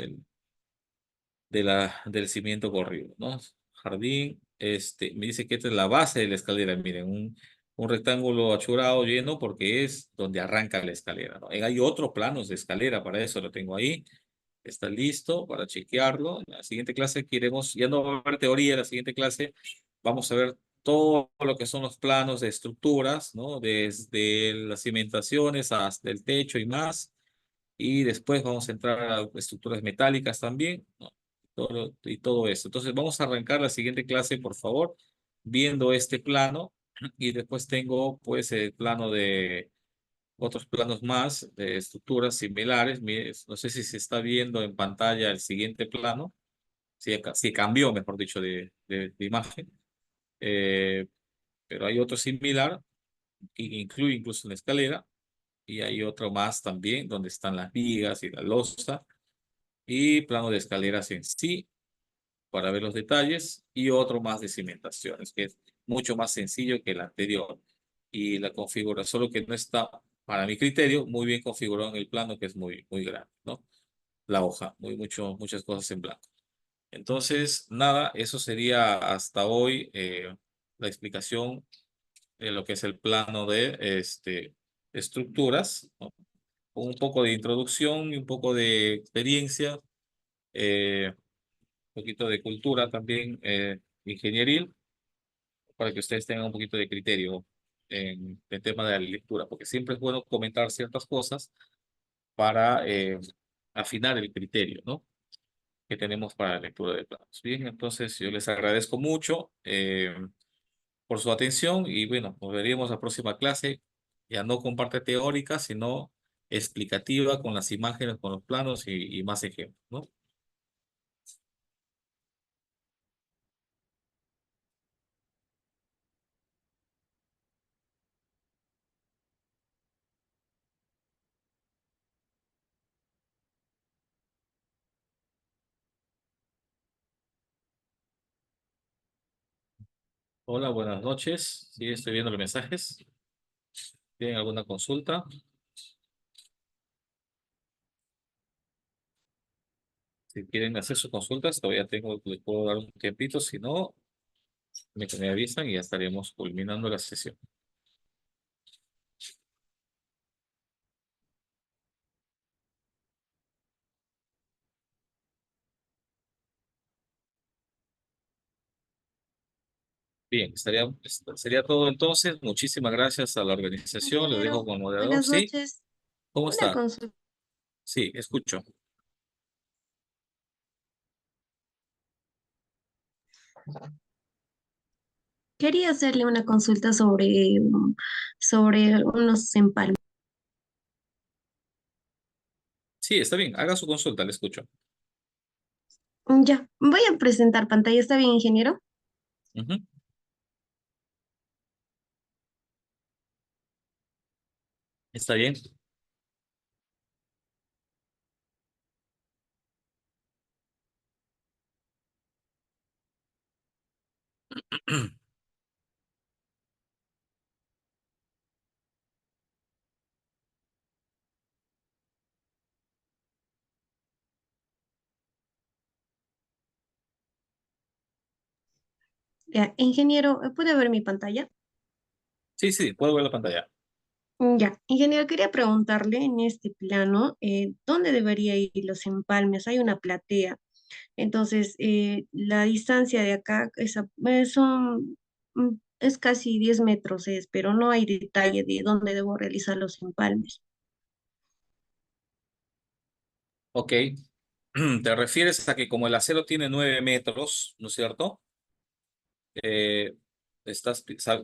[SPEAKER 1] del cimiento corrido, ¿no? Jardín, me dice que esta es la base de la escalera, miren, un rectángulo achurado lleno porque es donde arranca la escalera, ¿no? Hay otros planos de escalera, para eso lo tengo ahí, está listo para chequearlo. En la siguiente clase queremos, ya no va a haber teoría, en la siguiente clase vamos a ver todo lo que son los planos de estructuras, ¿no? Desde las cimentaciones hasta el techo y más. Y después vamos a entrar a estructuras metálicas también, ¿no? Y todo eso. Entonces vamos a arrancar la siguiente clase, por favor, viendo este plano y después tengo pues el plano de otros planos más de estructuras similares. Mire, no sé si se está viendo en pantalla el siguiente plano, si cambió, mejor dicho, de imagen. Eh, pero hay otro similar que incluye incluso una escalera y hay otro más también donde están las vigas y la losa y plano de escaleras en sí para ver los detalles y otro más de cimentaciones, que es mucho más sencillo que el anterior. Y la configuración, solo que no está, para mi criterio, muy bien configurado en el plano, que es muy grande, ¿no? La hoja, muchas cosas en blanco. Entonces, nada, eso sería hasta hoy la explicación de lo que es el plano de estructuras, ¿no? Con un poco de introducción y un poco de experiencia. Un poquito de cultura también ingenieril, para que ustedes tengan un poquito de criterio en el tema de la lectura, porque siempre es bueno comentar ciertas cosas para afinar el criterio, ¿no? Que tenemos para la lectura de planos. Bien, entonces yo les agradezco mucho por su atención y bueno, nos veríamos la próxima clase, ya no con parte teórica, sino explicativa con las imágenes, con los planos y más ejemplos, ¿no? Hola, buenas noches. Sí, estoy viendo los mensajes. ¿Tienen alguna consulta? Si quieren hacer sus consultas, todavía les puedo dar un tiempito. Si no, me avisan y ya estaremos culminando la sesión. Bien, sería todo entonces. Muchísimas gracias a la organización. Les dejo
[SPEAKER 3] Ingeniero,
[SPEAKER 1] con moderador.
[SPEAKER 3] buenas
[SPEAKER 1] Sí,
[SPEAKER 3] noches.
[SPEAKER 1] ¿cómo
[SPEAKER 3] Una
[SPEAKER 1] está?
[SPEAKER 3] consulta.
[SPEAKER 1] Sí, escucho.
[SPEAKER 3] Quería hacerle una consulta sobre unos empalmes.
[SPEAKER 1] Sí, está bien. Haga su consulta, le escucho.
[SPEAKER 3] Ya, voy a presentar pantalla. ¿Está bien, ingeniero?
[SPEAKER 1] Ujú. Está bien.
[SPEAKER 3] Ya, ingeniero, ¿puede ver mi pantalla?
[SPEAKER 1] Sí, sí, puedo ver la pantalla.
[SPEAKER 3] Ya, ingeniero, quería preguntarle en este plano, ¿dónde debería ir los empalmes? Hay una platea. Entonces, la distancia de acá es casi 10 metros, pero no hay detalle de dónde debo realizar los empalmes.
[SPEAKER 1] Ok. Te refieres a que como el acero tiene 9 metros, ¿no es cierto? Eh,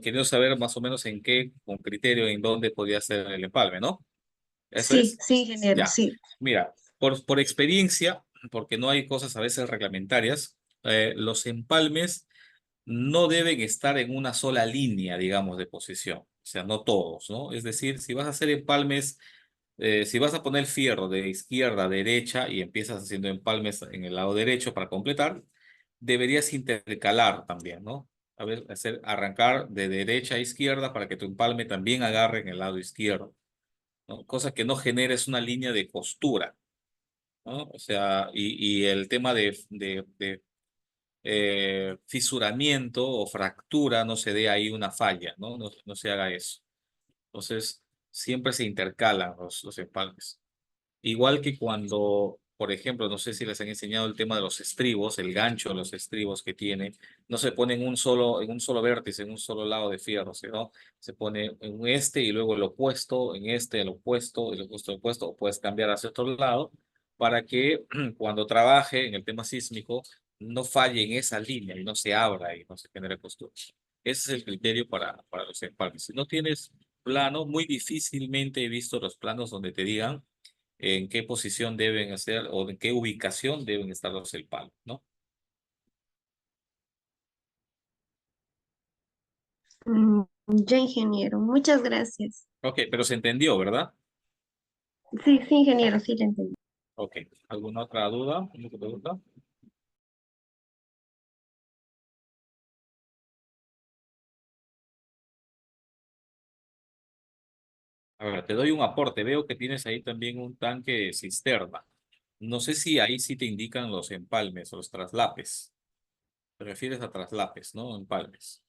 [SPEAKER 1] queriendo saber más o menos en qué, con criterio, en dónde podía ser el empalme, ¿no? ¿Eso
[SPEAKER 3] Sí,
[SPEAKER 1] es?
[SPEAKER 3] sí, ingeniero,
[SPEAKER 1] Ya.
[SPEAKER 3] sí.
[SPEAKER 1] Mira, por experiencia, porque no hay cosas a veces reglamentarias, los empalmes no deben estar en una sola línea, digamos, de posición. O sea, no todos, ¿no? Es decir, si vas a hacer empalmes, si vas a poner fierro de izquierda a derecha y empiezas haciendo empalmes en el lado derecho para completar, deberías intercalar también, ¿no? A ver, arrancar de derecha a izquierda para que tu empalme también agarre en el lado izquierdo, ¿no? Cosa que no generes una línea de costura, ¿no? O sea, y el tema de fisuramiento o fractura no se dé ahí una falla, ¿no? No se haga eso. Entonces, siempre se intercalan los empalmes. Igual que cuando, por ejemplo, no sé si les han enseñado el tema de los estribos, el gancho de los estribos que tiene, no se pone en un solo vértice, en un solo lado de fierro, sino se pone en este y luego el opuesto, en este el opuesto, el opuesto, o puedes cambiar hacia otro lado para que cuando trabaje en el tema sísmico no falle en esa línea y no se abra y no se genere costura. Ese es el criterio para los empalmes. Si no tienes plano, muy difícilmente he visto los planos donde te digan en qué posición deben hacer o en qué ubicación deben estar los el palo, ¿no?
[SPEAKER 3] Mm, ya, ingeniero, muchas gracias.
[SPEAKER 1] Ok, pero se entendió, ¿verdad?
[SPEAKER 3] Sí, sí, ingeniero, sí, le entendí.
[SPEAKER 1] Ok, ¿alguna otra duda? ¿Alguna otra pregunta? A ver, te doy un aporte. Veo que tienes ahí también un tanque cisterna. No sé si ahí sí te indican los empalmes o los traslapes. Te refieres a traslapes, ¿no? Empalmes.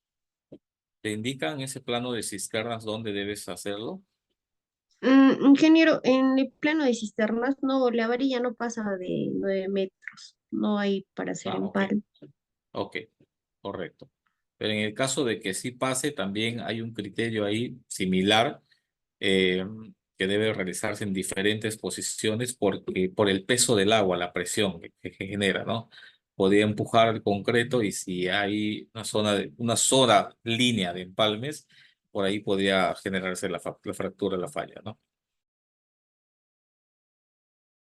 [SPEAKER 1] ¿Te indican ese plano de cisternas dónde debes hacerlo?
[SPEAKER 3] Ingeniero, en el plano de cisternas, no, la varilla no pasa de 9 metros. No hay para hacer
[SPEAKER 1] Ah, ok,
[SPEAKER 3] empalme.
[SPEAKER 1] ok, correcto. Pero en el caso de que sí pase, también hay un criterio ahí similar eh, que debe realizarse en diferentes posiciones por el peso del agua, la presión que genera, ¿no? Podría empujar el concreto y si hay una sola línea de empalmes, por ahí podría generarse la fractura, la falla, ¿no?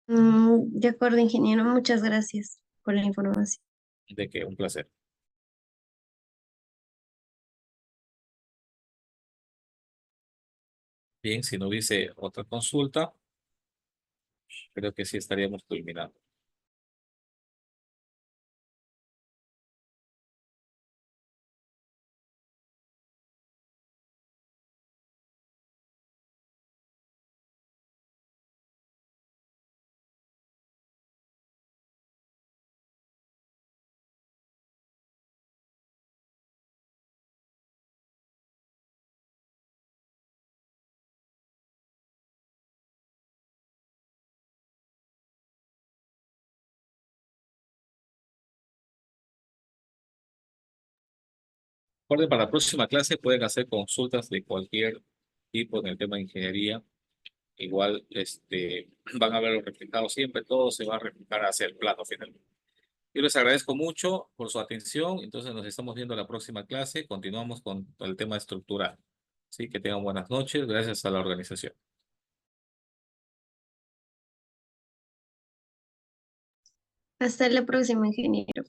[SPEAKER 3] De acuerdo, ingeniero, muchas gracias por la información.
[SPEAKER 1] De que un placer. Bien, si no hubiese otra consulta, creo que sí estaríamos culminando. Recuerden, para la próxima clase pueden hacer consultas de cualquier tipo en el tema de ingeniería. Igual van a ver los reflejados siempre, todo se va a reflejar hacia el plano final. Yo les agradezco mucho por su atención. Entonces nos estamos viendo en la próxima clase. Continuamos con el tema estructural. Sí, que tengan buenas noches. Gracias a la organización.
[SPEAKER 3] Hasta la próxima, ingeniero.